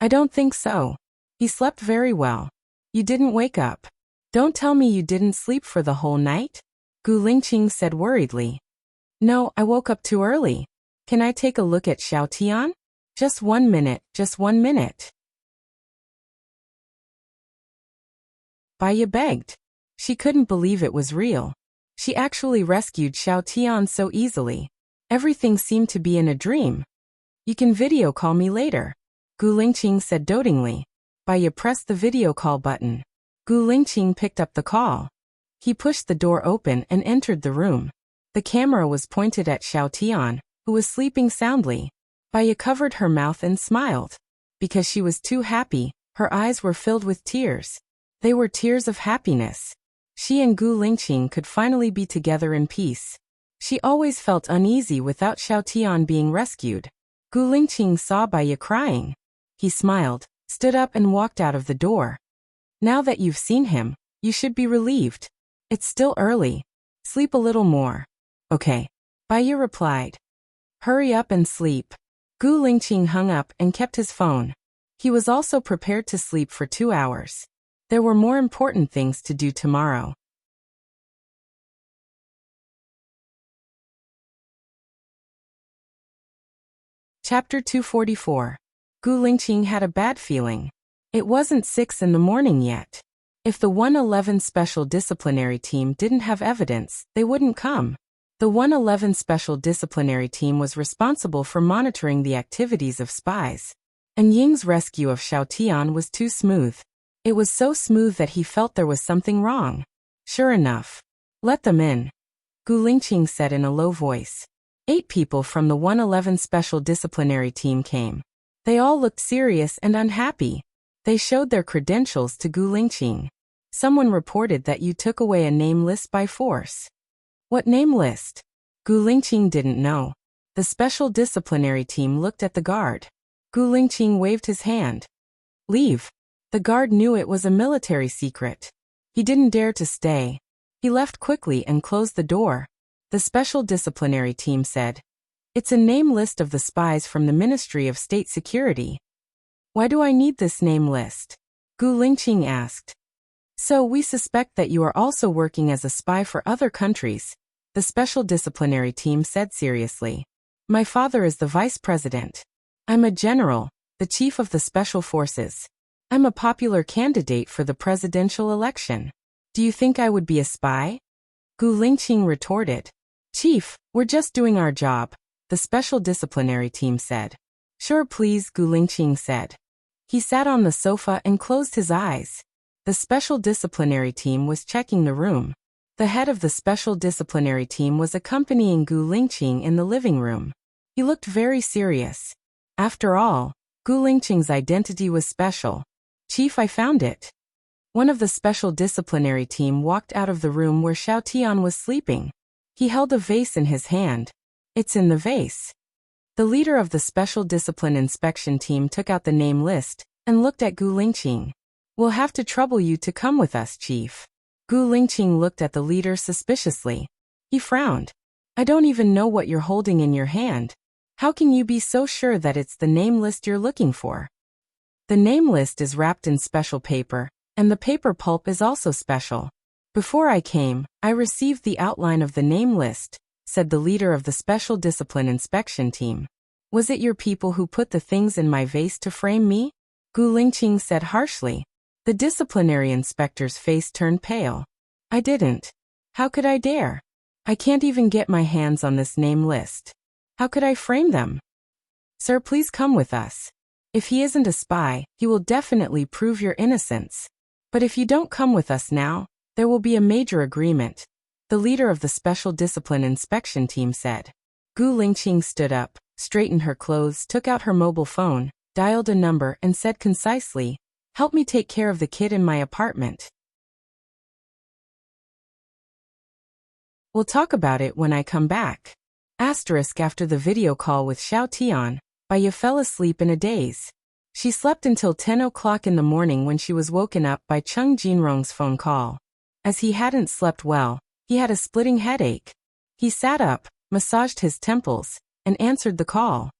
I don't think so. He slept very well. You didn't wake up. Don't tell me you didn't sleep for the whole night? Gu Lingqing said worriedly. No, I woke up too early. Can I take a look at Xiao Tian? Just 1 minute, just 1 minute. Baiya begged. She couldn't believe it was real. She actually rescued Xiao Tian so easily. Everything seemed to be in a dream. You can video call me later, Gu Lingqing said dotingly. Baiya pressed the video call button. Gu Lingqing picked up the call. He pushed the door open and entered the room. The camera was pointed at Xiao Tian, who was sleeping soundly. Baiya covered her mouth and smiled. Because she was too happy, her eyes were filled with tears. They were tears of happiness. She and Gu Lingqing could finally be together in peace. She always felt uneasy without Xiao Tian being rescued. Gu Lingqing saw Baiya crying. He smiled, stood up and walked out of the door. Now that you've seen him, you should be relieved. It's still early. Sleep a little more. Okay. Baiya replied. Hurry up and sleep. Gu Lingqing hung up and kept his phone. He was also prepared to sleep for 2 hours. There were more important things to do tomorrow. Chapter 244. Gu Lingqing had a bad feeling. It wasn't 6 in the morning yet. If the 111 Special Disciplinary Team didn't have evidence, they wouldn't come. The 111 Special Disciplinary Team was responsible for monitoring the activities of spies. And Ying's rescue of Xiao Tian was too smooth. It was so smooth that he felt there was something wrong. Sure enough. Let them in. Gu Lingqing said in a low voice. 8 people from the 111 Special Disciplinary Team came. They all looked serious and unhappy. They showed their credentials to Gu Lingqing. Someone reported that you took away a name list by force. What name list? Gu Lingqing didn't know. The Special Disciplinary Team looked at the guard. Gu Lingqing waved his hand. Leave. The guard knew it was a military secret. He didn't dare to stay. He left quickly and closed the door. The Special Disciplinary Team said, It's a name list of the spies from the Ministry of State Security. Why do I need this name list? Gu Lingqing asked. So we suspect that you are also working as a spy for other countries, the Special Disciplinary Team said seriously. My father is the vice president. I'm a general, the chief of the special forces. I'm a popular candidate for the presidential election. Do you think I would be a spy? Gu Lingqing retorted. Chief, we're just doing our job, the Special Disciplinary Team said. Sure please, Gu Lingqing said. He sat on the sofa and closed his eyes. The Special Disciplinary Team was checking the room. The head of the Special Disciplinary Team was accompanying Gu Lingqing in the living room. He looked very serious. After all, Gu Lingqing's identity was special. Chief, I found it. One of the Special Disciplinary Team walked out of the room where Xiao Tian was sleeping. He held a vase in his hand. It's in the vase. The leader of the Special Discipline Inspection Team took out the name list and looked at Gu Lingqing. We'll have to trouble you to come with us, Chief. Gu Lingqing looked at the leader suspiciously. He frowned. I don't even know what you're holding in your hand. How can you be so sure that it's the name list you're looking for? The name list is wrapped in special paper, and the paper pulp is also special. Before I came, I received the outline of the name list, said the leader of the Special Discipline Inspection Team. Was it your people who put the things in my vase to frame me? Gu Lingqing said harshly. The disciplinary inspector's face turned pale. I didn't. How could I dare? I can't even get my hands on this name list. How could I frame them? Sir, please come with us. If he isn't a spy, he will definitely prove your innocence. But if you don't come with us now, there will be a major agreement, the leader of the Special Discipline Inspection Team said. Gu Lingqing stood up, straightened her clothes, took out her mobile phone, dialed a number and said concisely, Help me take care of the kid in my apartment. We'll talk about it when I come back. After the video call with Xiao Tian, Baiya fell asleep in a daze. She slept until 10 o'clock in the morning when she was woken up by Cheng Jinrong's phone call. As he hadn't slept well, he had a splitting headache. He sat up, massaged his temples, and answered the call.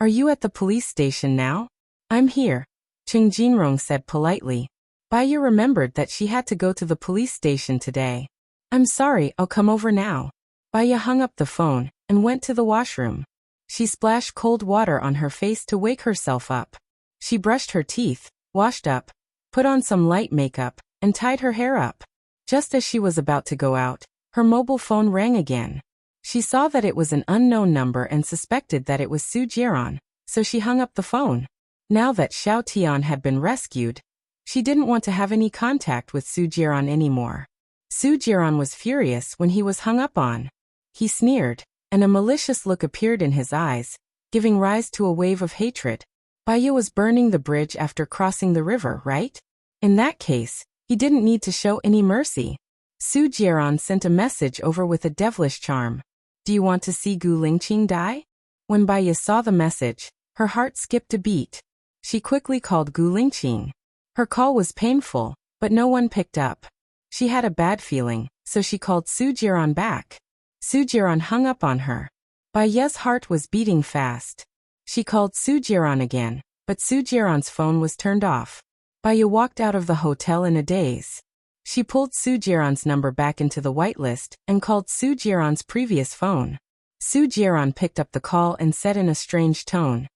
Are you at the police station now? I'm here, Cheng Jinrong said politely. Baiya remembered that she had to go to the police station today. I'm sorry, I'll come over now. Baiya hung up the phone and went to the washroom. She splashed cold water on her face to wake herself up. She brushed her teeth, washed up, put on some light makeup, and tied her hair up. Just as she was about to go out, her mobile phone rang again. She saw that it was an unknown number and suspected that it was Su Jiran, so she hung up the phone. Now that Xiao Tian had been rescued, she didn't want to have any contact with Su Jiran anymore. Su Jiran was furious when he was hung up on. He sneered, and a malicious look appeared in his eyes, giving rise to a wave of hatred. Baiya was burning the bridge after crossing the river, right? In that case, he didn't need to show any mercy. Su Jiran sent a message over with a devilish charm. Do you want to see Gu Lingqing die? When Baiya saw the message, her heart skipped a beat. She quickly called Gu Lingqing. Her call was painful, but no one picked up. She had a bad feeling, so she called Su Jiran back. Su Jiran hung up on her. Bai Ye's heart was beating fast. She called Su Jiran again, but Su Jiran's phone was turned off. Bai Ye walked out of the hotel in a daze. She pulled Su Jiran's number back into the whitelist and called Su Jiran's previous phone. Su Jiran picked up the call and said in a strange tone,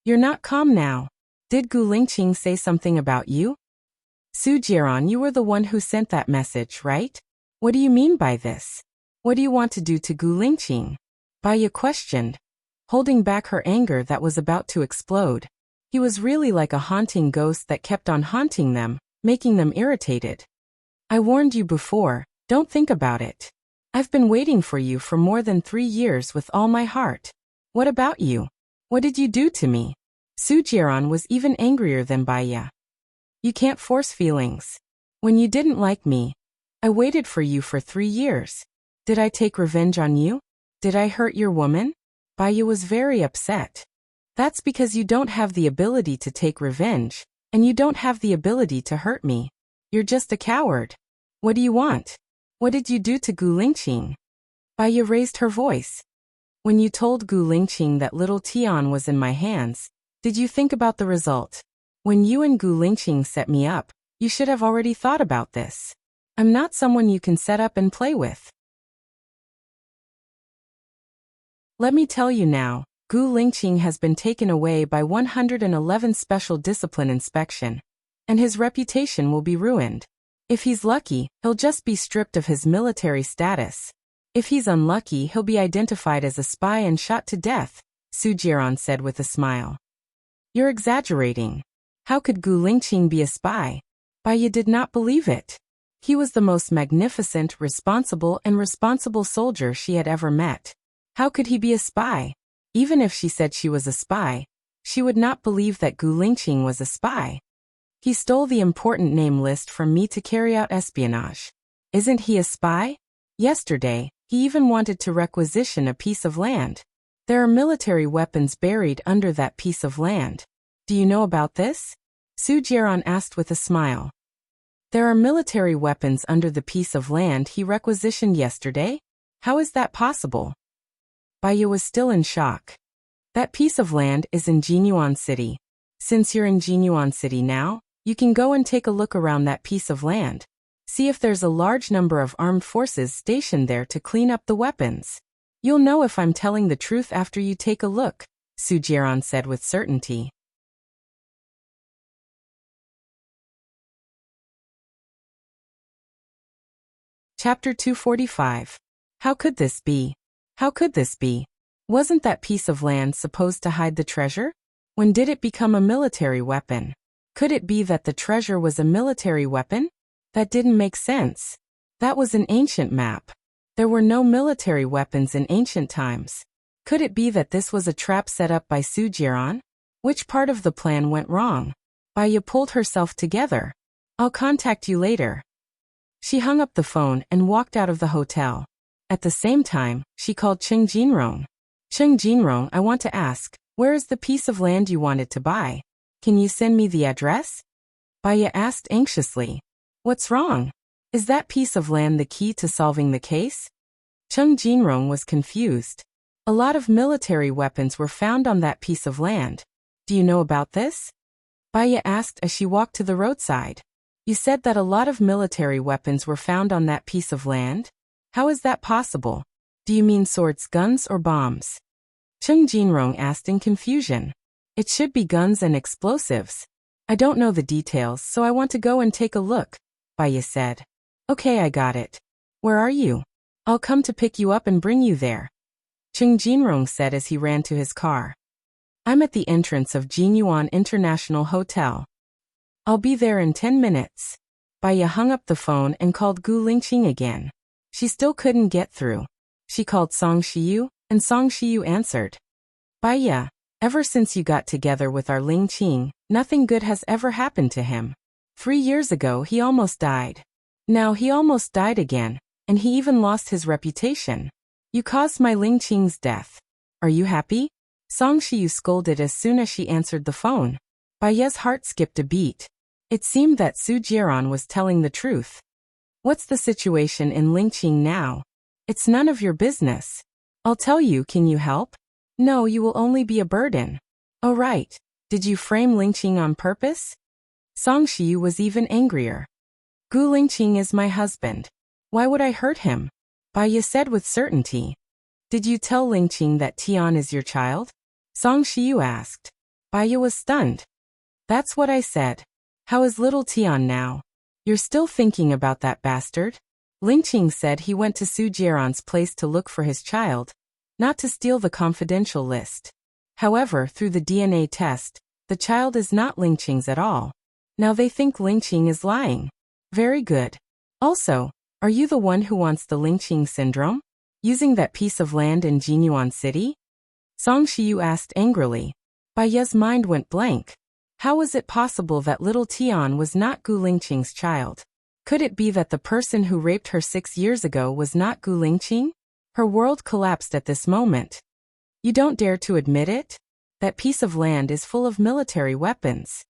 "You're not calm now. Did Gu Lingqing say something about you?" "Su Jiran, you were the one who sent that message, right? What do you mean by this? What do you want to do to Gu Lingqing?" Bai Ye questioned, holding back her anger that was about to explode. He was really like a haunting ghost that kept on haunting them, making them irritated. "I warned you before, don't think about it. I've been waiting for you for more than 3 years with all my heart. What about you? What did you do to me?" Su Jiran was even angrier than Bai Ye. "You can't force feelings. When you didn't like me, I waited for you for 3 years. Did I take revenge on you? Did I hurt your woman?" Bai Ye was very upset. "That's because you don't have the ability to take revenge, and you don't have the ability to hurt me. You're just a coward. What do you want? What did you do to Gu Lingqing?" Bai Ye raised her voice. "When you told Gu Lingqing that little Tian was in my hands, did you think about the result? When you and Gu Lingqing set me up, you should have already thought about this. I'm not someone you can set up and play with. Let me tell you now, Gu Lingqing has been taken away by 111 Special Discipline Inspection, and his reputation will be ruined. If he's lucky, he'll just be stripped of his military status. If he's unlucky, he'll be identified as a spy and shot to death," Su Jiran said with a smile. "You're exaggerating. How could Gu Lingqing be a spy?" Bai Ye did not believe it. He was the most magnificent, responsible soldier she had ever met. How could he be a spy? Even if she said she was a spy, she would not believe that Gu Lingqing was a spy. "He stole the important name list from me to carry out espionage. Isn't he a spy? Yesterday, he even wanted to requisition a piece of land. There are military weapons buried under that piece of land. Do you know about this?" Su Jiran asked with a smile. "There are military weapons under the piece of land he requisitioned yesterday? How is that possible?" Bai Ye was still in shock. "That piece of land is in Jinyuan City. Since you're in Jinyuan City now, you can go and take a look around that piece of land. See if there's a large number of armed forces stationed there to clean up the weapons. You'll know if I'm telling the truth after you take a look," Su Jiran said with certainty. Chapter 245. How could this be? How could this be? Wasn't that piece of land supposed to hide the treasure? When did it become a military weapon? Could it be that the treasure was a military weapon? That didn't make sense. That was an ancient map. There were no military weapons in ancient times. Could it be that this was a trap set up by Su Jiran? Which part of the plan went wrong? Bai Ye pulled herself together. "I'll contact you later." She hung up the phone and walked out of the hotel. At the same time, she called Cheng Jinrong. "Cheng Jinrong, I want to ask, where is the piece of land you wanted to buy? Can you send me the address?" Bai Ye asked anxiously. "What's wrong? Is that piece of land the key to solving the case?" Cheng Jinrong was confused. "A lot of military weapons were found on that piece of land. Do you know about this?" Bai Ye asked as she walked to the roadside. "You said that a lot of military weapons were found on that piece of land? How is that possible? Do you mean swords, guns, or bombs?" Cheng Jinrong asked in confusion. "It should be guns and explosives. I don't know the details, so I want to go and take a look," Bai Ye said. "Okay, I got it. Where are you? I'll come to pick you up and bring you there," Cheng Jinrong said as he ran to his car. "I'm at the entrance of Jinyuan International Hotel. I'll be there in 10 minutes. Bai Ye hung up the phone and called Gu Lingqing again. She still couldn't get through. She called Song Shiyu, and Song Shiyu answered. "Bai Ye, ever since you got together with our Lingqing, nothing good has ever happened to him. 3 years ago he almost died. Now he almost died again, and he even lost his reputation. You caused my Lingqing's death. Are you happy?" Song Shiyu scolded as soon as she answered the phone. Bai Ye's heart skipped a beat. It seemed that Su Jiran was telling the truth. What's the situation in Lingqing now? It's none of your business. I'll tell you, can you help? No, you will only be a burden. Oh right, did you frame Lingqing on purpose? Song Shiyu was even angrier. Gu Lingqing is my husband. Why would I hurt him? Baiya said with certainty. Did you tell Lingqing that Tian is your child? Song Shiyu asked. Baiya was stunned. That's what I said. How is little Tian now? You're still thinking about that bastard? Lingqing said he went to Su Jieran's place to look for his child, not to steal the confidential list. However, through the DNA test, the child is not Lingqing's at all. Now they think Lingqing is lying. Very good. Also, are you the one who wants the Lingqing syndrome? Using that piece of land in Jinyuan City? Song Shiyu asked angrily. Baiya's mind went blank. How was it possible that little Tian was not Gu Lingqing's child? Could it be that the person who raped her 6 years ago was not Gu Lingqing? Her world collapsed at this moment. You don't dare to admit it? That piece of land is full of military weapons.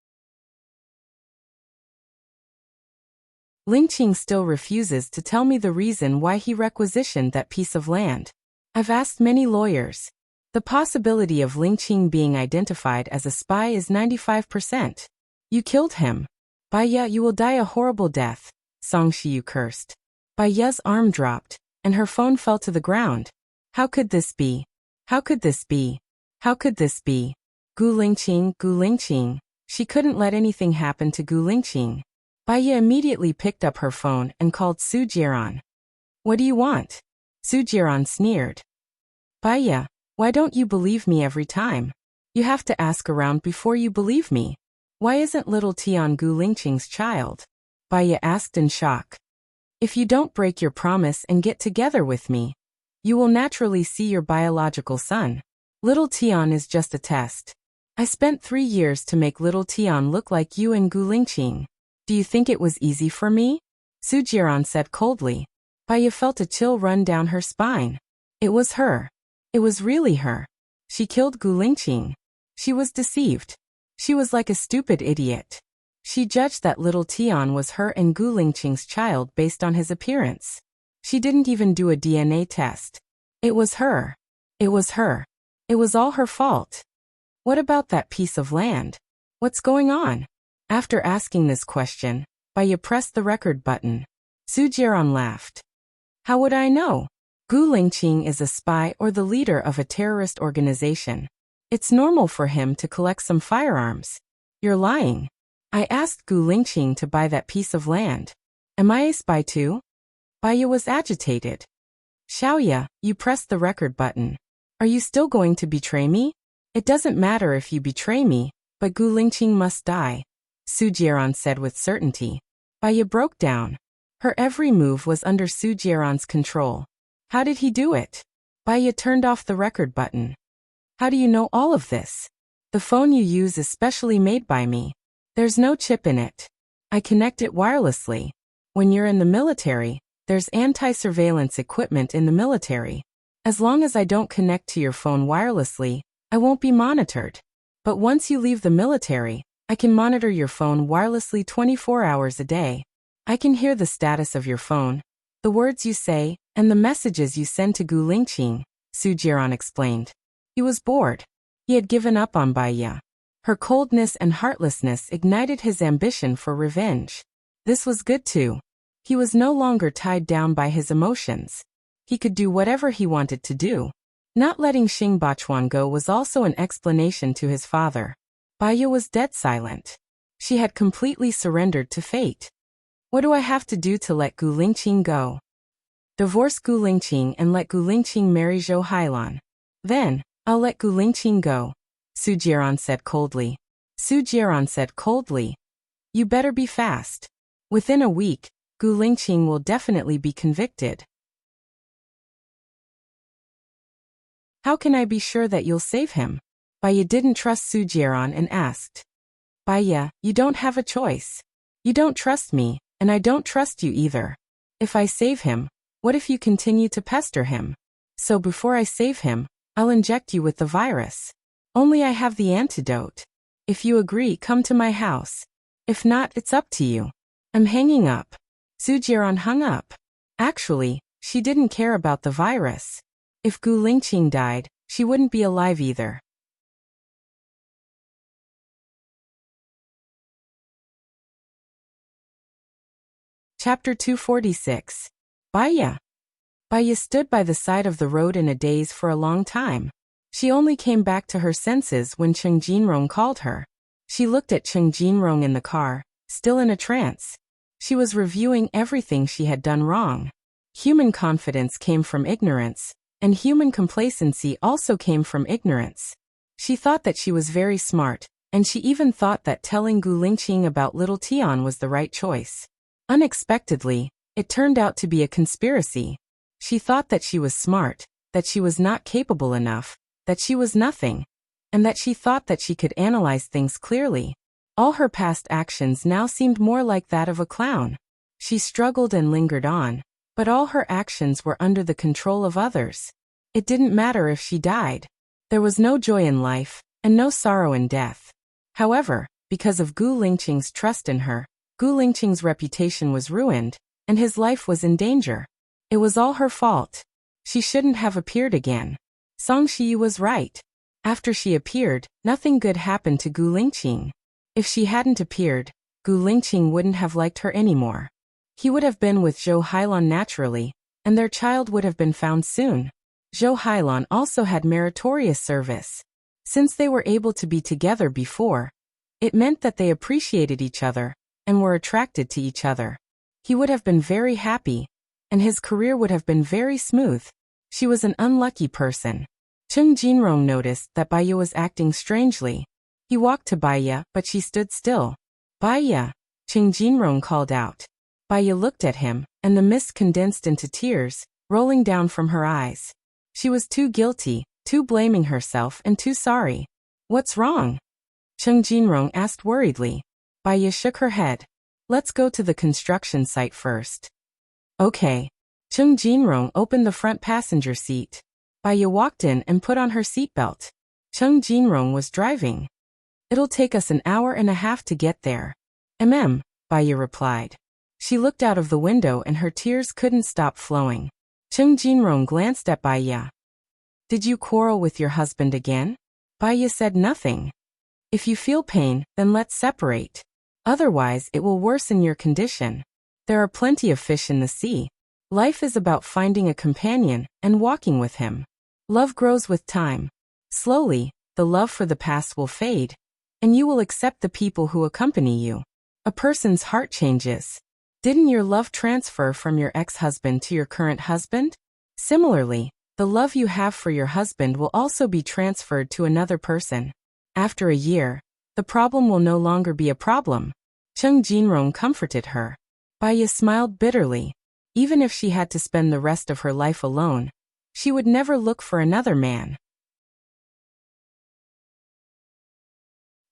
Lingqing still refuses to tell me the reason why he requisitioned that piece of land. I've asked many lawyers. The possibility of Lingqing being identified as a spy is 95%. You killed him. Baiya, you will die a horrible death, Song Shiyu cursed. Baiya's arm dropped, and her phone fell to the ground. How could this be? How could this be? How could this be? Gu Lingqing, Gu Lingqing. She couldn't let anything happen to Gu Lingqing. Baiya immediately picked up her phone and called Su Jieran. What do you want? Su Jieran sneered. Baiya, why don't you believe me every time? You have to ask around before you believe me. Why isn't little Tian Gu Lingqing's child? Baiya asked in shock. If you don't break your promise and get together with me, you will naturally see your biological son. Little Tian is just a test. I spent 3 years to make little Tian look like you and Gu Lingqing. Do you think it was easy for me? Su Jieran said coldly. Baiya felt a chill run down her spine. It was her. It was really her. She killed Gu Lingqing. She was deceived. She was like a stupid idiot. She judged that little Tian was her and Gu Lingqing's child based on his appearance. She didn't even do a DNA test. It was her. It was her. It was all her fault. What about that piece of land? What's going on? After asking this question, Baiya pressed the record button. Su Jieran laughed. How would I know? Gu Lingqing is a spy or the leader of a terrorist organization. It's normal for him to collect some firearms. You're lying. I asked Gu Lingqing to buy that piece of land. Am I a spy too? Baiya was agitated. Xiaoya, you pressed the record button. Are you still going to betray me? It doesn't matter if you betray me, but Gu Lingqing must die, Su Jieran said with certainty. Baiya broke down. Her every move was under Su Jieran's control. How did he do it? Baiya turned off the record button. How do you know all of this? The phone you use is specially made by me. There's no chip in it. I connect it wirelessly. When you're in the military, there's anti-surveillance equipment in the military. As long as I don't connect to your phone wirelessly, I won't be monitored. But once you leave the military, I can monitor your phone wirelessly 24 hours a day. I can hear the status of your phone, the words you say, and the messages you send to Gu Lingqing, Su Jieran explained. He was bored. He had given up on Baiya. Her coldness and heartlessness ignited his ambition for revenge. This was good too. He was no longer tied down by his emotions. He could do whatever he wanted to do. Not letting Xing Bachuan go was also an explanation to his father. Baiya was dead silent. She had completely surrendered to fate. What do I have to do to let Gu Lingqing go? Divorce Gu Lingqing and let Gu Lingqing marry Zhou Hailan. Then, I'll let Gu Lingqing go, Su Jieran said coldly. Su Jieran said coldly. You better be fast. Within a week, Gu Lingqing will definitely be convicted. How can I be sure that you'll save him? Baiya didn't trust Su Jieran and asked. Baiya, you don't have a choice. You don't trust me, and I don't trust you either. If I save him, what if you continue to pester him? So before I save him, I'll inject you with the virus. Only I have the antidote. If you agree, come to my house. If not, it's up to you. I'm hanging up. Su Jiran hung up. Actually, she didn't care about the virus. If Gu Lingqing died, she wouldn't be alive either. Chapter 246. Baya. Baya stood by the side of the road in a daze for a long time. She only came back to her senses when Cheng Jinrong called her. She looked at Cheng Jinrong in the car, still in a trance. She was reviewing everything she had done wrong. Human confidence came from ignorance, and human complacency also came from ignorance. She thought that she was very smart, and she even thought that telling Gu Lingqing about little Tian was the right choice. Unexpectedly, it turned out to be a conspiracy. She thought that she was smart, that she was not capable enough, that she was nothing, and that she thought that she could analyze things clearly. All her past actions now seemed more like that of a clown. She struggled and lingered on, but all her actions were under the control of others. It didn't matter if she died. There was no joy in life, and no sorrow in death. However, because of Gu Lingqing's trust in her, Gu Lingqing's reputation was ruined, and his life was in danger. It was all her fault. She shouldn't have appeared again. Song Shiyu was right. After she appeared, nothing good happened to Gu Lingqing. If she hadn't appeared, Gu Lingqing wouldn't have liked her anymore. He would have been with Zhou Hailon naturally, and their child would have been found soon. Zhou Hailon also had meritorious service. Since they were able to be together before, it meant that they appreciated each other and were attracted to each other. He would have been very happy, and his career would have been very smooth. She was an unlucky person. Cheng Jinrong noticed that Baya was acting strangely. He walked to Baya, but she stood still. Baya, Cheng Jinrong called out. Baya looked at him, and the mist condensed into tears, rolling down from her eyes. She was too guilty, too blaming herself, and too sorry. What's wrong? Cheng Jinrong asked worriedly. Baya shook her head. Let's go to the construction site first. Okay. Cheng Jinrong opened the front passenger seat. Baya walked in and put on her seatbelt. Cheng Jinrong was driving. It'll take us an hour and a half to get there. Baya replied. She looked out of the window and her tears couldn't stop flowing. Cheng Jinrong glanced at Baya. Did you quarrel with your husband again? Baya said nothing. If you feel pain, then let's separate. Otherwise, it will worsen your condition. There are plenty of fish in the sea. Life is about finding a companion and walking with him. Love grows with time. Slowly, the love for the past will fade, and you will accept the people who accompany you. A person's heart changes. Didn't your love transfer from your ex-husband to your current husband? Similarly, the love you have for your husband will also be transferred to another person. After a year, the problem will no longer be a problem. Cheng Jinrong comforted her. Baya smiled bitterly. Even if she had to spend the rest of her life alone, she would never look for another man.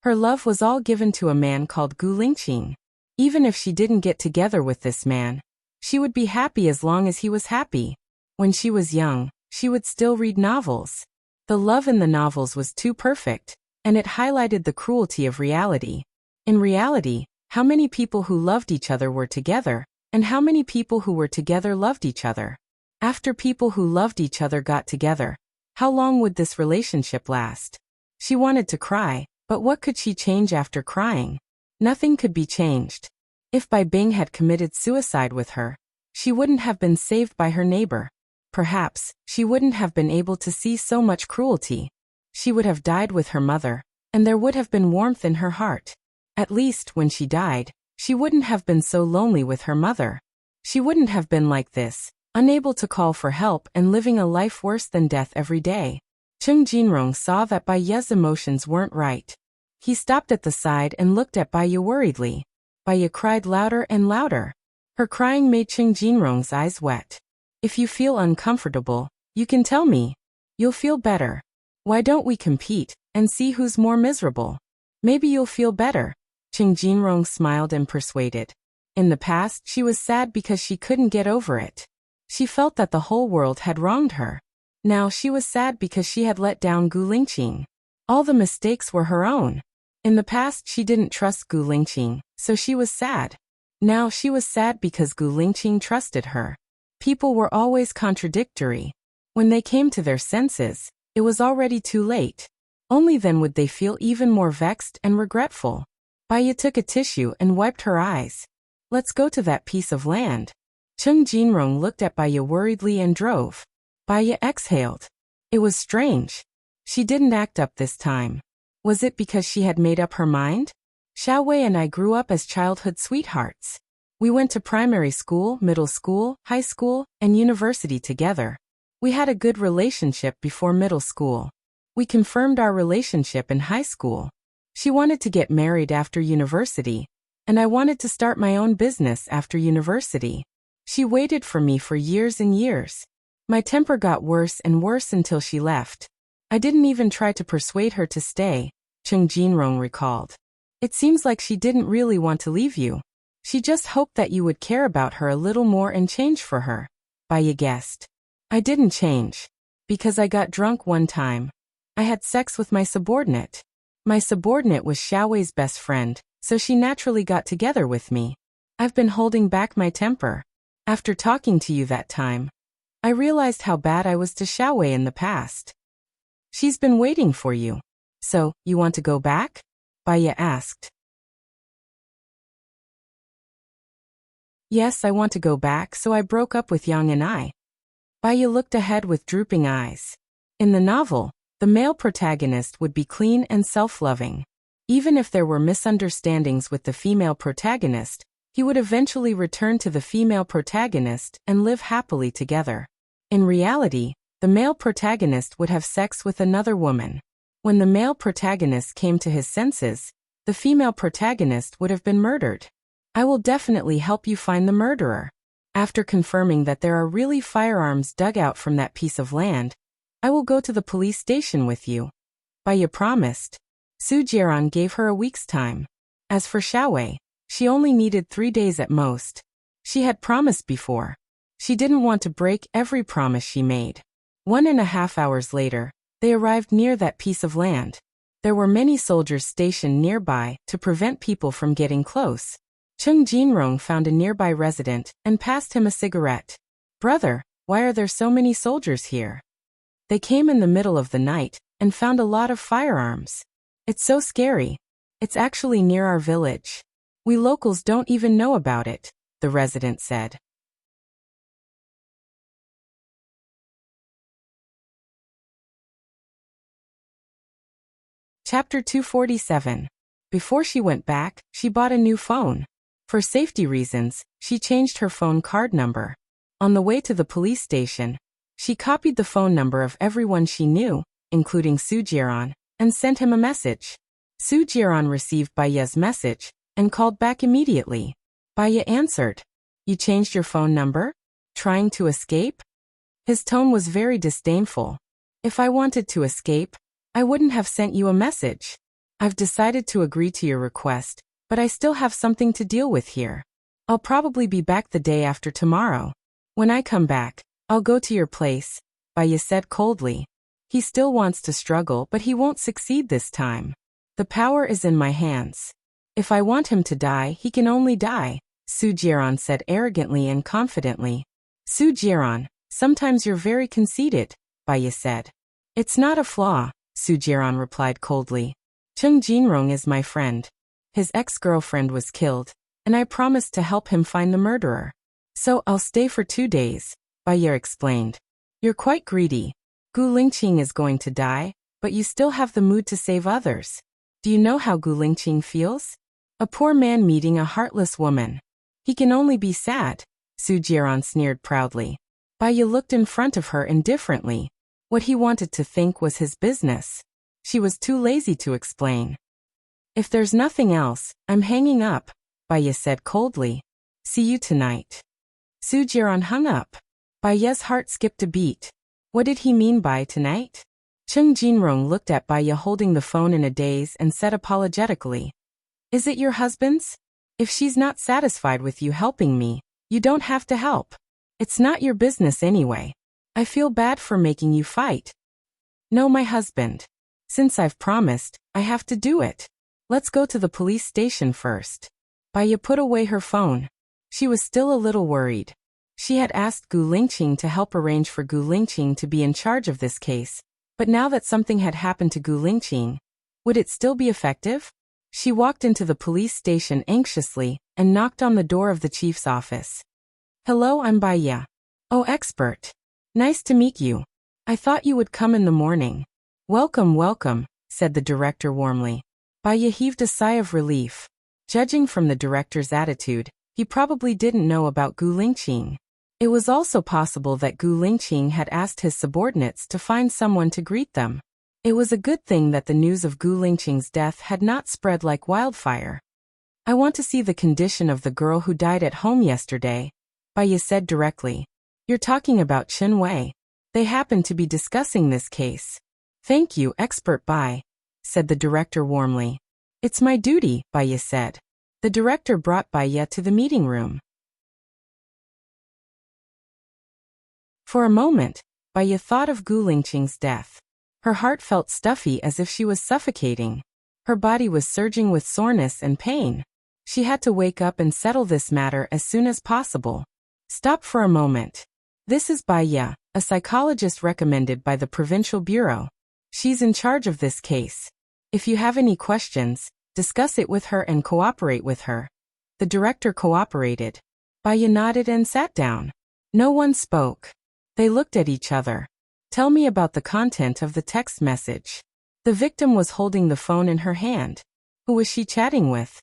Her love was all given to a man called Gu Lingqing. Even if she didn't get together with this man, she would be happy as long as he was happy. When she was young, she would still read novels. The love in the novels was too perfect, and it highlighted the cruelty of reality. In reality, how many people who loved each other were together, and how many people who were together loved each other? After people who loved each other got together, how long would this relationship last? She wanted to cry, but what could she change after crying? Nothing could be changed. If Bai Bing had committed suicide with her, she wouldn't have been saved by her neighbor. Perhaps, she wouldn't have been able to see so much cruelty. She would have died with her mother, and there would have been warmth in her heart. At least, when she died, she wouldn't have been so lonely with her mother. She wouldn't have been like this, unable to call for help and living a life worse than death every day. Cheng Jinrong saw that Baya's emotions weren't right. He stopped at the side and looked at Baya worriedly. Baya cried louder and louder. Her crying made Cheng Jinrong's eyes wet. If you feel uncomfortable, you can tell me. You'll feel better. Why don't we compete and see who's more miserable? Maybe you'll feel better. Cheng Jinrong smiled and persuaded. In the past, she was sad because she couldn't get over it. She felt that the whole world had wronged her. Now she was sad because she had let down Gu Lingqing. All the mistakes were her own. In the past, she didn't trust Gu Lingqing, so she was sad. Now she was sad because Gu Lingqing trusted her. People were always contradictory. When they came to their senses, it was already too late. Only then would they feel even more vexed and regretful. Baiya took a tissue and wiped her eyes. Let's go to that piece of land. Cheng Jinrong looked at Baiya worriedly and drove. Baiya exhaled. It was strange. She didn't act up this time. Was it because she had made up her mind? Xiaowei and I grew up as childhood sweethearts. We went to primary school, middle school, high school, and university together. We had a good relationship before middle school. We confirmed our relationship in high school. She wanted to get married after university, and I wanted to start my own business after university. She waited for me for years and years. My temper got worse and worse until she left. I didn't even try to persuade her to stay, Cheng Jinrong recalled. It seems like she didn't really want to leave you. She just hoped that you would care about her a little more and change for her, Baiya guessed. I didn't change. Because I got drunk one time. I had sex with my subordinate. My subordinate was Xiaowei's best friend, so she naturally got together with me. I've been holding back my temper. After talking to you that time, I realized how bad I was to Xiaowei in the past. She's been waiting for you. So, you want to go back? Baiya asked. Yes, I want to go back, so I broke up with Yang and I. Baiya looked ahead with drooping eyes. In the novel, the male protagonist would be clean and self-loving. Even if there were misunderstandings with the female protagonist, he would eventually return to the female protagonist and live happily together. In reality, the male protagonist would have sex with another woman. When the male protagonist came to his senses, the female protagonist would have been murdered. I will definitely help you find the murderer. After confirming that there are really firearms dug out from that piece of land, I will go to the police station with you. Baiya promised. Su Jiaran gave her a week's time. As for Xiaowei, she only needed 3 days at most. She had promised before. She didn't want to break every promise she made. 1.5 hours later, they arrived near that piece of land. There were many soldiers stationed nearby to prevent people from getting close. Cheng Jinrong found a nearby resident and passed him a cigarette. Brother, why are there so many soldiers here? They came in the middle of the night and found a lot of firearms. It's so scary. It's actually near our village. We locals don't even know about it, the resident said. Chapter 247. Before she went back, she bought a new phone. For safety reasons, she changed her phone card number. On the way to the police station, she copied the phone number of everyone she knew, including Su Jiaran, and sent him a message. Su Jiaran received Baiya's message and called back immediately. Baiya answered, "You changed your phone number? Trying to escape?" His tone was very disdainful. "If I wanted to escape, I wouldn't have sent you a message. I've decided to agree to your request, but I still have something to deal with here. I'll probably be back the day after tomorrow. When I come back, I'll go to your place," Baiya said coldly. He still wants to struggle, but he won't succeed this time. The power is in my hands. If I want him to die, he can only die, Su Jiaran said arrogantly and confidently. Su Jiaran, sometimes you're very conceited, Baiya said. It's not a flaw, Su Jiaran replied coldly. Cheng Jinrong is my friend. His ex-girlfriend was killed, and I promised to help him find the murderer. So I'll stay for 2 days, Baiya explained. You're quite greedy. Gu Lingqing is going to die, but you still have the mood to save others. Do you know how Gu Lingqing feels? A poor man meeting a heartless woman. He can only be sad, Su Jiaran sneered proudly. Baiya looked in front of her indifferently. What he wanted to think was his business. She was too lazy to explain. If there's nothing else, I'm hanging up, Baiya said coldly. See you tonight. Su Jiaran hung up. Baiya's heart skipped a beat. What did he mean by tonight? Cheng Jinrong looked at Baiya holding the phone in a daze and said apologetically. Is it your husband's? If she's not satisfied with you helping me, you don't have to help. It's not your business anyway. I feel bad for making you fight. No, my husband. Since I've promised, I have to do it. Let's go to the police station first. Baya put away her phone. She was still a little worried. She had asked Gu Lingqing to help arrange for Gu Lingqing to be in charge of this case, but now that something had happened to Gu Lingqing, would it still be effective? She walked into the police station anxiously and knocked on the door of the chief's office. "Hello, I'm Baya." "Oh, expert. Nice to meet you. I thought you would come in the morning." "Welcome, welcome," said the director warmly. Baya heaved a sigh of relief. Judging from the director's attitude, he probably didn't know about Gu Lingqing. It was also possible that Gu Lingqing had asked his subordinates to find someone to greet them. It was a good thing that the news of Gu Lingqing's death had not spread like wildfire. "I want to see the condition of the girl who died at home yesterday," Baya said directly. "You're talking about Chen Wei. They happen to be discussing this case." "Thank you, expert Bai," said the director warmly. "It's my duty," Baya said. The director brought Baya to the meeting room. For a moment, Baya thought of Gu Lingqing's death. Her heart felt stuffy as if she was suffocating. Her body was surging with soreness and pain. She had to wake up and settle this matter as soon as possible. "Stop for a moment. This is Baya, a psychologist recommended by the Provincial Bureau. She's in charge of this case. If you have any questions, discuss it with her and cooperate with her." The director cooperated. Baya nodded and sat down. No one spoke. They looked at each other. "Tell me about the content of the text message." The victim was holding the phone in her hand. Who was she chatting with?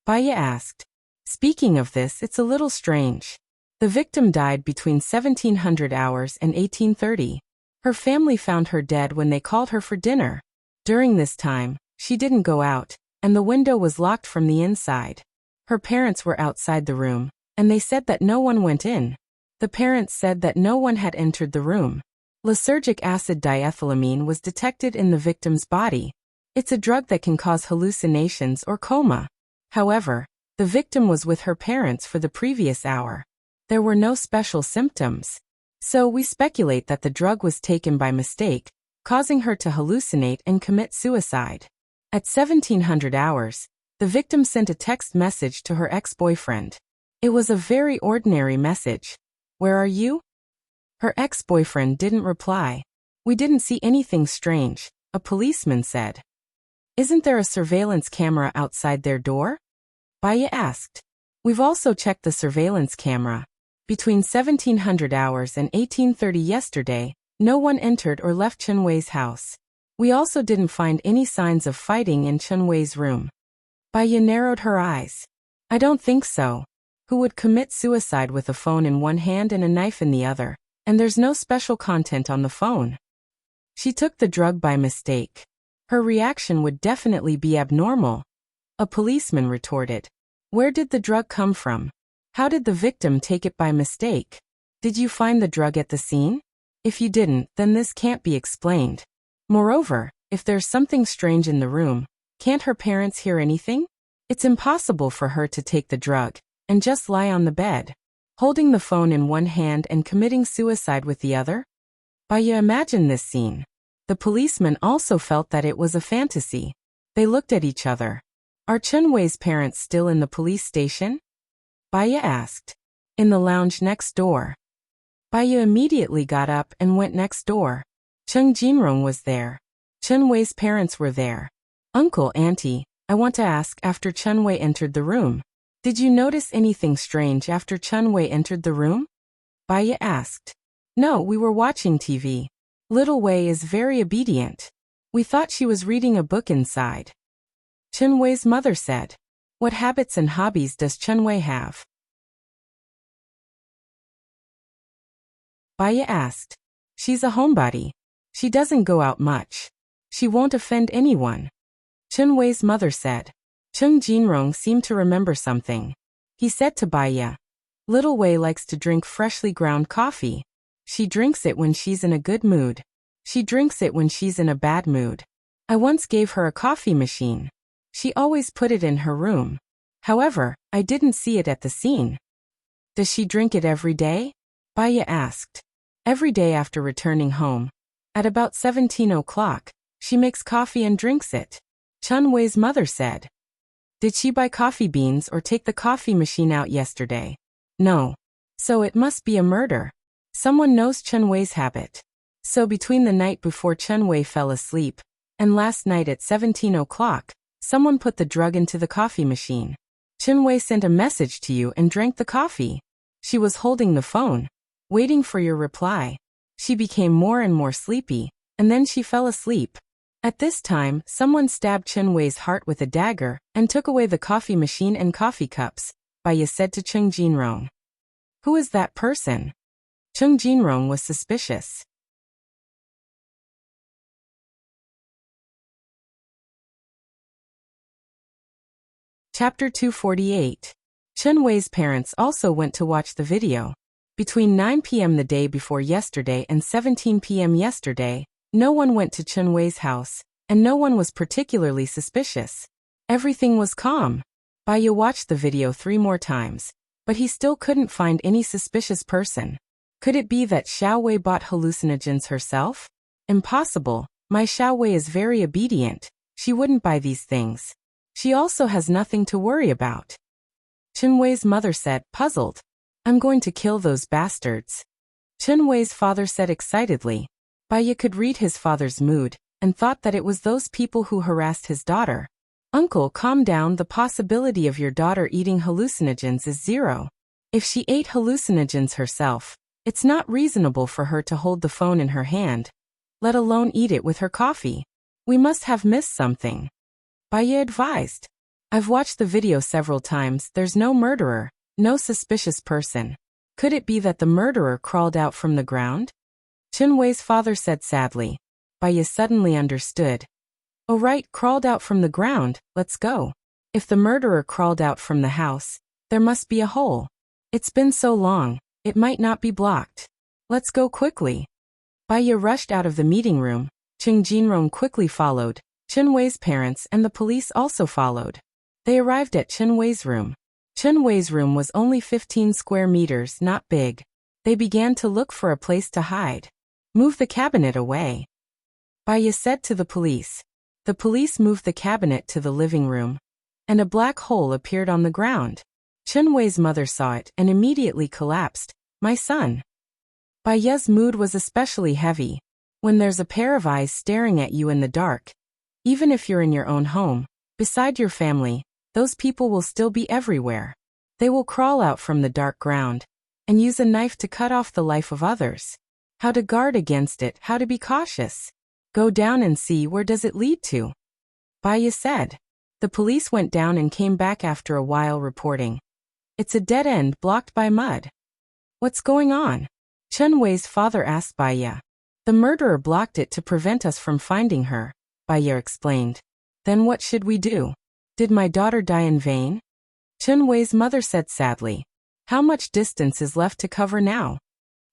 Baya asked. "Speaking of this, it's a little strange. The victim died between 1700 hours and 1830. Her family found her dead when they called her for dinner. During this time, she didn't go out, and the window was locked from the inside. Her parents were outside the room, and they said that no one went in. The parents said that no one had entered the room. Lysergic acid diethylamine was detected in the victim's body. It's a drug that can cause hallucinations or coma. However, the victim was with her parents for the previous hour. There were no special symptoms. So we speculate that the drug was taken by mistake, causing her to hallucinate and commit suicide. At 1700 hours, the victim sent a text message to her ex-boyfriend. It was a very ordinary message. "Where are you?" Her ex-boyfriend didn't reply. "We didn't see anything strange," a policeman said. "Isn't there a surveillance camera outside their door?" Baya asked. "We've also checked the surveillance camera. Between 1700 hours and 1830 yesterday, no one entered or left Chen Wei's house. We also didn't find any signs of fighting in Chen Wei's room." Baya narrowed her eyes. "I don't think so. Who would commit suicide with a phone in one hand and a knife in the other? And there's no special content on the phone. She took the drug by mistake. Her reaction would definitely be abnormal." A policeman retorted. "Where did the drug come from? How did the victim take it by mistake? Did you find the drug at the scene? If you didn't, then this can't be explained. Moreover, if there's something strange in the room, can't her parents hear anything? It's impossible for her to take the drug and just lie on the bed, holding the phone in one hand and committing suicide with the other." Baya imagined this scene. The policeman also felt that it was a fantasy. They looked at each other. "Are Chen Wei's parents still in the police station?" Baya asked. "In the lounge next door." Baya immediately got up and went next door. Cheng Jinrong was there. Chen Wei's parents were there. "Uncle, Auntie, I want to ask, after Chen Wei entered the room, did you notice anything strange after Chen Wei entered the room?" Baya asked. "No, we were watching TV. Little Wei is very obedient. We thought she was reading a book inside." Chen Wei's mother said. "What habits and hobbies does Chen Wei have?" Baya asked. "She's a homebody. She doesn't go out much. She won't offend anyone." Chen Wei's mother said. Cheng Jinrong seemed to remember something. He said to Baya, "Little Wei likes to drink freshly ground coffee. She drinks it when she's in a good mood. She drinks it when she's in a bad mood. I once gave her a coffee machine. She always put it in her room. However, I didn't see it at the scene." "Does she drink it every day?" Baya asked. "Every day after returning home. At about 17 o'clock, she makes coffee and drinks it," Chen Wei's mother said. Did she buy coffee beans or take the coffee machine out yesterday? No. So it must be a murder. Someone knows Chen Wei's habit. So between the night before Chen Wei fell asleep and last night at 17 o'clock, someone put the drug into the coffee machine. Chen Wei sent a message to you and drank the coffee. She was holding the phone, waiting for your reply. She became more and more sleepy, and then she fell asleep. At this time, someone stabbed Chen Wei's heart with a dagger and took away the coffee machine and coffee cups, Baya said to Cheng Jinrong. Who is that person? Cheng Jinrong was suspicious. Chapter 248. Chen Wei's parents also went to watch the video. Between 9 p.m. the day before yesterday and 17 p.m. yesterday, no one went to Chen Wei's house, and no one was particularly suspicious. Everything was calm. Baya watched the video 3 more times, but he still couldn't find any suspicious person. Could it be that Xiao Wei bought hallucinogens herself? Impossible. My Xiao Wei is very obedient. She wouldn't buy these things. She also has nothing to worry about. Chen Wei's mother said, puzzled. I'm going to kill those bastards. Chen Wei's father said excitedly. Baya could read his father's mood, and thought that it was those people who harassed his daughter. Uncle, calm down, the possibility of your daughter eating hallucinogens is 0. If she ate hallucinogens herself, it's not reasonable for her to hold the phone in her hand, let alone eat it with her coffee. We must have missed something. Baya advised. I've watched the video several times, there's no murderer, no suspicious person. Could it be that the murderer crawled out from the ground? Chen Wei's father said sadly. Baya suddenly understood. Oh right, crawled out from the ground, let's go. If the murderer crawled out from the house, there must be a hole. It's been so long, it might not be blocked. Let's go quickly. Baya rushed out of the meeting room. Cheng Jinrong quickly followed. Chen Wei's parents and the police also followed. They arrived at Chen Wei's room. Chen Wei's room was only 15 square meters, not big. They began to look for a place to hide. Move the cabinet away, Baya said to the police. The police moved the cabinet to the living room, and a black hole appeared on the ground. Chen Wei's mother saw it and immediately collapsed. My son. Baya's mood was especially heavy. When there's a pair of eyes staring at you in the dark, even if you're in your own home, beside your family, those people will still be everywhere. They will crawl out from the dark ground and use a knife to cut off the life of others. How to guard against it, how to be cautious. Go down and see where does it lead to. Baya said. The police went down and came back after a while reporting. It's a dead end blocked by mud. What's going on? Chen Wei's father asked Baya. The murderer blocked it to prevent us from finding her, Baya explained. Then what should we do? Did my daughter die in vain? Chen Wei's mother said sadly. How much distance is left to cover now?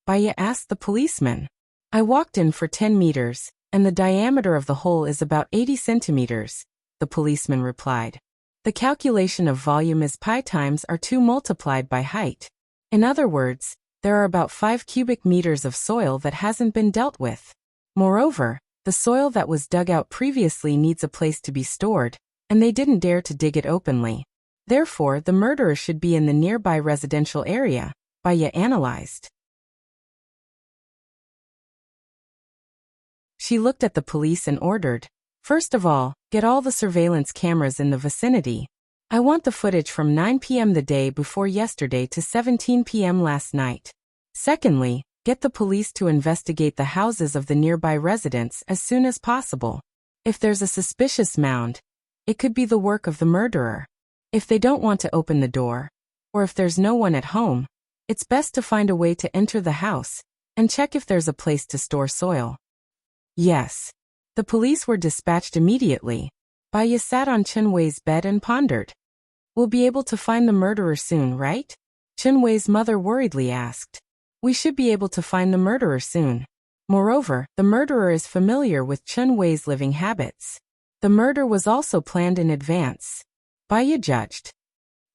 Baya asked the policeman. I walked in for 10 meters, and the diameter of the hole is about 80 centimeters, the policeman replied. The calculation of volume is pi times r2 multiplied by height. In other words, there are about 5 cubic meters of soil that hasn't been dealt with. Moreover, the soil that was dug out previously needs a place to be stored, and they didn't dare to dig it openly. Therefore, the murderer should be in the nearby residential area, Baya analyzed. She looked at the police and ordered, first of all, get all the surveillance cameras in the vicinity. I want the footage from 9 p.m. the day before yesterday to 17 p.m. last night. Secondly, get the police to investigate the houses of the nearby residents as soon as possible. If there's a suspicious mound, it could be the work of the murderer. If they don't want to open the door, or if there's no one at home, it's best to find a way to enter the house and check if there's a place to store soil. Yes. The police were dispatched immediately. Baya sat on Chen Wei's bed and pondered. We'll be able to find the murderer soon, right? Chen Wei's mother worriedly asked. We should be able to find the murderer soon. Moreover, the murderer is familiar with Chen Wei's living habits. The murder was also planned in advance. Baya judged.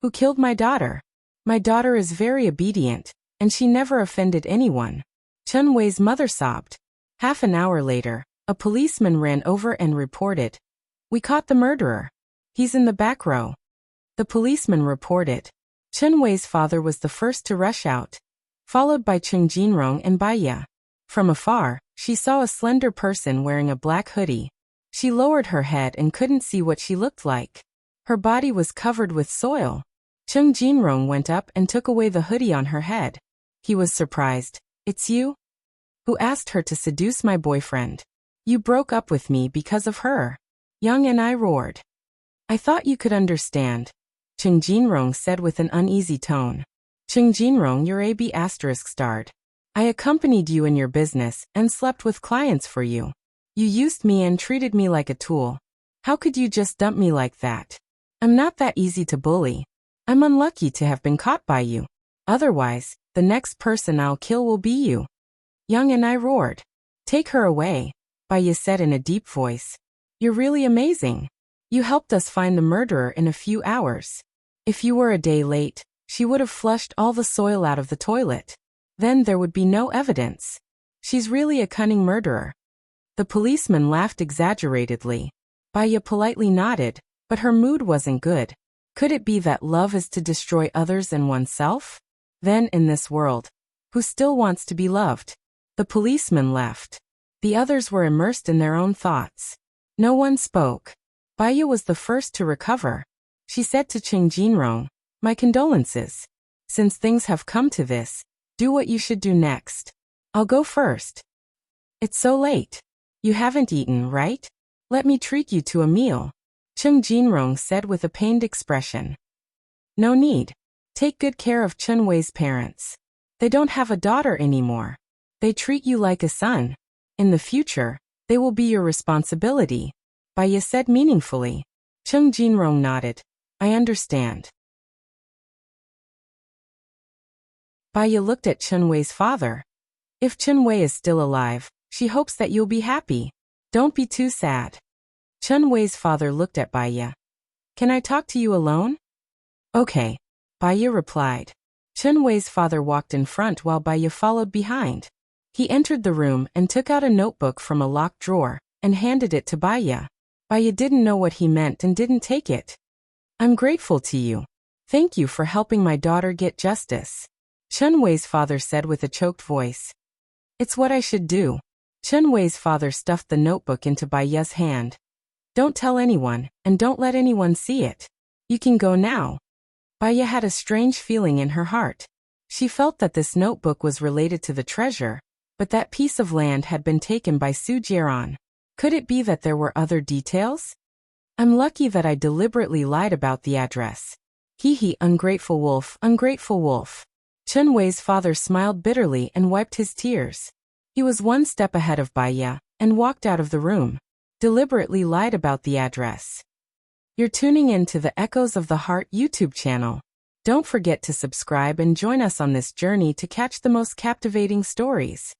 Who killed my daughter? My daughter is very obedient, and she never offended anyone. Chen Wei's mother sobbed. Half an hour later, a policeman ran over and reported. We caught the murderer. He's in the back row. The policeman reported. Chen Wei's father was the first to rush out, followed by Cheng Jinrong and Baiya. From afar, she saw a slender person wearing a black hoodie. She lowered her head and couldn't see what she looked like. Her body was covered with soil. Cheng Jinrong went up and took away the hoodie on her head. He was surprised. "It's you? Who asked her to seduce my boyfriend? You broke up with me because of her." Yang and I roared. "I thought you could understand," Cheng Jinrong said with an uneasy tone. "Cheng Jinrong, you're AB****. I accompanied you in your business and slept with clients for you. You used me and treated me like a tool. How could you just dump me like that? I'm not that easy to bully. I'm unlucky to have been caught by you. Otherwise, the next person I'll kill will be you." Yang and I roared. "Take her away," Baiya said in a deep voice. "You're really amazing. You helped us find the murderer in a few hours. If you were a day late, she would have flushed all the soil out of the toilet. Then there would be no evidence. She's really a cunning murderer." The policeman laughed exaggeratedly. Baiya politely nodded, but her mood wasn't good. Could it be that love is to destroy others and oneself? Then in this world, who still wants to be loved? The policeman left. The others were immersed in their own thoughts. No one spoke. Baiya was the first to recover. She said to Cheng Jinrong, "My condolences. Since things have come to this, do what you should do next. I'll go first." "It's so late. You haven't eaten, right? Let me treat you to a meal," Cheng Jinrong said with a pained expression. "No need. Take good care of Chen Wei's parents. They don't have a daughter anymore. They treat you like a son. In the future, they will be your responsibility," Baiya said meaningfully. Cheng Jinrong nodded. "I understand." Baiya looked at Chen Wei's father. "If Chen Wei is still alive, she hopes that you'll be happy. Don't be too sad." Chen Wei's father looked at Baiya. "Can I talk to you alone?" "Okay," Baiya replied. Chen Wei's father walked in front while Baiya followed behind. He entered the room and took out a notebook from a locked drawer and handed it to Baiya. Baiya didn't know what he meant and didn't take it. "I'm grateful to you. Thank you for helping my daughter get justice," Chen Wei's father said with a choked voice. "It's what I should do." Chen Wei's father stuffed the notebook into Baiya's hand. "Don't tell anyone, and don't let anyone see it. You can go now." Baiya had a strange feeling in her heart. She felt that this notebook was related to the treasure, but that piece of land had been taken by Su Jieran. Could it be that there were other details? "I'm lucky that I deliberately lied about the address. Hee, ungrateful wolf, ungrateful wolf." Chen Wei's father smiled bitterly and wiped his tears. He was one step ahead of Baiya and walked out of the room. Deliberately lied about the address. You're tuning in to the Echoes of the Heart YouTube channel. Don't forget to subscribe and join us on this journey to catch the most captivating stories.